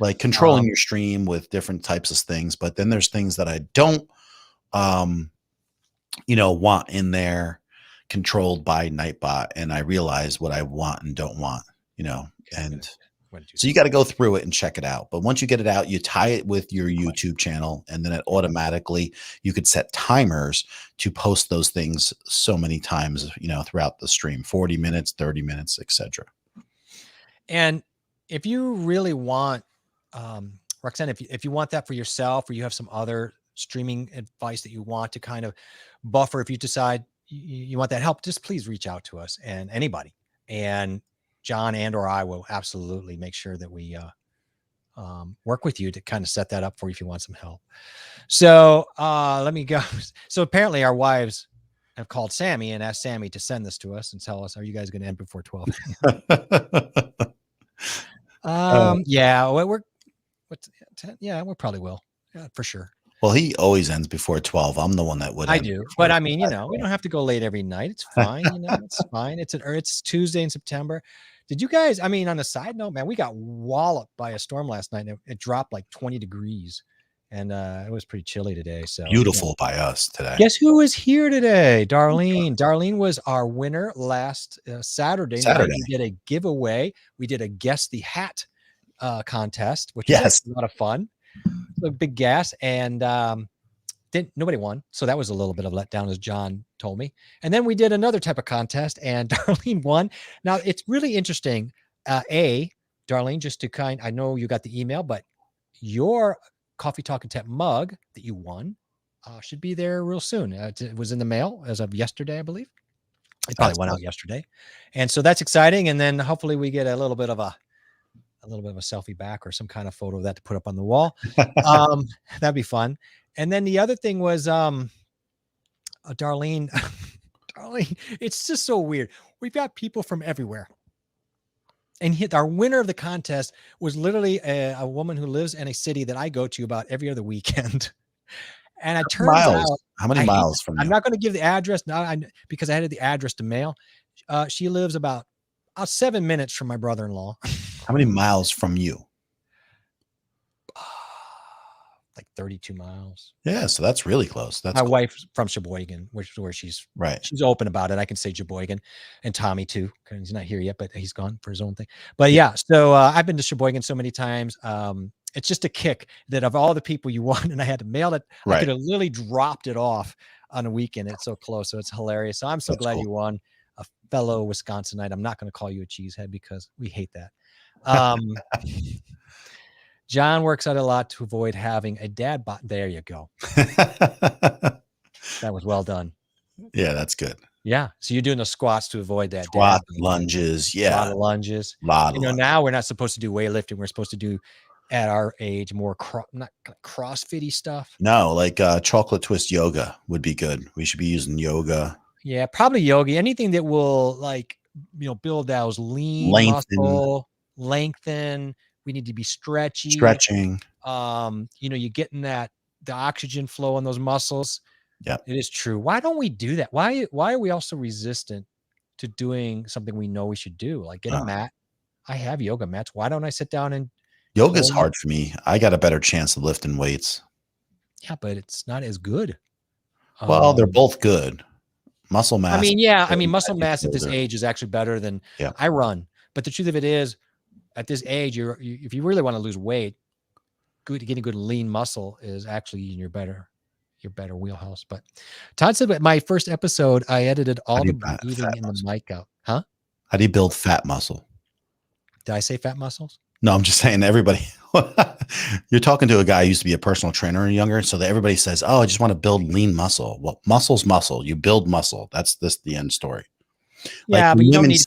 like controlling your stream with different types of things. But then there's things that I don't, want in there controlled by Nightbot, and I realize what I want and don't want, and so you got to go through it and check it out. But once you get it out, you tie it with your YouTube channel, and then it automatically, you could set timers to post those things so many times, throughout the stream, 40 minutes, 30 minutes, etc. And if you really want, Ruoxiang, if you want that for yourself, or you have some other streaming advice that you want to kind of buffer, if you decide you want that help, just please reach out to us and anybody. And John or I will absolutely make sure that we work with you to kind of set that up for you if you want some help. So let me go. So apparently our wives have called Sammy and asked Sammy to send this to us and tell us, are you guys going to end before 12? We probably will. Yeah, for sure. Well, he always ends before 12. I'm the one that would. I do, but I mean, we don't have to go late every night. It's fine. It's fine. It's Tuesday in September. Did you guys? I mean, on a side note, man, we got walloped by a storm last night. And it dropped like 20 degrees, and it was pretty chilly today. So beautiful by us today. Guess who was here today? Darlene. Darlene was our winner last Saturday. We did a giveaway. We did a guess the hat contest, which was a lot of fun. A big gas, and nobody won, so that was a little bit of letdown, as John told me. And then we did another type of contest, and Darlene won. Now it's really interesting. Darlene, just to I know you got the email, but your Coffee Talk and Tech mug that you won should be there real soon. It was in the mail as of yesterday, I believe. It probably went out yesterday, and so that's exciting. And then hopefully we get a little bit of a selfie back or some kind of photo of that to put up on the wall. That'd be fun. And then the other thing was, Darlene, it's just so weird. We've got people from everywhere. And our winner of the contest was literally a woman who lives in a city that I go to about every other weekend. And it turns out, how many miles from you? I'm not going to give the address now because I had the address to mail. She lives about 7 minutes from my brother-in-law. How many miles from you? Like 32 miles. Yeah, so that's really close. That's my wife's from Sheboygan, which is where she's right. She's open about it. I can say Sheboygan, and Tommy too, because he's not here yet, but he's gone for his own thing. But yeah, so I've been to Sheboygan so many times. It's just a kick that of all the people you won, and I had to mail it. Right. I could have literally dropped it off on a weekend. It's so close, so it's hilarious. So I'm so glad you won, a fellow Wisconsinite. I'm not going to call you a cheesehead because we hate that. John works out a lot to avoid having a dad bot. There you go. That was well done. Yeah, that's good. Yeah. So you're doing the squats to avoid that. Squat, lunges. Yeah. A lot of lunges. Now we're not supposed to do weightlifting. We're supposed to do at our age more not CrossFit-y stuff. No, like chocolate twist yoga would be good. We should be using yoga. Yeah, probably yoga. Anything that will build those lean muscle, lengthen. We need to be stretchy. Stretching. You're getting the oxygen flow in those muscles. Yeah, it is true. Why don't we do that? Why are we also resistant to doing something we know we should do? Like get a mat. I have yoga mats. Why don't I sit down and yoga's hard for me. I got a better chance of lifting weights. Yeah, but it's not as good. Well, they're both good. Muscle mass. Muscle mass at this age is actually better than I run. But the truth of it is, at this age, if you really want to lose weight, getting good lean muscle is actually in your better wheelhouse. But Todd said, at my first episode, I edited all the breathing in the mic out. Huh? How do you build fat muscle? Did I say fat muscles? No, I'm just saying everybody. You're talking to a guy who used to be a personal trainer and younger, so that everybody says, "Oh, I just want to build lean muscle." Well, muscle's muscle. You build muscle. That's the end story. Yeah, like but you don't need.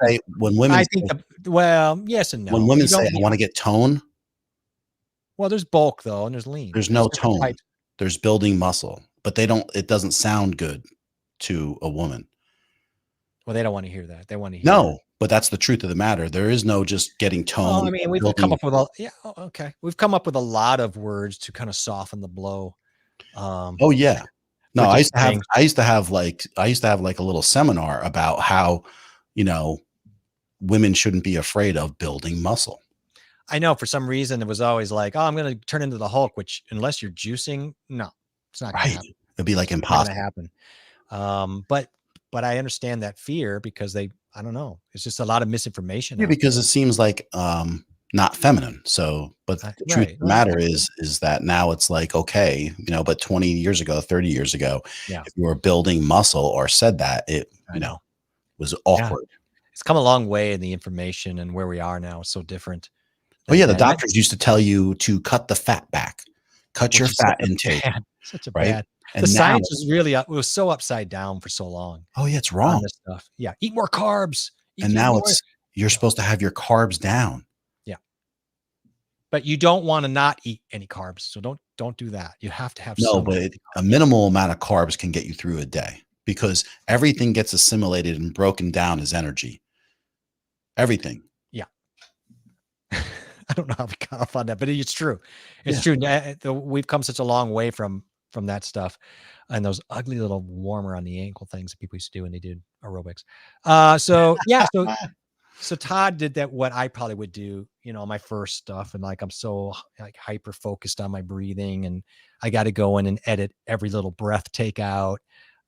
Yes and no. When women say, "I want to get tone," well, there's bulk though, and there's lean. There's no tone. Types. There's building muscle, but they don't. It doesn't sound good to a woman. Well, they don't want to hear that. They want to hear. No. But that's the truth of the matter. There is no just getting tone. Well, we've come up with We've come up with a lot of words to kind of soften the blow. Oh yeah. No, I used to have like a little seminar about how, women shouldn't be afraid of building muscle. I know for some reason it was always like, oh, I'm going to turn into the Hulk, which unless you're juicing, no, it's not going to happen. It'd be like impossible to happen. But I understand that fear because I don't know. It's just a lot of misinformation. Yeah, because it seems like not feminine. So, but the truth of the matter is that now it's like, okay, but 20 years ago, 30 years ago, if you were building muscle or said that, it, was awkward. Yeah. It's come a long way in the information and where we are now is so different. Oh yeah. The doctors used to tell you to cut the fat back, cut your fat intake. Such a bad. And the science was so upside down for so long. Oh yeah, it's wrong. This stuff. Yeah, eat more carbs. And now you're supposed to have your carbs down. Yeah, but you don't want to not eat any carbs, so don't do that. You have to have but a minimal amount of carbs can get you through a day because everything gets assimilated and broken down as energy. Everything. Yeah. I don't know how we got off on that, but it's true. It's true. We've come such a long way from that stuff and those ugly little warmer on the ankle things that people used to do when they did aerobics. So Todd did that, what I probably would do, my first stuff. And like, I'm so like hyper focused on my breathing and I got to go in and edit every little breath take out.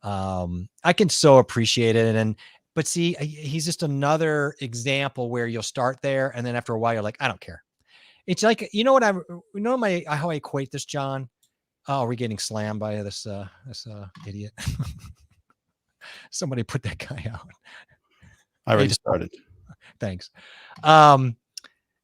I can so appreciate it. But see, he's just another example where you'll start there. And then after a while, you're like, I don't care. It's like, how I equate this, John? Oh, we're getting slammed by this idiot. Somebody put that guy out. I already started. Thanks.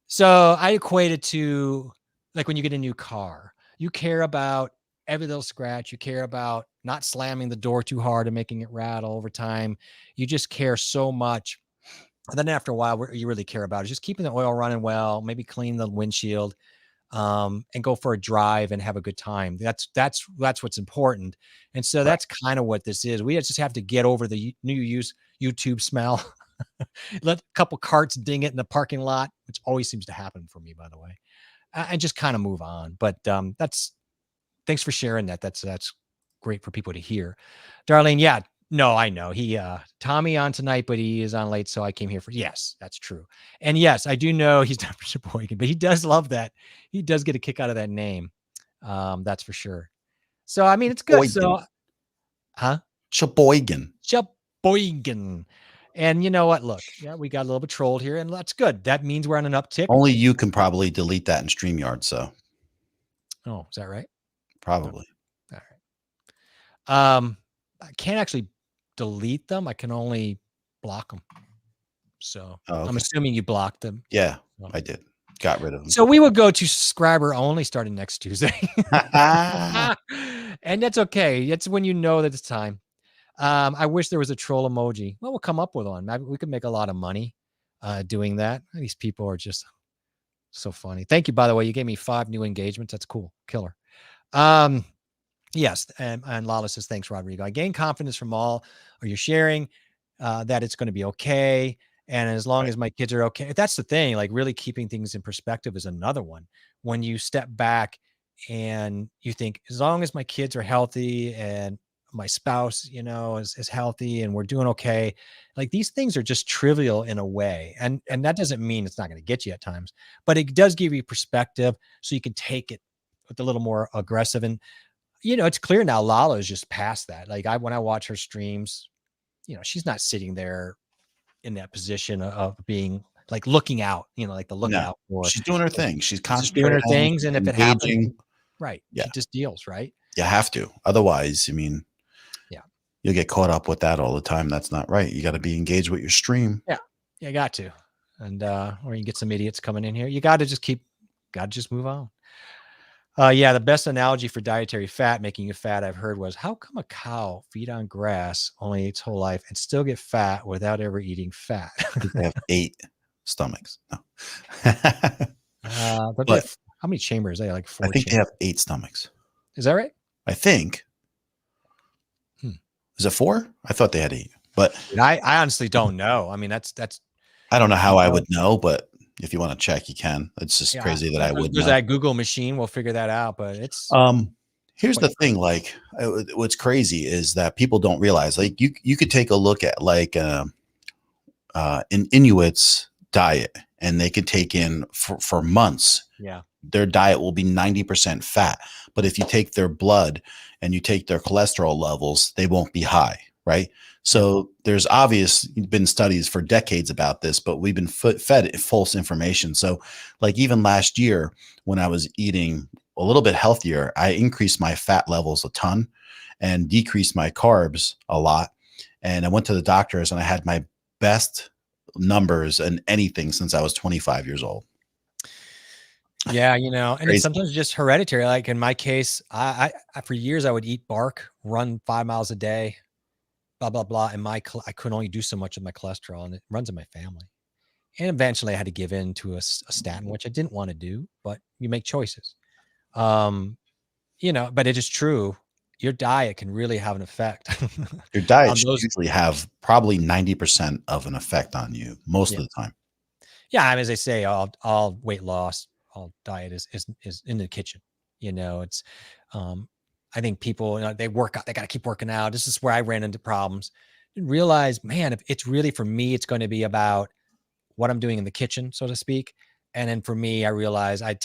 So I equate it to like when you get a new car, you care about every little scratch. You care about not slamming the door too hard and making it rattle over time. You just care so much. And then after a while, what you really care about is just keeping the oil running well, maybe clean the windshield. And go for a drive and have a good time. That's what's important. And so that's kind of what this is. We just have to get over the new YouTube smell, let a couple carts ding it in the parking lot, which always seems to happen for me, by the way, and just kind of move on. But thanks for sharing that. That's great for people to hear. Darlene, yeah, no, I know he Tommy on tonight, but he is on late, so I came here for. Yes, that's true. And yes, I do know he's not Sheboygan, but he does love that. He does get a kick out of that name. That's for sure. So it's good. Sheboygan. So, Sheboygan. And you know what? Look, we got a little bit trolled here, and that's good. That means we're on an uptick. Only you can probably delete that in StreamYard. So, oh, is that right? Probably. All right. I can't actually delete them. I can only block them. So I'm assuming you blocked them. Yeah, I did. Got rid of them. So we will go to subscriber only starting next Tuesday. And that's okay. It's when you know that it's time. I wish there was a troll emoji. Well, we'll come up with one. Maybe we could make a lot of money doing that. These people are just so funny. Thank you, by the way. You gave me 5 new engagements. That's cool. Killer. Yes. And Lala says, thanks, Rodrigo. I gain confidence from all or you're sharing that it's going to be okay. And as long as my kids are okay, that's the thing, like really keeping things in perspective is another one. When you step back and you think, as long as my kids are healthy and my spouse, is healthy and we're doing okay, like these things are just trivial in a way. And that doesn't mean it's not going to get you at times, but it does give you perspective so you can take it with a little more aggressive. And, it's clear now Lala is just past that. Like when I watch her streams, she's not sitting there in that position of being like looking out, like the lookout for. She's doing her thing. She's just doing her concentrating, things. And if it happens, right. Yeah. She just deals, right? You have to. Otherwise, I mean, yeah, you'll get caught up with that all the time. That's not right. You got to be engaged with your stream. Yeah. You got to. And, or you get some idiots coming in here. You got to just move on. Yeah, the best analogy for dietary fat making you fat I've heard was, how come a cow feed on grass only its whole life and still get fat without ever eating fat? They have 8 stomachs. No. But how many chambers? They like 4. I think they have 8 stomachs. Is that right? I think. Is it 4? I thought they had 8. But I honestly don't know. I mean, that's. I don't know how I would know, but if you want to check, you can. It's just crazy that I would. There's that Google machine. We'll figure that out. But it's. Here's the thing. Like, what's crazy is that people don't realize. Like, you could take a look at like an Inuit's diet, and they could take in for months. Yeah. Their diet will be 90% fat. But if you take their blood and you take their cholesterol levels, they won't be high, right? So there's been studies for decades about this, but we've been fed false information. So like even last year when I was eating a little bit healthier, I increased my fat levels a ton and decreased my carbs a lot. And I went to the doctors and I had my best numbers in anything since I was 25 years old. Yeah, and it's sometimes just hereditary. Like in my case, I for years I would eat bark, run 5 miles a day, blah blah blah, and I could only do so much of my cholesterol, and it runs in my family. And eventually, I had to give in to a statin, which I didn't want to do, but you make choices. But it is true. Your diet can really have an effect. Your diet should usually have probably 90% of an effect on you most of the time. Yeah, I mean, as I say, all weight loss, all diet is in the kitchen. It's I think people, they work out, they got to keep working out. This is where I ran into problems. Didn't realize, man, if it's really for me, it's going to be about what I'm doing in the kitchen, so to speak. And then for me, I realized I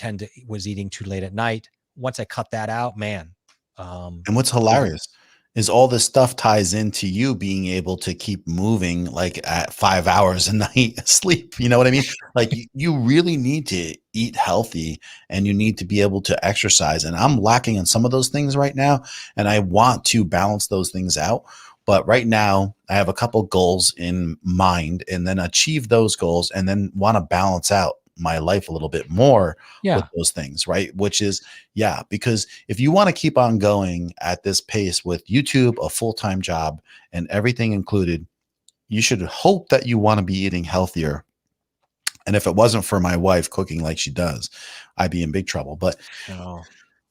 was eating too late at night. Once I cut that out, man. And what's hilarious is all this stuff ties into you being able to keep moving like at 5 hours a night sleep. You know what I mean? Like you really need to eat healthy and you need to be able to exercise. And I'm lacking in some of those things right now. And I want to balance those things out. But right now I have a couple goals in mind and then achieve those goals and then want to balance out my life a little bit more with those things, right? Which is, because if you want to keep on going at this pace with YouTube, a full-time job and everything included, you should hope that you want to be eating healthier. And if it wasn't for my wife cooking like she does, I'd be in big trouble. But no,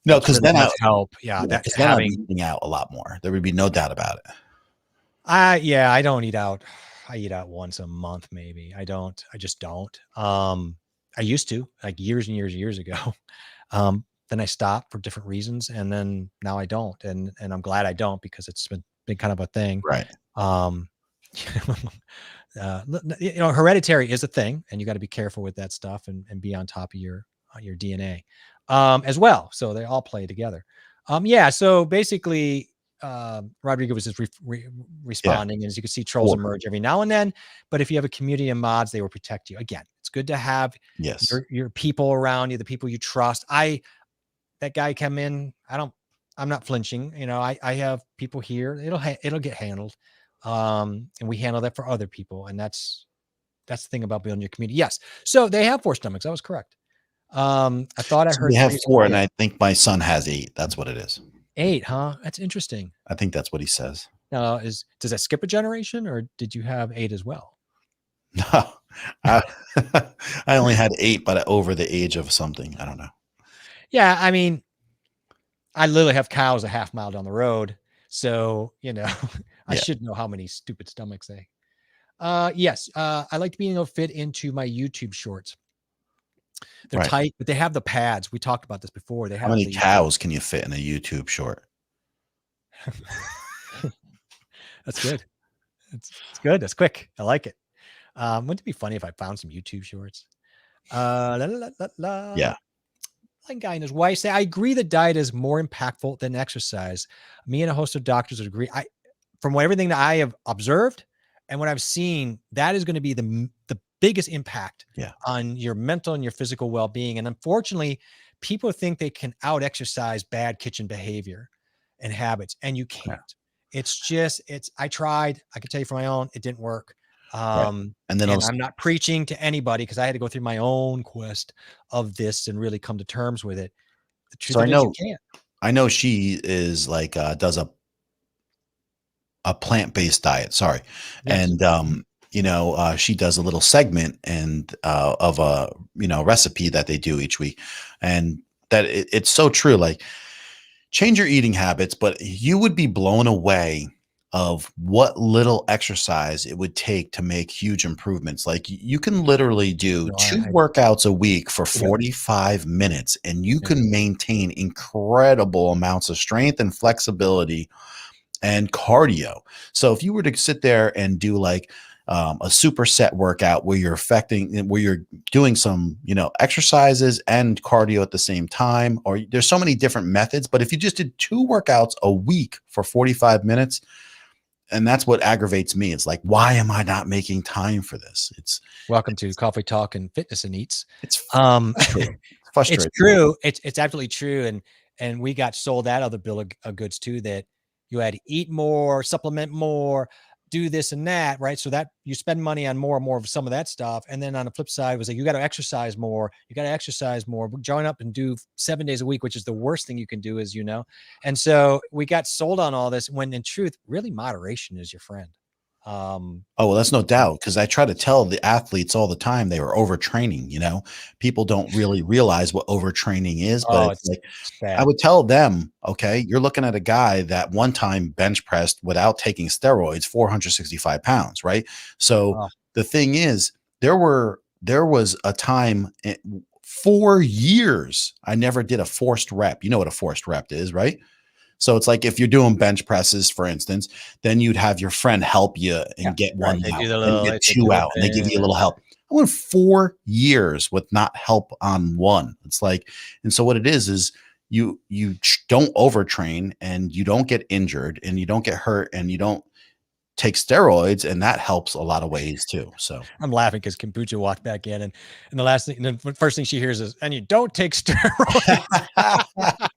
because then I help. Yeah. That's having eating out a lot more. There would be no doubt about it. I don't eat out. I eat out once a month, maybe. I just don't. I used to, like years and years ago. Then I stopped for different reasons, and then now I don't, and I'm glad I don't because it's been kind of a thing. Right. Hereditary is a thing, and you got to be careful with that stuff and be on top of your DNA as well. So they all play together. So basically, Rodrigo was just responding, and as you can see, trolls emerge every now and then. But if you have a community of mods, they will protect you. Again, it's good to have your people around you, the people you trust. That guy come in, I'm not flinching. I have people here. It'll get handled, and we handle that for other people. And that's the thing about building your community. Yes, so they have 4 stomachs. That was correct. I thought I heard they have 4, and I think my son has 8. That's what it is. 8, huh? That's interesting. I think that's what he says. Does that skip a generation, or did you have 8 as well? No, I only had 8, but over the age of something. I don't know. Yeah, I mean, I literally have cows a half mile down the road, so I should know how many stupid stomachs they. Yes. I like being able to fit into my YouTube shorts. They're Right. tight, but they have the pads. We talked about this before. They How have many the cows can you fit in a YouTube short? That's good. It's good. That's quick. I like it. Wouldn't it be funny if I found some YouTube shorts? La, la, la, la, la. Yeah. One guy and his wife say, I agree that diet is more impactful than exercise. Me and a host of doctors would agree. From everything that I have observed and what I've seen, that is going to be the biggest impact on your mental and your physical well-being. And unfortunately, people think they can out-exercise bad kitchen behavior and habits, and you can't. I tried. I can tell you from my own, it didn't work. And I'm not preaching to anybody because I had to go through my own quest of this and really come to terms with it. The truth of it is you can't. I know she is like does a plant-based diet. Sorry, yes. And she does a little segment and of a recipe that they do each week, and that it's so true. Like, change your eating habits, but you would be blown away of what little exercise it would take to make huge improvements. Like, you can literally do 2 workouts a week for 45 minutes and you can maintain incredible amounts of strength and flexibility and cardio. So if you were to sit there and do like a superset workout where you're doing some, exercises and cardio at the same time, or there's so many different methods, but if you just did 2 workouts a week for 45 minutes, and that's what aggravates me. It's like, why am I not making time for this? Welcome to Coffee Talk and Fitness and Eats. It's frustrating. It's true. It's absolutely true. And we got sold that other bill of goods too, that you had to eat more, supplement more, do this and that, right? So that you spend money on more and more of some of that stuff. And then on the flip side was like, you got to exercise more. Join up and do 7 days a week, which is the worst thing you can do, as you know. And so we got sold on all this when in truth, really moderation is your friend. Well, that's no doubt, because I try to tell the athletes all the time they were overtraining. People don't really realize what overtraining is, but it's like, I would tell them, okay, you're looking at a guy that one time bench pressed without taking steroids 465 pounds, right? So the thing is, there was a time 4 years I never did a forced rep. You know what a forced rep is, right? So it's like if you're doing bench presses, for instance, then you'd have your friend help you and get one out, and get 2 out, and they give you a little help. I went 4 years with not help on one. It's like, and so what it is you don't overtrain and you don't get injured and you don't get hurt and you don't take steroids, and that helps a lot of ways too. So I'm laughing because Kombucha walked back in, and the first thing she hears is, "And you don't take steroids."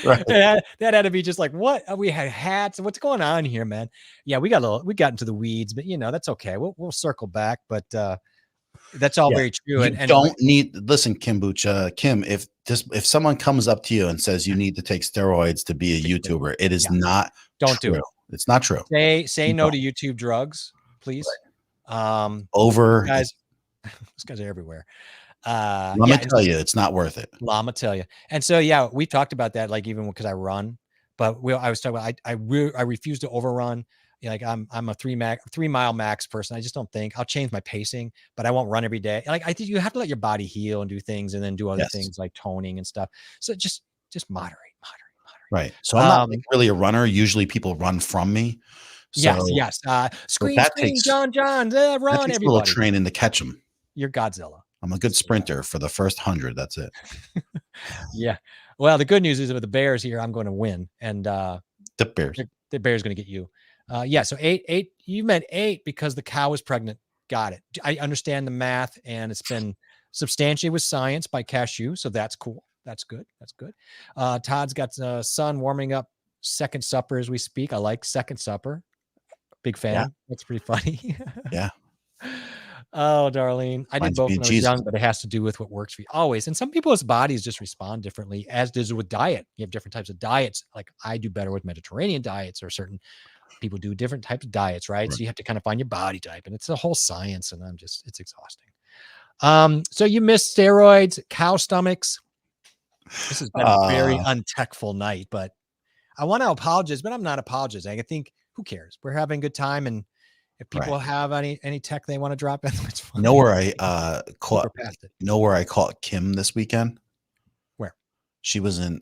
Right. That had to be just like, what? We had hats. What's going on here, man? Yeah, we got into the weeds, but that's okay. We'll circle back, but that's all very true. And don't need, listen, Kombucha, Kim, if someone comes up to you and says you need to take steroids to be a YouTuber, it is not don't true. Do it. It's not true. Say no to YouTube drugs, please. Right. These guys are everywhere. Let me tell you, it's not worth it. I'ma tell you. And so, we talked about that, like even because I run, but I was talking about, I refuse to overrun. Like I'm a 3 mile max person. I just don't think I'll change my pacing, but I won't run every day. Like I think you have to let your body heal and do things and then do other things like toning and stuff. So just moderate. Right. So I'm not really a runner. Usually people run from me. So yes. Scream, John, run, everybody. A little training to catch them. You're Godzilla. I'm a good sprinter for the first 100. That's it. Yeah. Well, the good news is with the Bears here, I'm going to win. And the Bears going to get you. So 8, you meant 8 because the cow was pregnant. Got it. I understand the math, and it's been substantiated with science by Cashew. So that's cool. That's good. Todd's got a son warming up second supper as we speak. I like second supper. Big fan. Yeah. That's pretty funny. Yeah. Oh, Darlene. I did both when I was young, but it has to do with what works for you always. And some people's bodies just respond differently, as does with diet. You have different types of diets. Like I do better with Mediterranean diets, or certain people do different types of diets, right? So you have to kind of find your body type, and it's a whole science, and it's exhausting. So you missed steroids, cow stomachs. This has been a very untechful night, but I want to apologize, but I'm not apologizing. I think, who cares? We're having a good time, and If people have any tech they want to drop in, it's fine. Know where I caught past it. know where I caught Kim this weekend? Where? She was in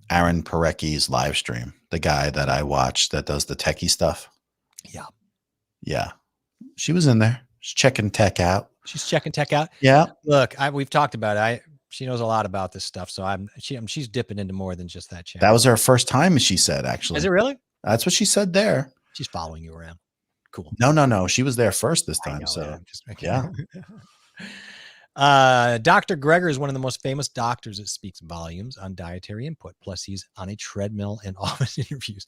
Aaron Parecki's live stream, the guy that I watch that does the techie stuff. Yeah. Yeah. She was in there. She's checking tech out. She's checking tech out. Yeah. Look, we've talked about it. She knows a lot about this stuff. So she's dipping into more than just that channel. That was her first time, she said, actually. Is it really? That's what she said there. She's following you around. Cool. No. She was there first this time. Yeah. Dr. Greger is one of the most famous doctors that speaks volumes on dietary input. Plus, he's on a treadmill in all of his interviews.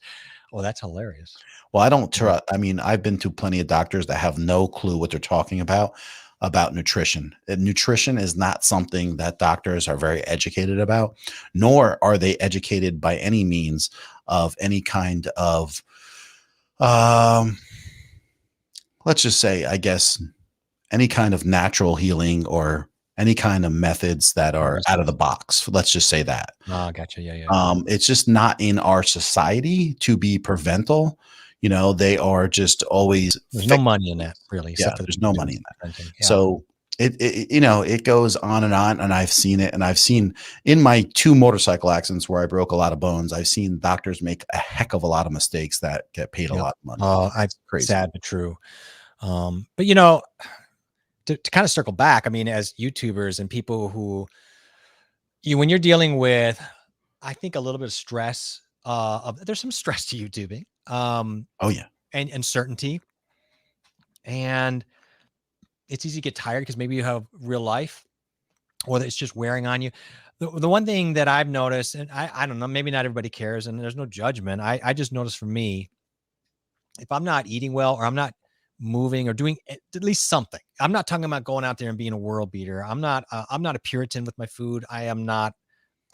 Oh, that's hilarious. Well, I don't trust. I mean, I've been to plenty of doctors that have no clue what they're talking about nutrition. And nutrition is not something that doctors are very educated about, nor are they educated by any means of any kind of, let's just say, I guess, any kind of natural healing or any kind of methods that are out of the box. Let's just say that. Oh, gotcha. Yeah. It's just not in our society to be prevental. You know, they are just always. There's no money in that, really. Yeah, there's no money in that. Yeah. So it goes on, and I've seen it, and I've seen in my 2 motorcycle accidents where I broke a lot of bones. I've seen doctors make a heck of a lot of mistakes that get paid a lot of money. Oh, crazy. Sad but true. But you know, to kind of circle back, I mean, as YouTubers and people who when you're dealing with, I think, a little bit of stress, there's some stress to YouTubing. Oh yeah. And uncertainty. And it's easy to get tired because maybe you have real life or it's just wearing on you. The one thing that I've noticed, and I don't know, maybe not everybody cares and there's no judgment. I just noticed for me, if I'm not eating well or I'm not moving or doing at least something, I'm not talking about going out there and being a world beater. I'm not a Puritan with my food. I am not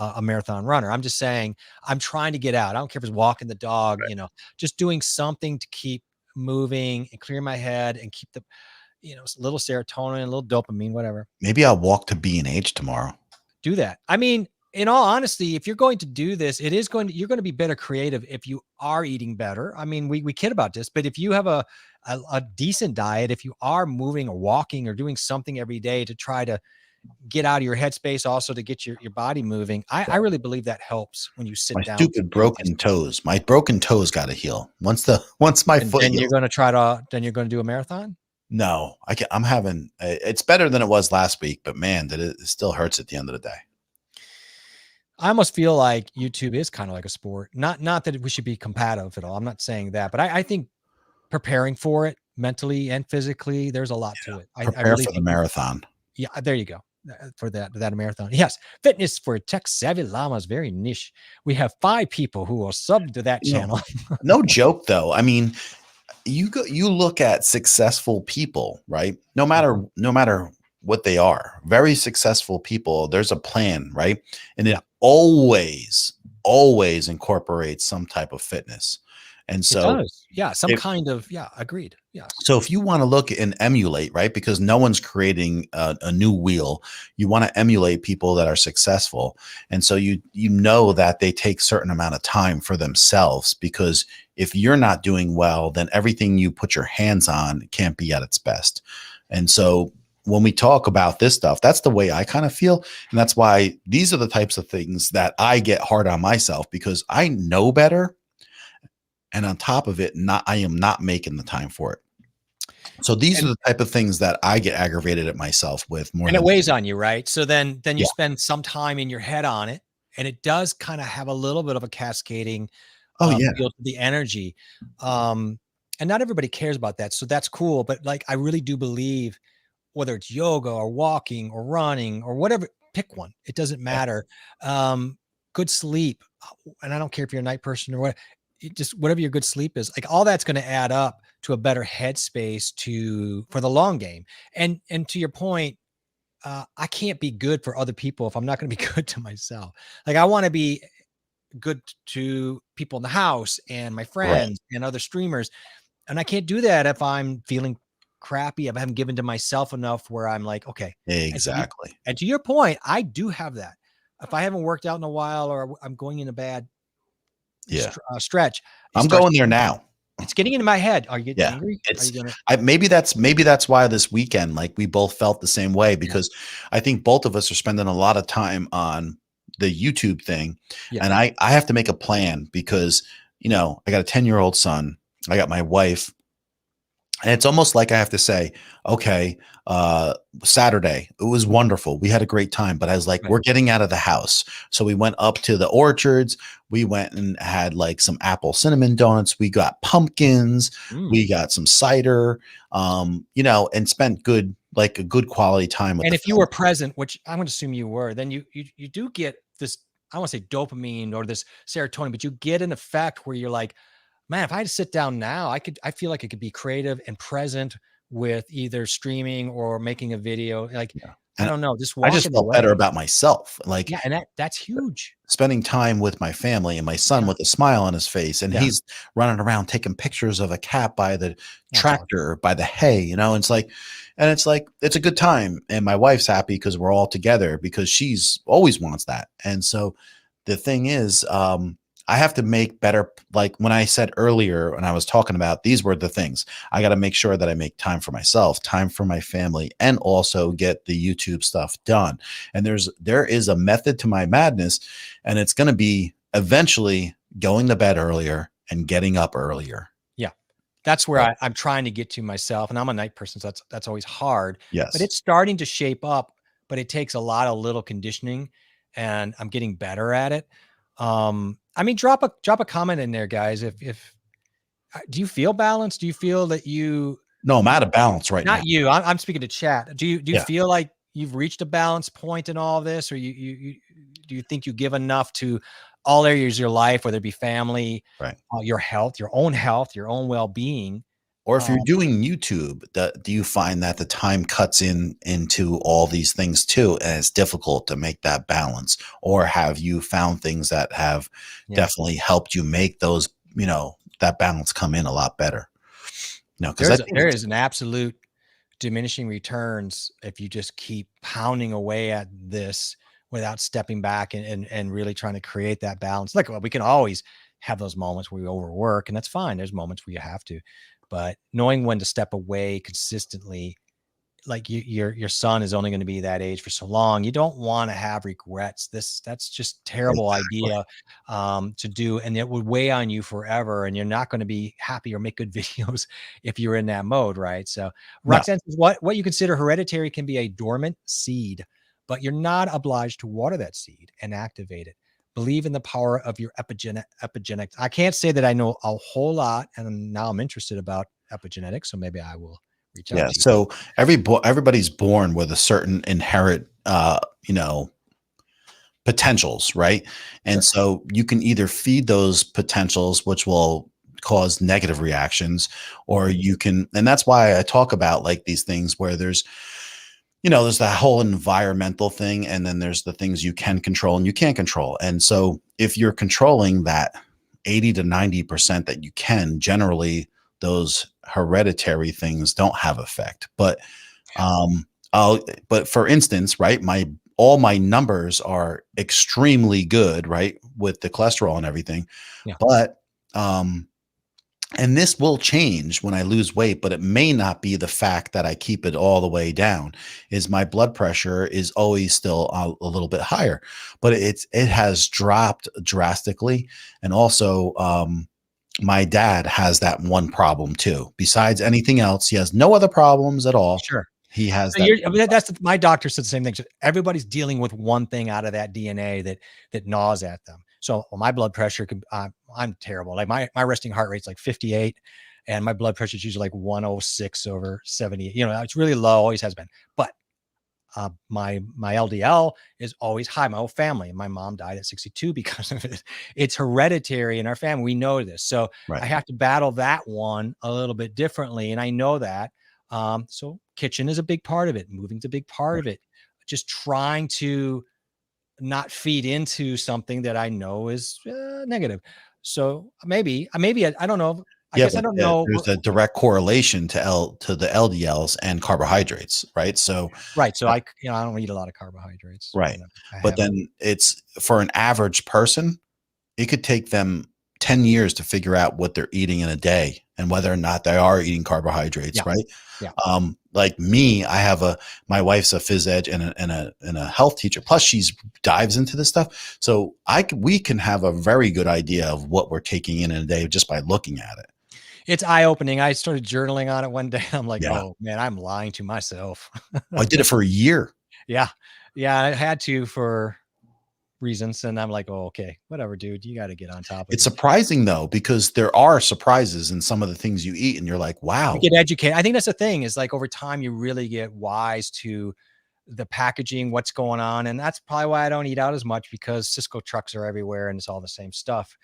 a marathon runner. I'm just saying I'm trying to get out. I don't care if it's walking the dog, right. You know, just doing something to keep moving and clear my head and keep the, you know, a little serotonin, a little dopamine, whatever. Maybe I'll walk to B&H tomorrow. Do that. I mean, in all honesty, if you're going to do this, you're going to be better creative if you are eating better. I mean, we kid about this, but if you have a decent diet, if you are moving or walking or doing something every day to try to get out of your headspace, also to get your body moving. I really believe that helps when you sit down. Stupid broken toes. My broken toes got to heal. Once my foot. Then you're going to do a marathon. No, I'm having. It's better than it was last week, but man, it still hurts at the end of the day. I almost feel like YouTube is kind of like a sport. Not that we should be competitive at all. I'm not saying that, but I think preparing for it mentally and physically, there's a lot to it. Prepare really for the marathon. Yeah, there you go. For that marathon. Yes. Fitness for tech savvy llamas, very niche. We have 5 people who will sub to that channel. No joke though. I mean, you look at successful people, right? No matter what they are, very successful people, there's a plan, right? And it always incorporates some type of fitness. And so, agreed. Yeah. So if you want to look and emulate, right, because no one's creating a new wheel, you want to emulate people that are successful. And so you know that they take certain amount of time for themselves, because if you're not doing well, then everything you put your hands on can't be at its best. And so when we talk about this stuff, that's the way I kind of feel. And that's why these are the types of things that I get hard on myself, because I know better. And on top of it, I am not making the time for it. So these are the type of things that I get aggravated at myself with more. And it weighs on you, right? So then you spend some time in your head on it, and it does kind of have a little bit of a cascading feel to the energy. And not everybody cares about that. So that's cool. But like, I really do believe, whether it's yoga or walking or running or whatever, pick one. It doesn't matter. Good sleep. And I don't care if you're a night person or what. Just whatever your good sleep is, like all that's going to add up to a better headspace for the long game. And to your point, I can't be good for other people if I'm not going to be good to myself. Like I want to be good to people in the house and my friends and other streamers. And I can't do that if I'm feeling crappy. If I haven't given to myself enough where I'm like, okay, exactly. And to your point, I do have that. If I haven't worked out in a while, or I'm going in a bad stretch, I'm going there now. it's getting into my head. Are you getting Yeah, angry? Are it's you gonna? maybe that's why this weekend, like, we both felt the same way, because I think both of us are spending a lot of time on the YouTube thing, Yeah. and I have to make a plan because, I got a 10-year-old son, I got my wife, and it's almost like I have to say, okay, Saturday, it was wonderful. We had a great time, but I was like, Right. we're getting out of the house. So we went up to the orchards. We went and had like some apple cinnamon donuts. We got pumpkins. Mm. We got some cider, and spent a good quality time with And the if you family. were present, which I'm going to assume you were, then you do get this. I want to say dopamine or this serotonin, but you get an effect where you're like, man, if I had to sit down now, I feel like I could be creative and present with either streaming or making a video. Like, Yeah. I And don't know, just I just walking felt better away. about myself. Like, Yeah. And that's huge. spending time with my family and my son Yeah. with a smile on his face, and Yeah. he's running around taking pictures of a cat by the That's awesome. tractor, by the hay, and it's like it's a good time, and my wife's happy because we're all together, because she's always wants that. And so the thing is, I have to make better, like when I said earlier when I was talking about, these were the things I got to make sure that I make time for myself, time for my family, and also get the YouTube stuff done. And there is a method to my madness, and it's going to be eventually going to bed earlier and getting up earlier. Yeah. That's where So, I'm trying to get to myself. And I'm a night person, so that's always hard. But yes. it's starting to shape up, but it takes a lot of little conditioning, and I'm getting better at it. I mean, drop a comment in there, guys. If do you feel balanced? Do you feel that No, I'm out of balance right now. not you, I'm speaking to chat. Do you Yeah. feel like you've reached a balance point in all of this, or you do you think you give enough to all areas of your life, whether it be family, Right. your health, your own well-being? Or if you're Um, doing YouTube, do you find that the time cuts into all these things too, and it's difficult to make that balance? Or have you found things that have yeah. definitely helped you make those, that balance come in a lot better? Because I think There is an absolute diminishing returns if you just keep pounding away at this without stepping back and really trying to create that balance. Like, well, we can always have those moments where we overwork, and that's fine. There's moments where you have to, but knowing when to step away consistently, like your son is only going to be that age for so long. You don't want to have regrets. That's just terrible exactly. idea to do, and it would weigh on you forever. And you're not going to be happy or make good videos if you're in that mode, right? So, No. Roxanne says, what you consider hereditary can be a dormant seed, but you're not obliged to water that seed and activate it. Believe in the power of your epigenetics. I can't say that I know a whole lot, and now I'm interested about epigenetics, so maybe I will reach out Yeah. to you. So everybody's born with a certain inherent, potentials, right? And Sure. so you can either feed those potentials, which will cause negative reactions, or Mhm. you can, and that's why I talk about like these things where there's that whole environmental thing, and then there's the things you can control and you can't control. And so if you're controlling that 80 to 90% that you can, generally those hereditary things don't have effect. But but for instance, right, all my numbers are extremely good, right, with the cholesterol and everything. Yeah. But and this will change when I lose weight, but it may not be the fact that I keep it all the way down. Is my blood pressure is always still a little bit higher, but it has dropped drastically. And also, my dad has that one problem too. Besides anything else, he has no other problems at all. Sure. He has So that. I mean, my doctor said the same thing. So everybody's dealing with one thing out of that DNA that gnaws at them. So my blood pressure I'm terrible. Like my resting heart rate's like 58, and my blood pressure is usually like 106 over 70. It's really low, always has been. But my LDL is always high. My whole family. My mom died at 62 because of it. It's hereditary in our family. We know this. So I Right. have to battle that one a little bit differently. And I know that. So kitchen is a big part of it. Moving's a big part of it. Just trying to not feed into something that I know is negative. So maybe I don't know. I Yeah, guess I but don't know. there's a direct correlation to the LDLs and carbohydrates, right? So, Right. So uh, I don't eat a lot of carbohydrates. right. I But haven't. then it's for an average person, it could take them 10 years to figure out what they're eating in a day and whether or not they are eating carbohydrates, right? Yeah. Like me, my wife's a phys ed and a health teacher. Plus she's dives into this stuff. So we can have a very good idea of what we're taking in a day just by looking at it. It's eye-opening. I started journaling on it one day. I'm like, Yeah. oh man, I'm lying to myself. I did it for a year. Yeah. I had to for reasons. And I'm like, oh, okay, whatever, dude. You got to get on top of it. It's surprising though, because there are surprises in some of the things you eat and you're like, wow. You get educated. I think that's the thing is like over time, you really get wise to the packaging, what's going on. And that's probably why I don't eat out as much, because Cisco trucks are everywhere and it's all the same stuff.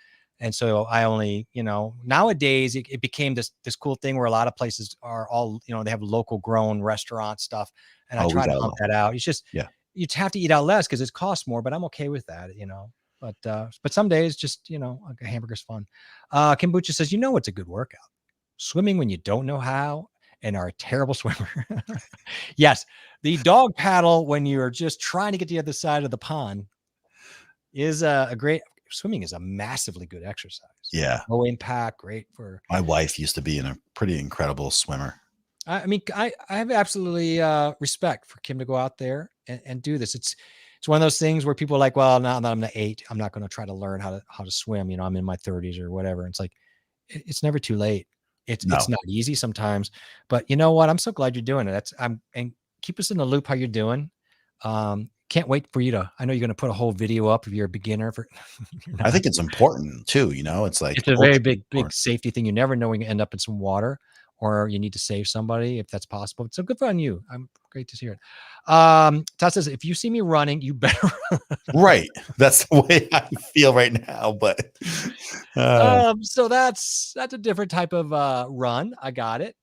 And so I only, nowadays it became this cool thing where a lot of places are all, they have local grown restaurant stuff. And I try to hump that out. It's just, you have to eat out less because it costs more, but I'm okay with that, but some days just, a hamburger's fun. Kombucha says, it's a good workout. Swimming when you don't know how and are a terrible swimmer. Yes. The dog paddle when you're just trying to get to the other side of the pond is a great. Swimming is a massively good exercise. Yeah. Low impact, great for. My wife used to be a pretty incredible swimmer. I mean, I have absolutely respect for Kim to go out there and do this. It's one of those things where people are like, well, now that I'm 8, I'm not going to try to learn how to swim. I'm in my 30s or whatever. And it's like, it's never too late. It's not easy sometimes, but you know what? I'm so glad you're doing it. And keep us in the loop how you're doing. Can't wait for you to. I know you're going to put a whole video up if you're a beginner. I think it's important too. It's like it's a very big safety thing. You never know when you end up in some water or you need to save somebody if that's possible. So good on you. I'm great to hear it. Todd says, if you see me running, you better run. Right. That's the way I feel right now. But so that's a different type of run. I got it.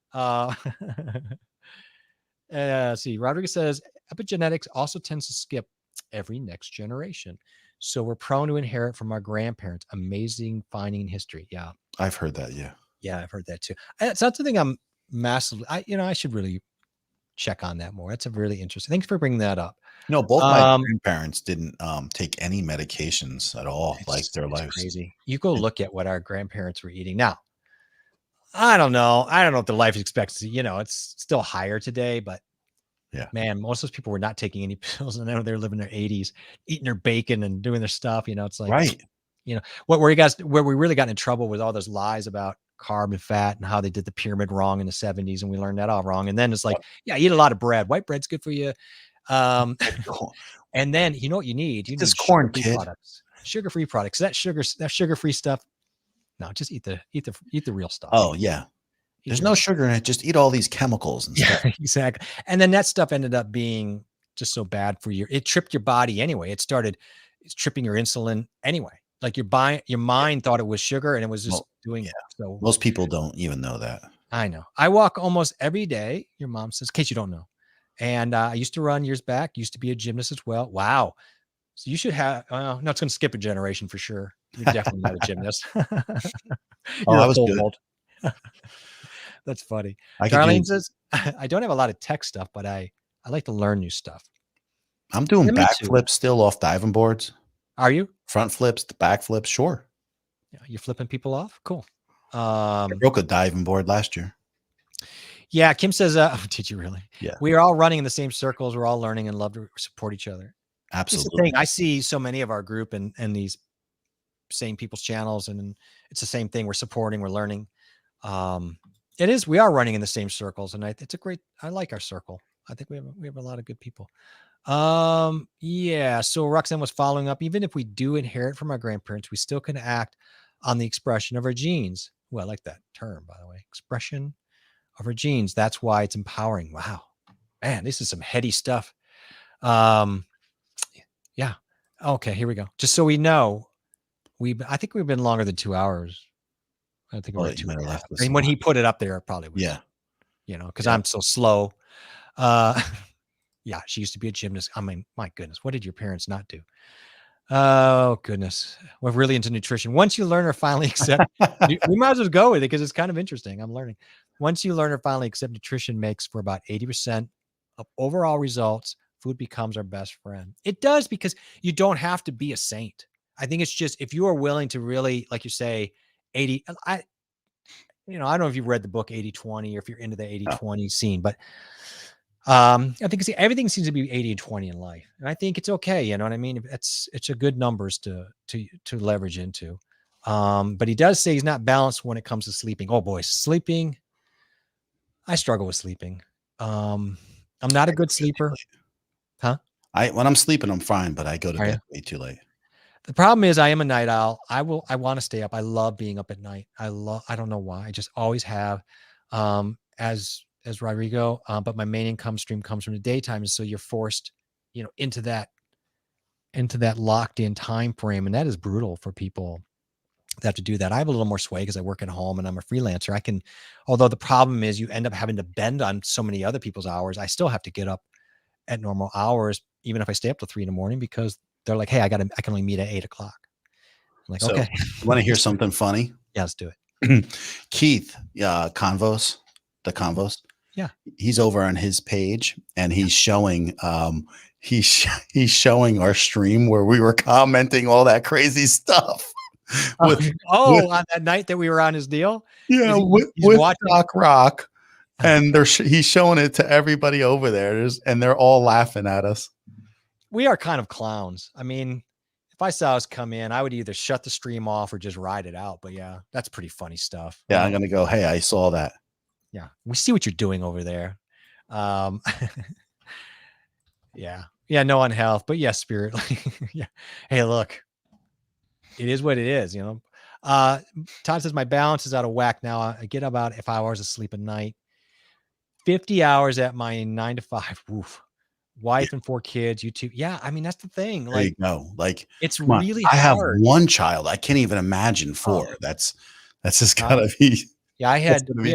See, Rodriguez says epigenetics also tends to skip every next generation. So we're prone to inherit from our grandparents. Amazing finding history. Yeah. I've heard that. Yeah. Yeah. I've heard that too. It's not something I'm massively, I should really check on that more. That's a really interesting. Thanks for bringing that up. No, both my grandparents didn't take any medications at all, their lives. Crazy. You go look at what our grandparents were eating. Now, I don't know if the life expectancy, it's still higher today, but yeah, man, most of those people were not taking any pills and they're living their 80s, eating their bacon and doing their stuff. It's like, right. Where we really got in trouble with all those lies about carb and fat and how they did the pyramid wrong in the 70s. And we learned that all wrong. And then it's like, eat a lot of bread. White bread's good for you. And then you know what you need? You need corn products, sugar-free products. That sugar-free stuff. No, just eat the real stuff. Oh yeah. There's no sugar in it. Just eat all these chemicals and stuff. Exactly. And then that stuff ended up being just so bad for you. It tripped your body anyway. It's tripping your insulin anyway. Like your mind thought it was sugar and it was just doing it. So most people don't even know that. I know. I walk almost every day. Your mom says, in case you don't know. And I used to run years back, used to be a gymnast as well. Wow. So you should have, no, it's going to skip a generation for sure. You're definitely not a gymnast. I was good. That's funny. Darlene says, I don't have a lot of tech stuff, but I like to learn new stuff. I'm doing backflips still off diving boards. Are you? Front flips, back flips, sure. Yeah, you're flipping people off? Cool. I broke a diving board last year. Yeah, Kim says, did you really? Yeah. We are all running in the same circles. We're all learning and love to support each other. Absolutely. Thing. I see so many of our group and these same people's channels, and it's the same thing. We're supporting, we're learning. It is, we are running in the same circles, and I like our circle. I think we have a lot of good people. Yeah. So Roxanne was following up. Even if we do inherit from our grandparents, we still can act on the expression of our genes. Well, I like that term, by the way, expression of our genes. That's why it's empowering. Wow, man, this is some heady stuff. Yeah. Okay, here we go. Just so we know, I think we've been longer than 2 hours. I think we're 2 hours. And when he put it up there, it probably was. Yeah. Because I'm so slow. Yeah, she used to be a gymnast. I mean, my goodness, what did your parents not do? Oh, goodness. We're really into nutrition. Once you learn or finally accept, we might as well go with it because it's kind of interesting. I'm learning. Once you learn or finally accept nutrition makes for about 80% of overall results, food becomes our best friend. It does, because you don't have to be a saint. I think it's just, if you are willing to really, like you say, 80, I don't know if you've read the book 80/20 or if you're into the 80/20 scene, but I think everything seems to be 80/20 in life. And I think it's okay. You know what I mean? It's a good numbers to leverage into. But he does say he's not balanced when it comes to sleeping. Oh boy, sleeping. I struggle with sleeping. I'm not a good sleeper. Huh? When I'm sleeping, I'm fine, but I go to bed way too late. The problem is I am a night owl. I want to stay up. I love being up at night. I don't know why. I just always have, as Rodrigo, but my main income stream comes from the daytime. And so you're forced, into that locked in time frame. And that is brutal for people that have to do that. I have a little more sway because I work at home and I'm a freelancer. Although the problem is you end up having to bend on so many other people's hours. I still have to get up at normal hours, even if I stay up till 3 a.m, because they're like, hey, I can only meet at 8 o'clock. I'm like, okay. You want to hear something funny? Yeah, let's do it. Keith, Convos. Yeah. He's over on his page and he's showing, he's showing our stream where we were commenting all that crazy stuff. On that night that we were on his deal. Yeah. With Doc Rock. And he's showing it to everybody over there. And they're all laughing at us. We are kind of clowns. I mean, if I saw us come in, I would either shut the stream off or just ride it out. But yeah, that's pretty funny stuff. Yeah, I'm going to go, hey, I saw that. Yeah, we see what you're doing over there. Yeah, no on health, but yeah, spirit. Yeah. Hey, look, it is what it is, Todd says my balance is out of whack now. I get about 5 hours of sleep a night, 50 hours at my 9 to 5. Woof. Wife and 4 kids, YouTube. Yeah, I mean, that's the thing. There you go. Like, it's really hard. I have 1 child. I can't even imagine 4. That's just gotta be. Yeah, we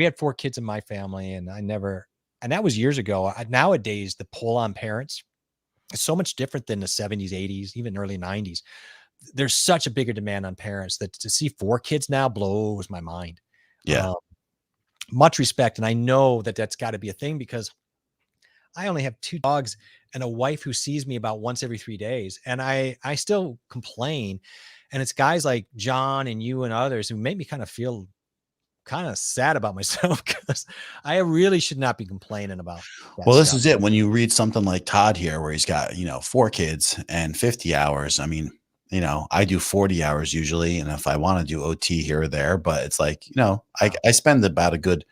had 4 kids in my family, and that was years ago. Nowadays, the pull on parents is so much different than the 70s, 80s, even early 90s. There's such a bigger demand on parents that to see 4 kids now blows my mind. Yeah. Much respect. And I know that that's got to be a thing because I only have 2 dogs and a wife who sees me about once every 3 days. And I still complain. And it's guys like John and you and others who make me kind of feel kind of sad about myself because I really should not be complaining about that. Well, this is it. When you read something like Todd here, where he's got, 4 kids and 50 hours. I mean, I do 40 hours usually. And if I want to do OT here or there, but it's like, I spend about a good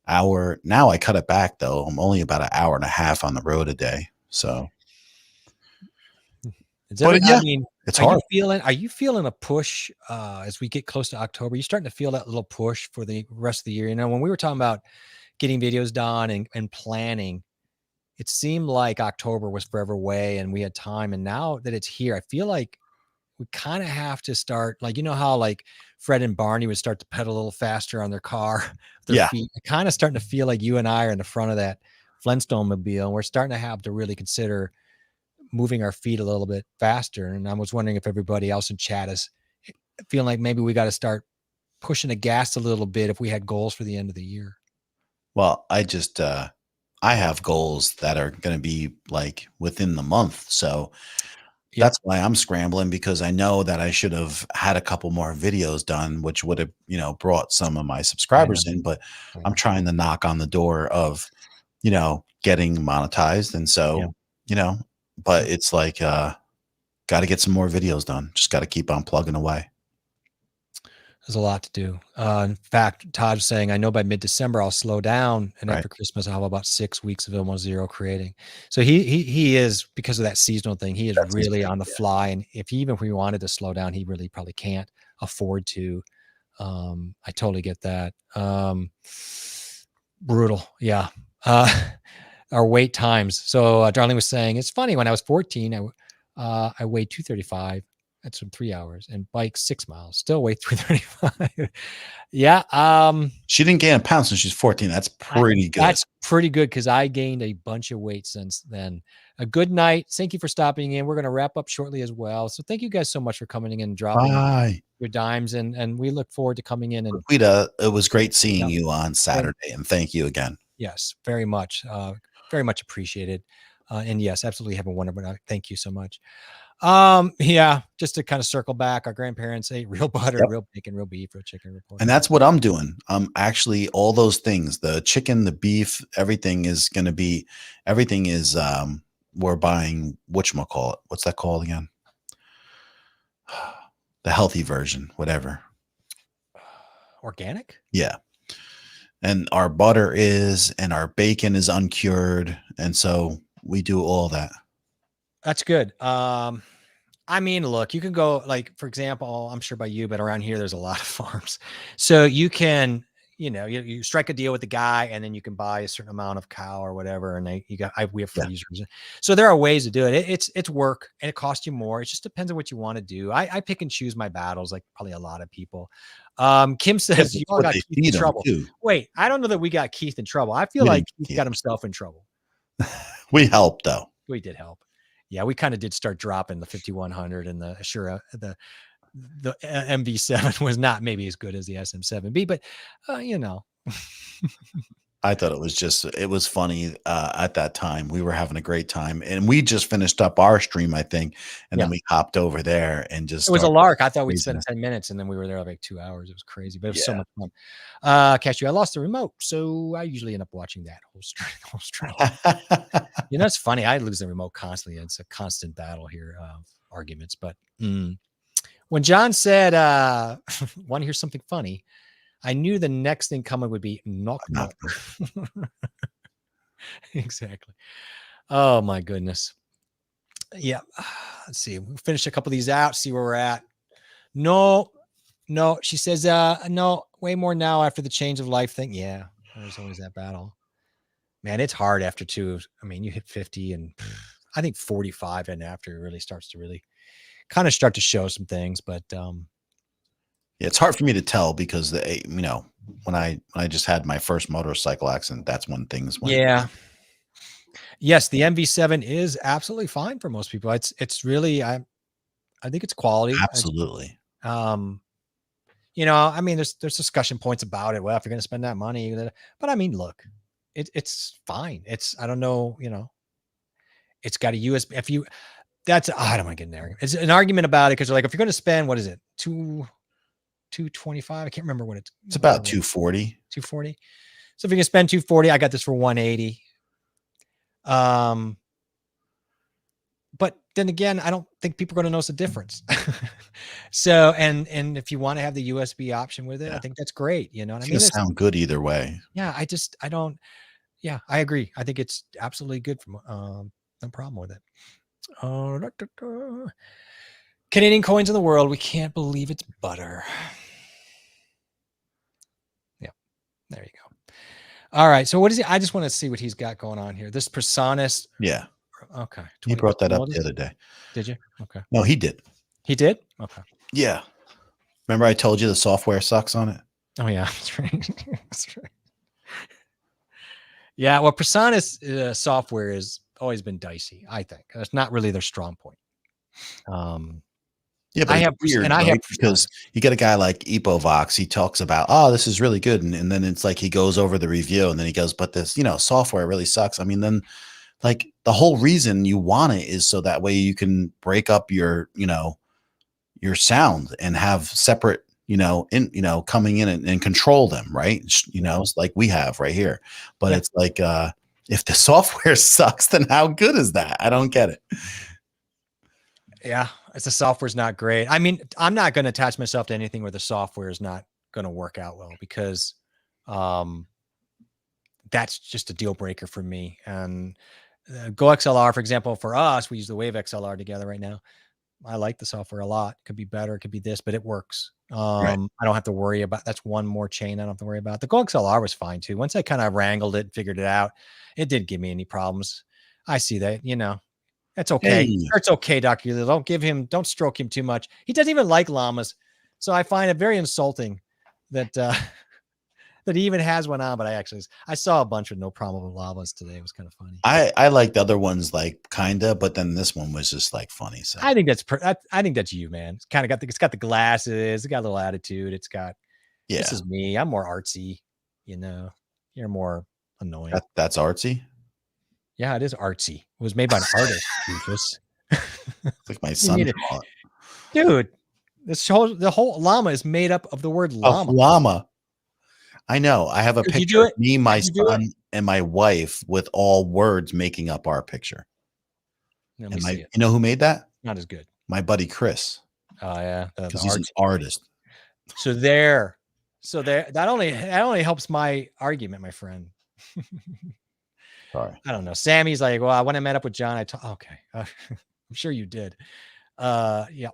hour. Now I cut it back though. I'm only about an hour and a half on the road a day. So it's hard. Are you feeling a push as we get close to October? You're starting to feel that little push for the rest of the year. When we were talking about getting videos done and planning, it seemed like October was forever away and we had time. And now that it's here, I feel like we kind of have to start, like, how like Fred and Barney would start to pedal a little faster on their car, feet. Kind of starting to feel like you and I are in the front of that Flintstone mobile. And we're starting to have to really consider moving our feet a little bit faster. And I was wondering if everybody else in chat is feeling like maybe we got to start pushing the gas a little bit if we had goals for the end of the year. Well, I just, I have goals that are going to be like within the month. So that's why I'm scrambling, because I know that I should have had a couple more videos done, which would have, brought some of my subscribers in, but I'm trying to knock on the door of, getting monetized. And so, but it's like, got to get some more videos done. Just got to keep on plugging away. There's a lot to do. In fact, Todd's saying, I know by mid-December I'll slow down, and after Christmas I'll have about 6 weeks of almost zero creating. So he is, because of that seasonal thing, he is really on the fly. And if he wanted to slow down, he really probably can't afford to. I totally get that. Brutal. Yeah. Our wait times. So Darlene was saying, it's funny, when I was 14, I weighed 235. That's in 3 hours, and bike 6 miles, still weigh 335. Yeah. She didn't gain a pound since she's 14. That's pretty good. That's pretty good, because I gained a bunch of weight since then. A good night. Thank you for stopping in. We're going to wrap up shortly as well. So thank you guys so much for coming in and dropping your dimes, and we look forward to coming in. And it was great seeing you on Saturday, and thank you again. Yes, very much. Very much appreciated. And yes, absolutely have a wonderful. Thank you so much. Yeah, just to kind of circle back, our grandparents ate real butter, Yep. real bacon, real beef, real chicken, real pork. And that's what I'm doing. Actually all those things, the chicken, the beef, everything is we're buying whatchamacallit. What's that called again? The healthy version, whatever. Organic? Yeah. And our butter is, and our bacon is uncured. And so we do all that. That's good. I mean, look, you can go like, for example, I'm sure by you, but around here, there's a lot of farms. So you can, you strike a deal with the guy and then you can buy a certain amount of cow or whatever. And we have freezers. So there are ways to do it. It's work and it costs you more. It just depends on what you want to do. I pick and choose my battles, like probably a lot of people. Kim says you all got Keith in trouble. Wait, I don't know that we got Keith in trouble. I feel like Keith got himself in trouble. We helped though. We did help. Yeah, we kind of did start dropping the 5100 and the Ashura. The MV7 was not maybe as good as the SM7B, but I thought it was funny at that time. We were having a great time and we just finished up our stream, I think. And then we hopped over there and just, it was a lark. I thought we'd spend 10 minutes and then we were there like 2 hours. It was crazy, but it was so much fun. Cashew, I lost the remote. So I usually end up watching that whole stream. It's funny. I lose the remote constantly. It's a constant battle here of arguments, but when John said, want to hear something funny, I knew the next thing coming would be knock knock. Exactly. Oh my goodness. Yeah. Let's see. We'll finish a couple of these out, see where we're at. No. She says, no, way more now after the change of life thing. Yeah. There's always that battle. Man, it's hard after two. I mean, you hit 50 and I think 45 and after it really starts to really kind of start to show some things, but it's hard for me to tell because when I just had my first motorcycle accident, that's when things went. Yeah. Yes, the MV7 is absolutely fine for most people. It's really I think it's quality. Absolutely. I mean, there's discussion points about it. Well, if you're going to spend that money, but I mean, look, it's fine. I don't know, it's got a USB. I don't want to get in there. It's an argument about it because they're like, if you're going to spend, what is it? 225. I can't remember what it's about 240. 240. So if you can spend 240, I got this for 180. But then again, I don't think people are going to notice the difference. So, and if you want to have the USB option with it, I think that's great. You know what I mean? It's gonna sound good either way. Yeah. I agree. I think it's absolutely good. No problem with it. Canadian coins in the world. We can't believe it's butter. Yeah. There you go. All right. So what is he? I just want to see what he's got going on here. This Personas. Yeah. Okay. He brought that up the other day. Did you? Okay. No, he did. He did? Okay. Yeah. Remember I told you the software sucks on it? Oh, yeah. That's right. That's right. Yeah. Well, Personas software has always been dicey, I think. That's not really their strong point. Yeah, but because you get a guy like Epovox, he talks about, this is really good. And then it's like he goes over the review and then he goes, but this, software really sucks. I mean, then like the whole reason you want it is so that way you can break up your sound and have separate, coming in and control them, right? It's like we have right here. But it's like, if the software sucks, then how good is that? I don't get it. Yeah, the software's not great. I mean, I'm not going to attach myself to anything where the software is not going to work out well because that's just a deal breaker for me. And Go XLR, for example, for us, we use the Wave XLR together right now. I like the software a lot. It could be better. It could be this, but it works. Right. I don't have to worry about, that's one more chain I don't have to worry about. The Go XLR was fine too. Once I kind of wrangled it, figured it out, it didn't give me any problems. I see that, that's okay. Hey. It's okay, Dr. Yule. Don't stroke him too much. He doesn't even like llamas. So I find it very insulting that that he even has one on, but I saw a bunch with no problem with llamas today. It was kind of funny. I like the other ones, like kinda, but then this one was just like funny. So I think that's you, man. It's kind of it's got the glasses. It's got a little attitude. It's got, this is me. I'm more artsy, you're more annoying. That's artsy. Yeah, it is artsy. It was made by an artist, Rufus. It's like my son call it. Dude, the whole llama is made up of the word Of llama. llama. I know. I have a Could you picture do of it? me, my Could you do it? son, and my wife with all words making up our picture. Let me And see it. you know who made that? Not as good. My buddy Chris. Oh yeah, Because he's an artist. So there, that only helps my argument, my friend. Sorry. I don't know. Sammy's like, well, when I met up with John, okay. I'm sure you did. Yeah.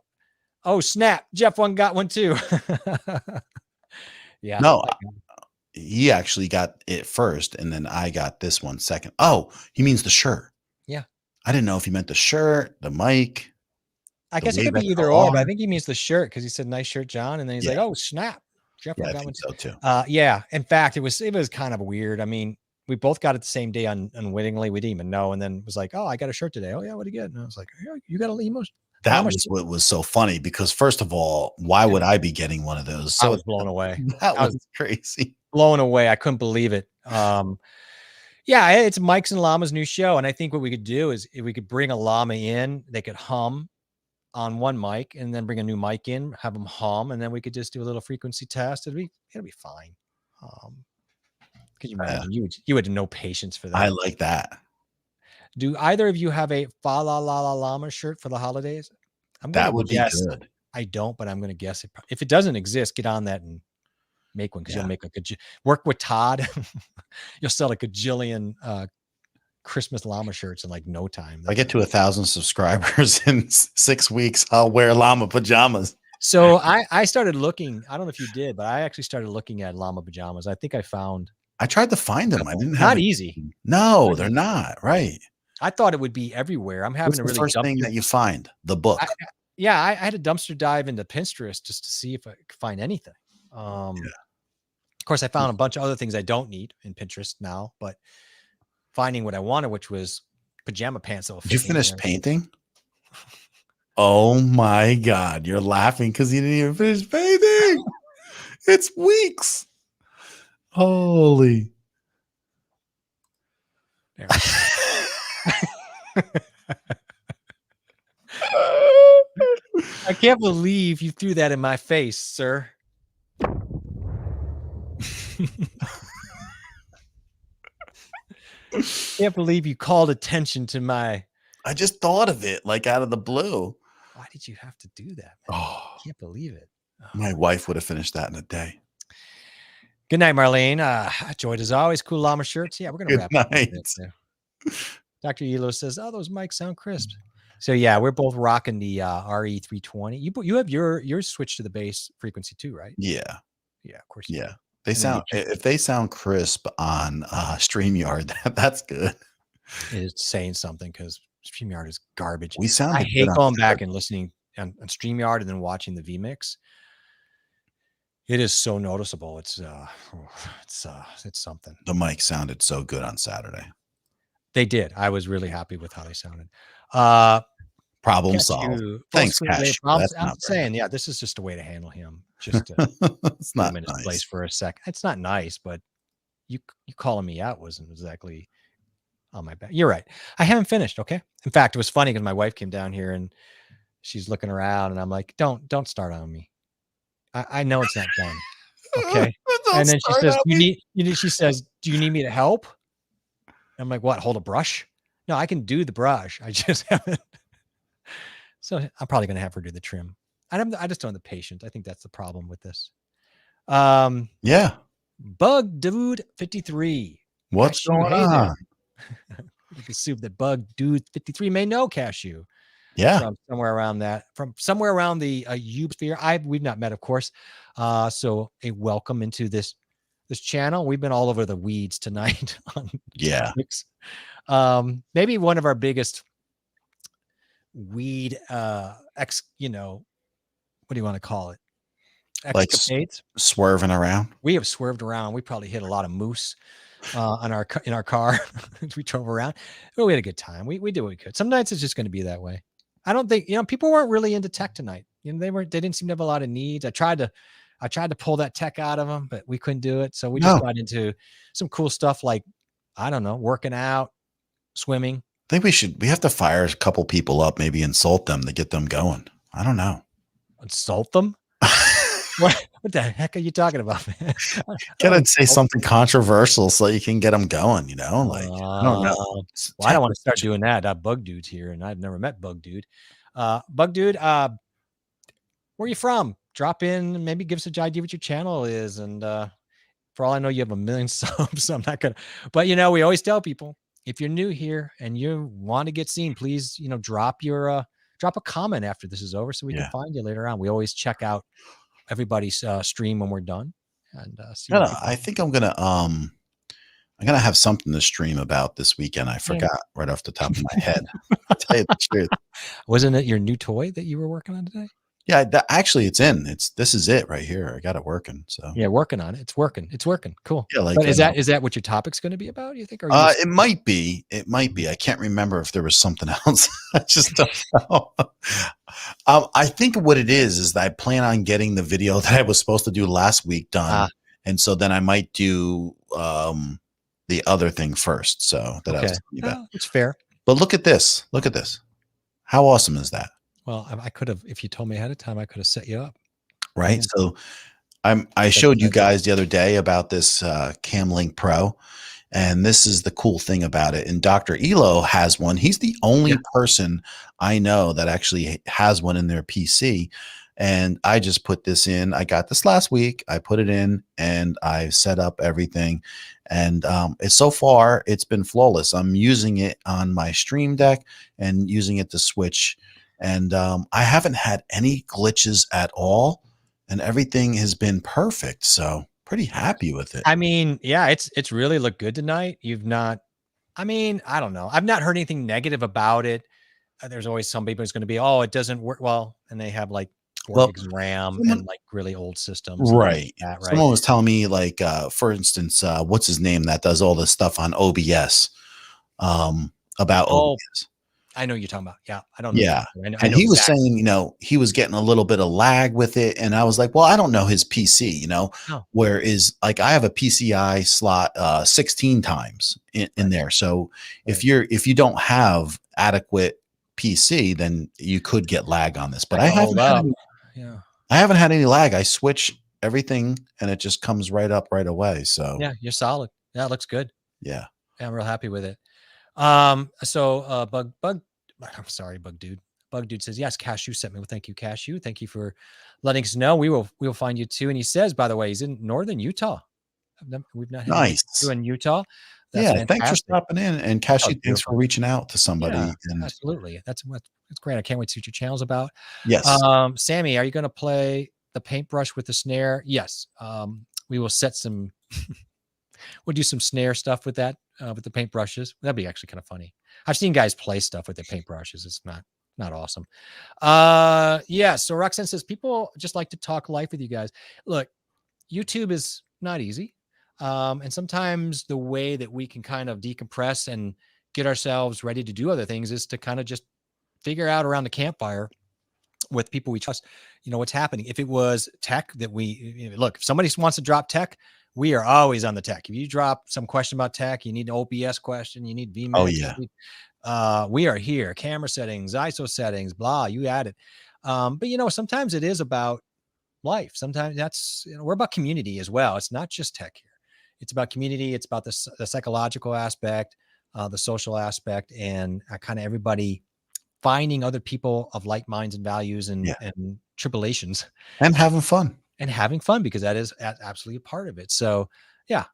Oh snap! Jeff got one too. Yeah. No, he actually got it first, and then I got this one second. Oh, he means the shirt. Yeah. I didn't know if he meant the shirt, the mic. I guess it could be either or, but I think he means the shirt because he said "nice shirt, John," and then he's like, "Oh snap!" Jeff got one so too. Yeah. In fact, it was kind of weird. I mean, we both got it the same day unwittingly. We didn't even know, and then it was like, "Oh, I got a shirt today." Oh yeah, what did you get? And I was like, "Yeah, you got a limo." That was what was so funny because first of all, why would I be getting one of those? So I was blown away. That was crazy. Blown away. I couldn't believe it. Yeah, it's Mike's and Llama's new show, and I think what we could do is if we could bring a llama in, they could hum on one mic, and then bring a new mic in, have them hum, and then we could just do a little frequency test. It'll be fine. Could you imagine? You had no patience for that. I like that. Do either of you have a Fa La La La Llama shirt for the holidays? That would be good. I don't, but I'm going to guess it. If it doesn't exist, get on that and make one because you'll make work with Todd. You'll sell a gajillion Christmas llama shirts in like no time. If I get to 1,000 subscribers in 6 weeks, I'll wear llama pajamas. So I started looking. I don't know if you did, but I actually started looking at llama pajamas. I think I tried to find them. I didn't have not easy. No, they're not. Right. I thought it would be everywhere. I'm having the first thing that you find? The book. I had a dumpster dive into Pinterest just to see if I could find anything. Of course, I found a bunch of other things I don't need in Pinterest now, but finding what I wanted, which was pajama pants. Did you finish painting? Oh my God. You're laughing because you didn't even finish painting. It's weeks. Holy. I can't believe you threw that in my face, sir. Can't believe you called attention to my. I just thought of it like out of the blue. Why did you have to do that, man? I can't believe it. My wife would have finished that in a day. Good night, Marlene. Enjoyed as always. Cool llama shirts. Yeah, we're gonna wrap up. Dr. Elo says, "Oh, those mics sound crisp." So yeah, we're both rocking the RE320. You have yours switched to the bass frequency too, right? Yeah, of course. Yeah, they sound if they sound crisp on StreamYard, that's good. It is saying something because StreamYard is garbage. We sound. I hate going back and listening on StreamYard and then watching the vMix. It is so noticeable. It's something. The mic sounded so good on Saturday. They did. I was really happy with how they sounded. Problem solved. Thanks, Cash. I'm saying, yeah, this is just a way to handle him. Just to it's not nice. Place for a sec. It's not nice, but you calling me out wasn't exactly on my back. You're right. I haven't finished. Okay. In fact, it was funny because my wife came down here and she's looking around, and I'm like, don't start on me. I know it's not done. Okay. And then she says, she says, "Do you need me to help?" I'm like, "What? Hold a brush?" No, I can do the brush. I just haven't. So I'm probably going to have her do the trim. I just don't have the patience. I think that's the problem with this. Yeah. Bug Dude 53. What's going on? You can assume that Bug Dude 53 may know Cashew. Yeah. From somewhere around the Ube sphere. We've not met, of course. So a welcome into this channel. We've been all over the weeds tonight on topics. Maybe one of our biggest weed what do you want to call it? Escapades? Like swerving around. We have swerved around. We probably hit a lot of moose in our car as we drove around. But we had a good time. We did what we could. Some nights it's just going to be that way. I don't think people weren't really into tech tonight. They didn't seem to have a lot of needs. I tried to pull that tech out of them, but we couldn't do it. So we just got into some cool stuff like, I don't know, working out, swimming. I think we have to fire a couple people up, maybe insult them to get them going. I don't know. Insult them? What the heck are you talking about, man? Gotta say something controversial so you can get them going, like, I don't know. Well, I don't want to start doing that. Bug Dude's here, and I've never met Bug Dude. Bug Dude, where are you from? Drop in, maybe give us an idea what your channel is. And for all I know, you have 1 million subs, so I'm not going to. But, we always tell people, if you're new here and you want to get seen, please, drop a comment after this is over so we can find you later on. We always check out everybody's stream when we're done. And see. I think I'm gonna have something to stream about this weekend. I forgot right off the top of my head. I'll tell you the truth. Wasn't it your new toy that you were working on today? Yeah, actually, it's in. This is it right here. I got it working. So yeah, working on it. It's working. Cool. Yeah, but is that what your topic's going to be about? You think? Or it might be. It might be. I can't remember if there was something else. I just don't know. I think what it is that I plan on getting the video that I was supposed to do last week done, and so then I might do the other thing first. So that I was telling you about. It's fair. But look at this. Look at this. How awesome is that? Well, I could have, if you told me ahead of time, I could have set you up. Right. So I showed you guys the other day about this CamLink Pro, and this is the cool thing about it. And Dr. Elo has one. He's the only person I know that actually has one in their PC. And I just put this in. I got this last week. I put it in and I set up everything. And so far, it's been flawless. I'm using it on my Stream Deck and using it to switch. And I haven't had any glitches at all, and everything has been perfect. So pretty happy with it. I mean, yeah, it's really looked good tonight. I don't know. I've not heard anything negative about it. There's always some people who's going to be, it doesn't work well, and they have like 4 gigs RAM and like really old systems. Right. Someone was telling me, like, for instance, what's his name that does all this stuff on OBS about OBS. I know you're talking about. Yeah. I don't know. Yeah. And he was saying, he was getting a little bit of lag with it. And I was like, well, I don't know his PC, whereas like I have a PCI slot 16 times in there. So if you don't have adequate PC, then you could get lag on this. But I haven't had any lag. I switch everything and it just comes right up right away. So yeah, you're solid. Yeah, it looks good. Yeah. I'm real happy with it. I'm sorry, Bug Dude. Bug Dude says, yes, Cashew sent me. Well, thank you, Cashew. Thank you for letting us know. We will find you too. And he says, by the way, he's in northern Utah. We've not had you in Utah. That's fantastic. Thanks for stopping in. And Cashew, thanks for reaching out to somebody. Yeah, absolutely. That's great. I can't wait to see what your channel's about. Yes. Sammy, are you going to play the paintbrush with the snare? Yes. We will set some we'll do some snare stuff with that, with the paintbrushes. That'd be actually kind of funny. I've seen guys play stuff with their paintbrushes. It's not awesome. Yeah. So Roxanne says, people just like to talk life with you guys. Look, YouTube is not easy. And sometimes the way that we can kind of decompress and get ourselves ready to do other things is to kind of just figure out around the campfire with people we trust, what's happening. If it was tech that if somebody wants to drop tech, we are always on the tech. If you drop some question about tech, you need an OBS question, you need VMix. Oh yeah. We are here. Camera settings, ISO settings, blah, you add it. But sometimes it is about life. Sometimes we're about community as well. It's not just tech here. It's about community. It's about the psychological aspect, the social aspect, and kind of everybody finding other people of like minds and values and tribulations, and having fun. Because that is absolutely a part of it. So yeah.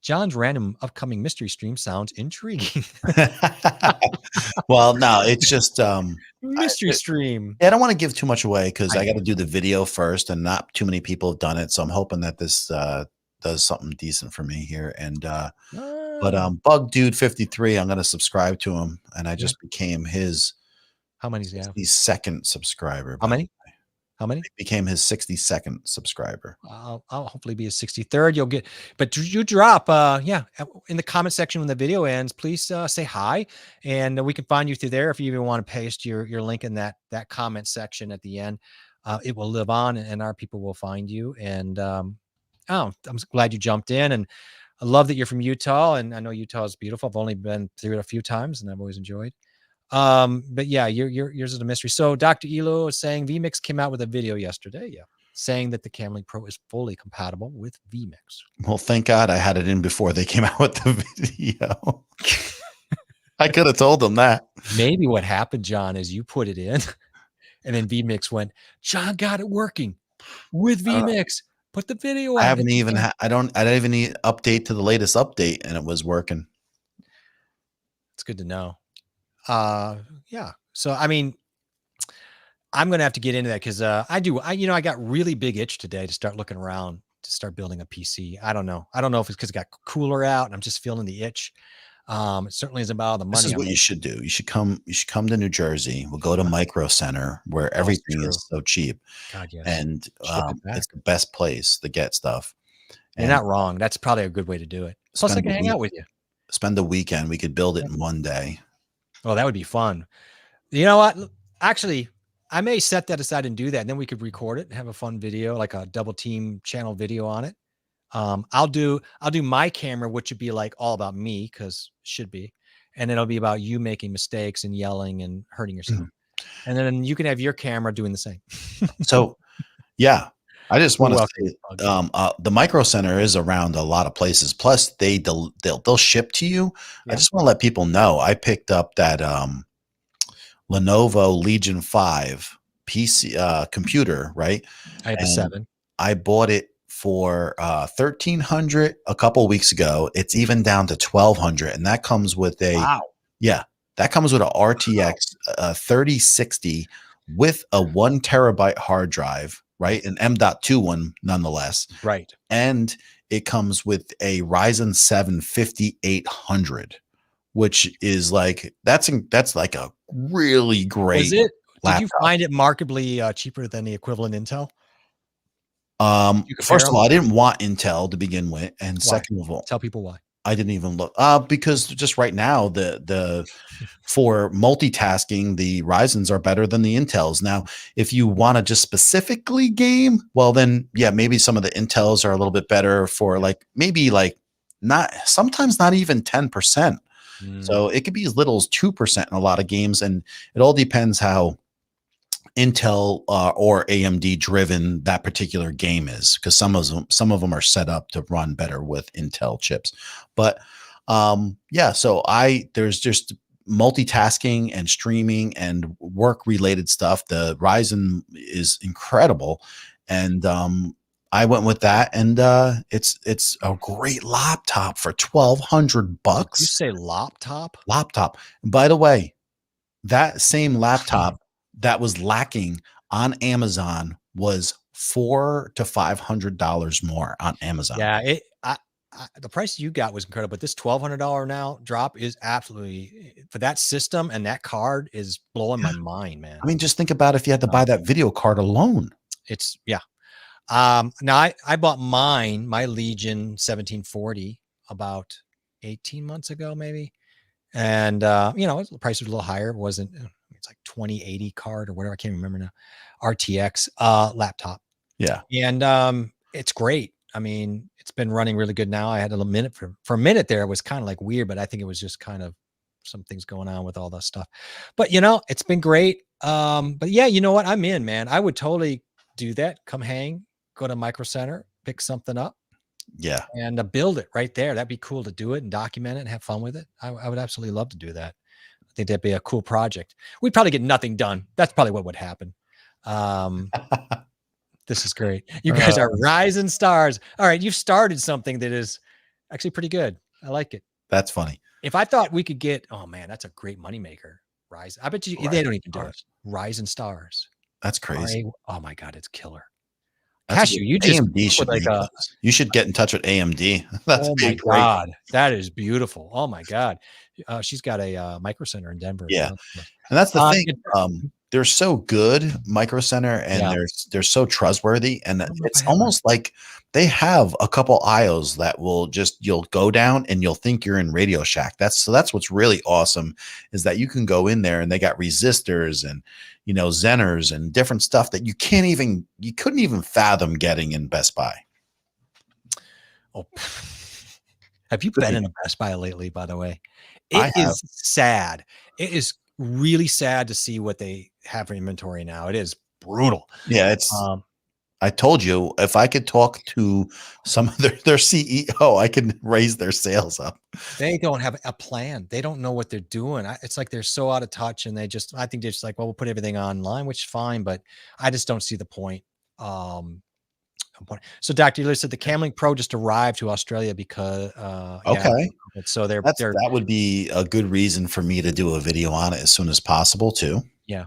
John's random upcoming mystery stream sounds intriguing. Well, no, it's just mystery stream. I don't want to give too much away because I got to do the video first, and not too many people have done it. So I'm hoping that this does something decent for me here. And but Bug Dude 53, I'm going to subscribe to him, and I just became his. How many is he? His second subscriber. How many? How many? I became his 62nd subscriber. I'll hopefully be his 63rd. You'll get, but you drop, in the comment section when the video ends, please say hi, and we can find you through there. If you even want to paste your link in that comment section at the end, it will live on, and our people will find you. And I'm glad you jumped in. And I love that you're from Utah, and I know Utah is beautiful. I've only been through it a few times, and I've always enjoyed. But yeah, yours is a mystery. So Dr. Elo is saying vMix came out with a video yesterday. Yeah. Saying that the Cam Link Pro is fully compatible with vMix. Well, thank God I had it in before they came out with the video. I could have told them that. Maybe what happened, John, is you put it in and then vMix went, John got it working with vMix. Put the video on. I haven't even I didn't even need update to the latest update, and it was working. It's good to know. Yeah. So I mean, I'm gonna have to get into that because I got really big itch today to start looking around to start building a PC. I don't know if it's because it got cooler out and I'm just feeling the itch. It certainly isn't about all the money. This is what you should do. You should come to New Jersey. We'll go to Micro Center where everything is so cheap. God, yes. And it's the best place to get stuff. You're not wrong. That's probably a good way to do it. Plus, I can hang out with you. Spend the weekend. We could build it in one day. Oh, that would be fun. You know what? Actually, I may set that aside and do that. And then we could record it and have a fun video, like a double team channel video on it. I'll do my camera, which would be like all about me, because it should be. And it'll be about you making mistakes and yelling and hurting yourself. And then you can have your camera doing the same. So, yeah, I just want to say the Micro Center is around a lot of places. Plus, they'll ship to you. Yeah. I just want to let people know I picked up that Lenovo Legion 5 PC computer, right? I have the 7. I bought it for $1,300 a couple weeks ago. It's even down to $1,200, and that comes with a that comes with a RTX 3060 with a 1 terabyte hard drive, right? An M.2 one, nonetheless, right? And it comes with a Ryzen 7 5800, which is like that's like a really great. Is it? Laptop. Did you find it markedly cheaper than the equivalent Intel? First of all, I didn't want Intel to begin with, and second of all, tell people why. I didn't even look. Because just right now, the for multitasking, the Ryzens are better than the Intels. Now, if you want to just specifically game, well, then yeah, maybe some of the Intels are a little bit better for sometimes not even 10%. So it could be as little as 2% in a lot of games, and it all depends how Intel or AMD driven that particular game is, because some of them are set up to run better with Intel chips. But so there's just multitasking and streaming and work related stuff. The Ryzen is incredible, and I went with that, and it's a great laptop for $1,200. You say laptop? Laptop. And by the way, that same laptop that was lacking on Amazon was $400 to $500 more on Amazon. Yeah, the price you got was incredible, but this $1,200 now drop is absolutely, for that system and that card, is blowing my mind, man. I mean, just think about if you had to buy that video card alone. It's now I bought my Legion 1740 about 18 months ago, maybe, and the price was a little higher. It wasn't. It's like 2080 card or whatever. I can't remember now. RTX laptop. Yeah. And it's great. I mean, it's been running really good now. I had a minute for a minute there. It was kind of like weird, but I think it was just kind of some things going on with all that stuff. But it's been great. But yeah, you know what? I'm in, man. I would totally do that. Come hang, go to Micro Center, pick something up. Yeah. And build it right there. That'd be cool to do it and document it and have fun with it. I would absolutely love to do that. I think that'd be a cool project. We'd probably get nothing done. That's probably what would happen. This is great. You guys are rising stars. All right. You've started something that is actually pretty good. I like it. That's funny. If I thought we could get, oh man, that's a great moneymaker. Rise. I bet you they don't even do it. Rising stars. That's crazy. Oh my God. It's killer. Cashew, you just AMD you should get in touch with AMD. That's my God. That is beautiful. Oh my God. She's got a Micro Center in Denver. Yeah. And that's the thing. They're so good, Micro Center, and they're so trustworthy. And it's almost like they have a couple aisles that you'll go down and you'll think you're in Radio Shack. That's what's really awesome, is that you can go in there and they got resistors and Zeners and different stuff that you couldn't even fathom getting in Best Buy. Oh, Have you been in a Best Buy lately, by the way? I It have. is sad. It is really sad to see what they have for inventory now. It is brutal. Yeah, I told you if I could talk to some of their CEO, I could raise their sales up. They don't have a plan. They don't know what they're doing. It's like they're so out of touch, and I think they're just like, well, we'll put everything online, which is fine, but I just don't see the point. So Dr. Lewis said the Camlink Pro just arrived to Australia because, Okay. so they're That would be a good reason for me to do a video on it as soon as possible too. yeah.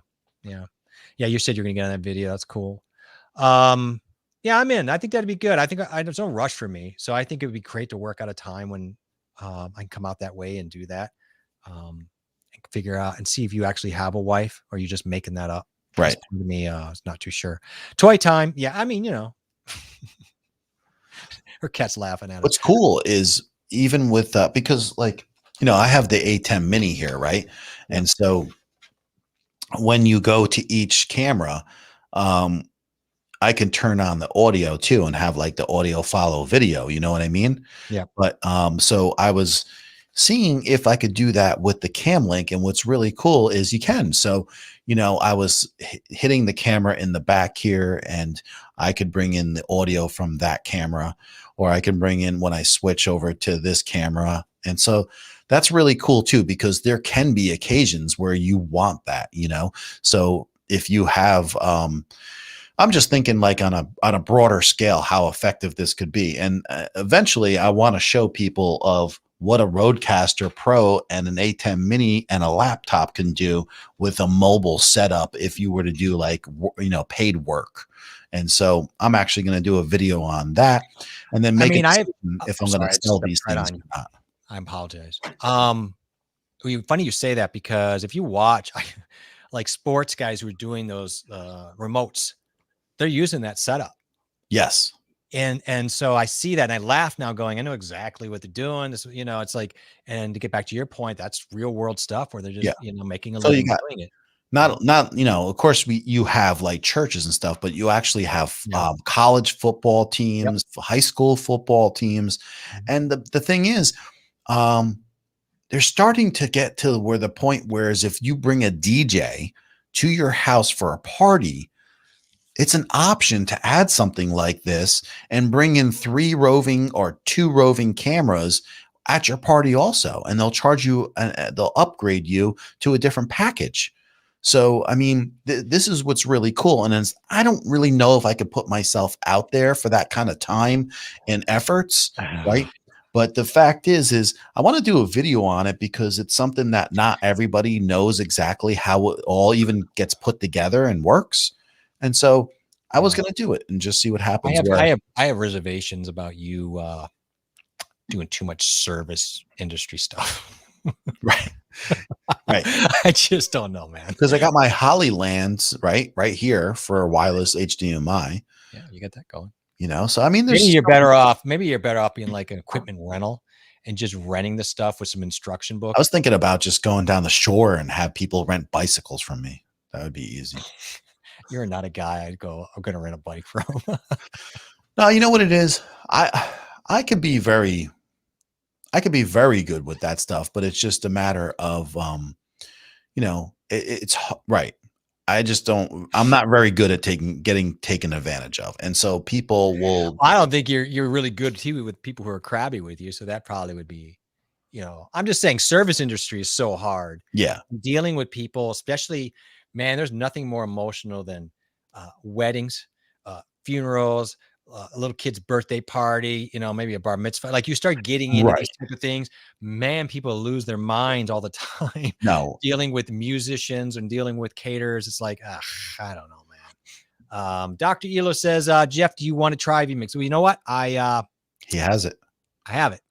You said you're gonna get on that video. That's cool. Yeah, I'm in. I think that'd be good. I think there's no rush for me, so I think it would be great to work out a time when I can come out that way and do that, and figure out and see if you actually have a wife or you just making that up. Right. To me, it's not too sure. Toy time. Yeah, I mean, her cat's laughing at us. What's cool is even with because like I have the A10 Mini here, right? Yeah. And so when you go to each camera, I can turn on the audio too and have like the audio follow video. You know what I mean? Yeah. But so I was seeing if I could do that with the cam link, and what's really cool is you can. So I was hitting the camera in the back here, and I could bring in the audio from that camera, or I can bring in when I switch over to this camera. And so that's really cool too, because there can be occasions where you want that, so if you have I'm just thinking like on a broader scale how effective this could be. And eventually I want to show people of what a Rodecaster Pro and an A10 Mini and a laptop can do with a mobile setup if you were to do like paid work. And so I'm actually going to do a video on that, and then make if I'm going to sell these things or not. I apologize. Funny you say that, because if you watch like sports guys who are doing those remotes, they're using that setup. Yes. And so I see that and I laugh now going, I know exactly what they're doing. This, it's like, and to get back to your point, that's real world stuff where they're just, making a living doing it. Not, of course you have like churches and stuff, but you actually have college football teams, high school football teams. And the thing is, they're starting to get to where the point, whereas if you bring a DJ to your house for a party, it's an option to add something like this and bring in 3 roving or 2 roving cameras at your party also. And they'll charge you, they'll upgrade you to a different package. So, I mean, this is what's really cool. And I don't really know if I could put myself out there for that kind of time and efforts, right? But the fact is I want to do a video on it because it's something that not everybody knows exactly how it all even gets put together and works. And so I was going to do it and just see what happens. I have reservations about you doing too much service industry stuff. Right. I just don't know, man. Because I got my Hollylands right here for wireless HDMI. Yeah, you got that going. So I mean, maybe you're better off being like an equipment rental and just renting the stuff with some instruction books. I was thinking about just going down the shore and have people rent bicycles from me. That would be easy. You're not a guy I'd go, I'm going to rent a bike from. No, you know what it is? I could be very good with that stuff, but it's just a matter of, it's right. I'm not very good at getting taken advantage of. And so people will, I don't think you're really good with people who are crabby with you. So that probably would be, I'm just saying service industry is so hard. Yeah. Dealing with people, especially, man, there's nothing more emotional than weddings, funerals, a little kid's birthday party, maybe a bar mitzvah. Like you start getting into these type of things, man, people lose their minds all the time. No. Dealing with musicians and dealing with caterers. It's like, I don't know, man. Dr. Elo says, Jeff, do you want to try vMix? Well, you know what? He has it. I have it.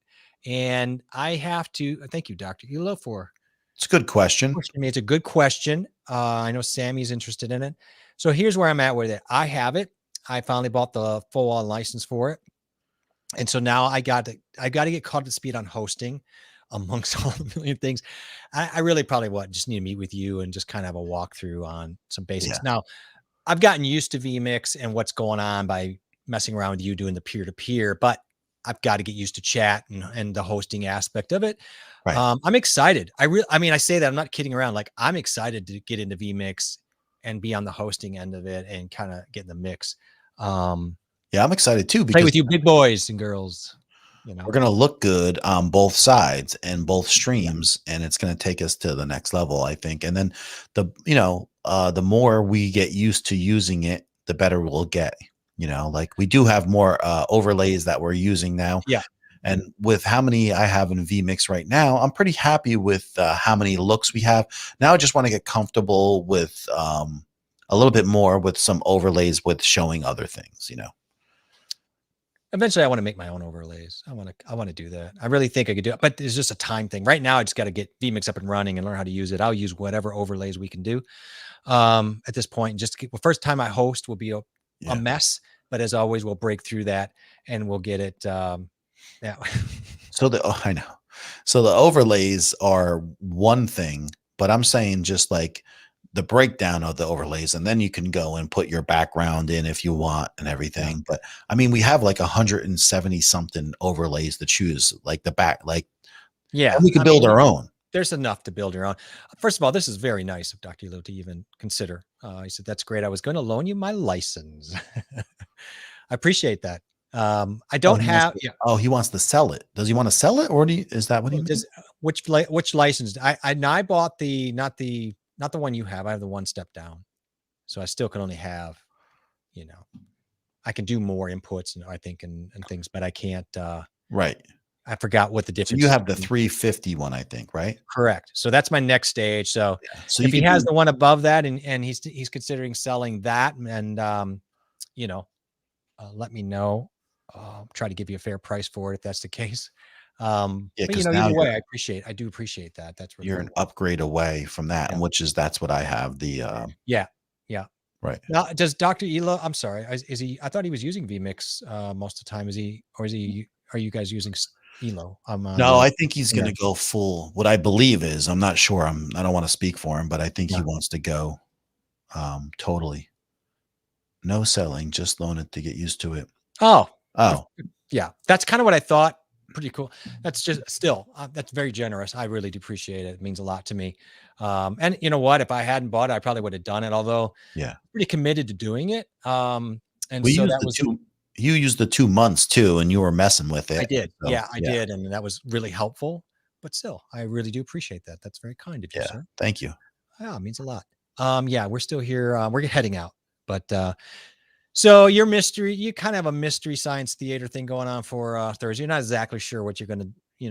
And I have to thank you, Dr. Elo, for it's a good question. I mean, it's a good question. I know Sammy's interested in it. So here's where I'm at with it. I have it. I finally bought the full-on license for it. And so now I got to get caught up to speed on hosting amongst all the million things. I really probably just need to meet with you and just kind of have a walkthrough on some basics. Yeah. Now, I've gotten used to vMix and what's going on by messing around with you doing the peer-to-peer, but I've got to get used to chat and the hosting aspect of it. Right. I'm excited. I mean, I say that I'm not kidding around. Like, I'm excited to get into vMix and be on the hosting end of it and kind of get in the mix. Yeah, I'm excited too, Play because with you big boys and girls, you know. we're going to look good on both sides and both streams, and it's going to take us to the next level, I think. And then the more we get used to using it, the better we'll get. Like we do have more overlays that we're using now. Yeah. And with how many I have in vMix right now, I'm pretty happy with how many looks we have. Now I just want to get comfortable with a little bit more with some overlays with showing other things, Eventually I want to make my own overlays. I want to do that. I really think I could do it, but it's just a time thing. Right now I just got to get vMix up and running and learn how to use it. I'll use whatever overlays we can do at this point. Just first time I host will be a mess, but as always, we'll break through that and we'll get it. Yeah. I know. So the overlays are one thing, but I'm saying just like the breakdown of the overlays, and then you can go and put your background in if you want and everything. But I mean, we have like 170 something overlays to choose, like the back, like, yeah, we can build our own. There's enough to build your own. First of all, this is very nice of Dr. Elo to even consider. He said, that's great. I was going to loan you my license. I appreciate that. I don't have. He wants to sell it. Does he want to sell it, or is that what he does? Which license? I bought not the one you have. I have the one step down, so I still can only have, I can do more inputs and I think and things, but I can't. Right. I forgot what the difference. So you have the 350 one, I think, right? Correct. So that's my next stage. So if he has the one above that and he's considering selling that, and let me know. Try to give you a fair price for it if that's the case. But either way, I do appreciate that. That's really you're an upgrade away from that, and that's what I have. The yeah. Right. Now, does Dr. Elo? I'm sorry. Is he? I thought he was using vMix most of the time. Are you guys using Elo? No, I think he's going to go full. What I believe is, I'm not sure. I don't want to speak for him, but I think he wants to go totally. No selling, just loan it to get used to it. Oh, yeah. That's kind of what I thought. Pretty cool. That's just still, that's very generous. I really do appreciate it. It means a lot to me. And you know what? If I hadn't bought it, I probably would have done it. Although, pretty committed to doing it. And so that was. You used the 2 months too, and you were messing with it. I did. So, I did. And that was really helpful. But still, I really do appreciate that. That's very kind of you, sir. Thank you. Yeah, it means a lot. We're still here. We're heading out. But so you kind of have a mystery science theater thing going on for Thursday. You're not exactly sure what you're going to,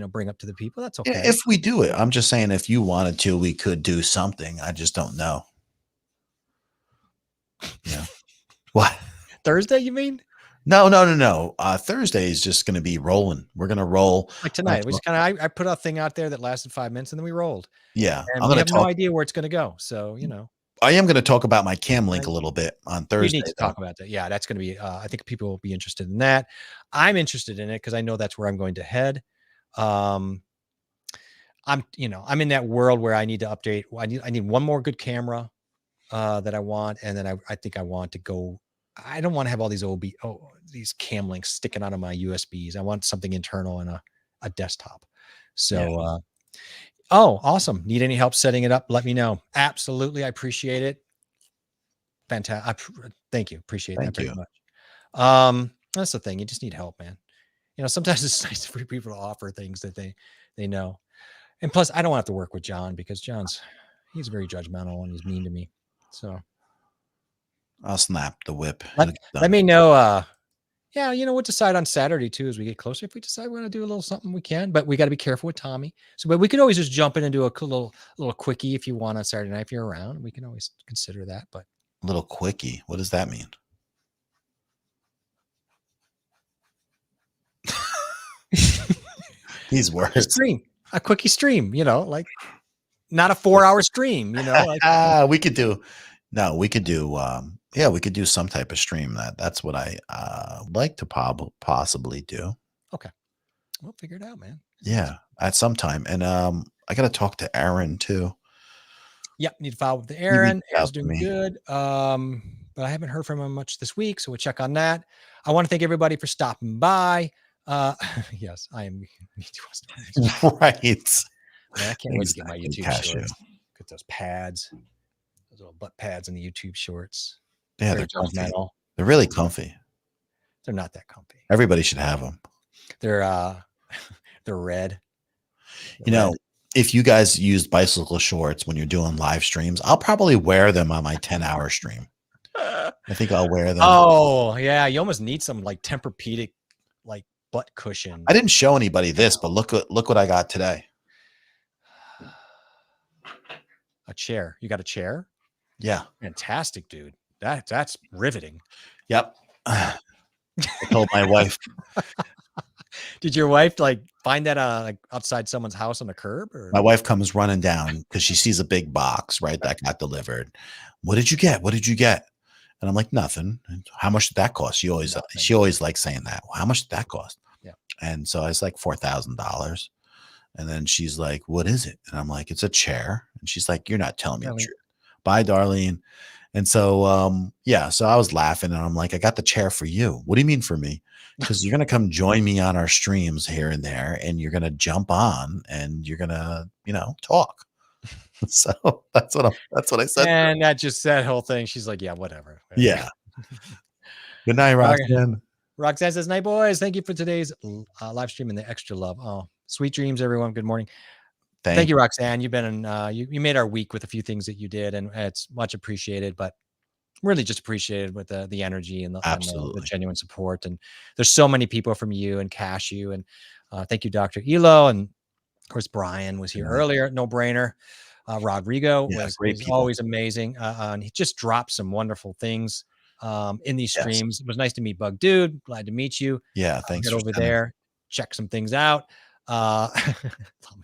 bring up to the people. That's okay. If we do it, I'm just saying, if you wanted to, we could do something. I just don't know. Yeah. What? Thursday, you mean? No. Thursday is just going to be rolling. We're going to roll like tonight. We just I put a thing out there that lasted 5 minutes and then we rolled. Yeah. And we have no idea where it's going to go. So, I am going to talk about my cam link a little bit on Thursday. We need to talk about that. Yeah, that's going to be, I think people will be interested in that. I'm interested in it because I know that's where I'm going to head. I'm in that world where I need to update. I need one more good camera that I want. And then I think I want to go. I don't want to have all these these cam links sticking out of my USBs. I want something internal and a desktop. So, awesome. Need any help setting it up? Let me know. Absolutely. I appreciate it. Fantastic. Thank you. Appreciate that very much. That's the thing. You just need help, man. Sometimes it's nice for people to offer things that they know. And plus I don't want to have to work with John because he's very judgmental and he's mean to me. So I'll snap the whip. Let me know. We'll decide on Saturday too as we get closer. If we decide we want to do a little something, we can. But we got to be careful with Tommy. But we could always just jump in and do a little quickie if you want on Saturday night. If you're around, we can always consider that. But a little quickie, what does that mean? These words. A quickie stream. Like not a 4-hour stream. Like, we could do. No, we could do. We could do some type of stream. That's what I like to possibly do. Okay, we'll figure it out, man. Yeah, at some time. And I got to talk to Aaron too. Yep, need to follow with Aaron. Aaron's doing good. But I haven't heard from him much this week, so we'll check on that. I want to thank everybody for stopping by. Yes, I am. Right. Man, I can't wait to get my Exactly, YouTube Cashew. shorts. Get those pads, those little butt pads in the YouTube shorts. Yeah, Very they're comfy. judgmental. They're really comfy. They're not that comfy. Everybody should have them. They're they're red. You know, if you guys used bicycle shorts when you're doing live streams, I'll probably wear them on my 10-hour stream. I think I'll wear them. Oh yeah, you almost need some like Tempur-Pedic like butt cushion. I didn't show anybody this, but look what I got today. A chair. You got a chair? Yeah. Fantastic, dude. That's riveting. Yep. I told my wife. Did your wife like find that like outside someone's house on the curb? Or? My wife comes running down because she sees a big box, right? That got delivered. What did you get? What did you get? And I'm like, nothing. And how much did that cost? She always likes saying that. Well, how much did that cost? Yeah. And so it's like $4,000. And then she's like, what is it? And I'm like, it's a chair. And she's like, you're not telling me the truth. Bye, Darlene. And so, so I was laughing and I'm like, I got the chair for you. What do you mean for me? Because you're going to come join me on our streams here and there, and you're going to jump on and you're going to, talk. So that's what I said. And that whole thing. She's like, yeah, whatever. Yeah. Good night, Roxanne. Roxanne says, night boys. Thank you for today's live stream and the extra love. Oh, sweet dreams, everyone. Good morning. Thank you, Roxanne. You've been you made our week with a few things that you did, and it's much appreciated, but really just appreciated with the energy and the genuine support. And there's so many people from you and Cashew, and thank you, Dr. Elo. And of course, Brian was here earlier. No brainer. Rodrigo was always amazing. And he just dropped some wonderful things in these streams. It was nice to meet Bug Dude. Glad to meet you. Yeah. Thanks. Get over there, check some things out.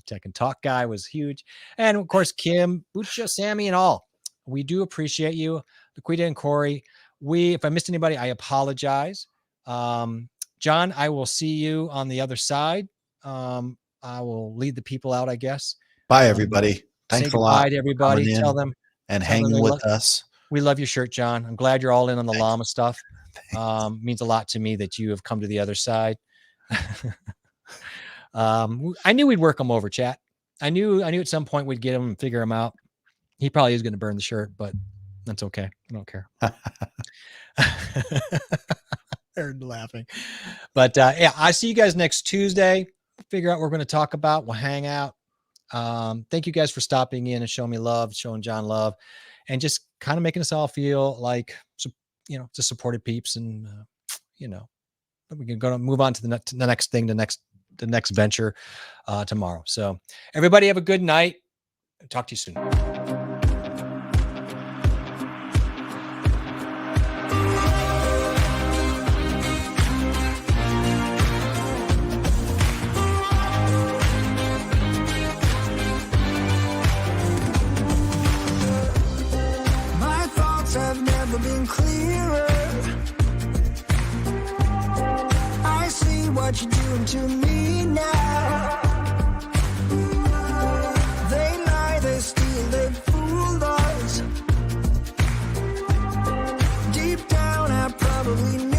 Tech and Talk guy was huge. And of course, Kim, Bucha, Sammy, and all. We do appreciate you. Laquita and Corey. If I missed anybody, I apologize. John, I will see you on the other side. I will lead the people out, I guess. Bye, everybody. Thanks a lot. Bye to everybody. Tell them and hanging with us. We love your shirt, John. I'm glad you're all in on the llama stuff. Means a lot to me that you have come to the other side. I knew we'd work him over, chat. I knew at some point we'd get him and figure him out. He probably is going to burn the shirt, but that's okay. I don't care. Heard laughing. But I see you guys next Tuesday. Figure out what we're going to talk about. We'll hang out. Thank you guys for stopping in and showing me love, showing John love, and just kind of making us all feel like, just supported peeps. And, we can go move on to the next thing, the next venture tomorrow. So everybody have a good night. Talk to you soon. My thoughts have never been clearer. I see what you're doing to me now. They lie, they steal, they fooled us. Deep down, I probably know.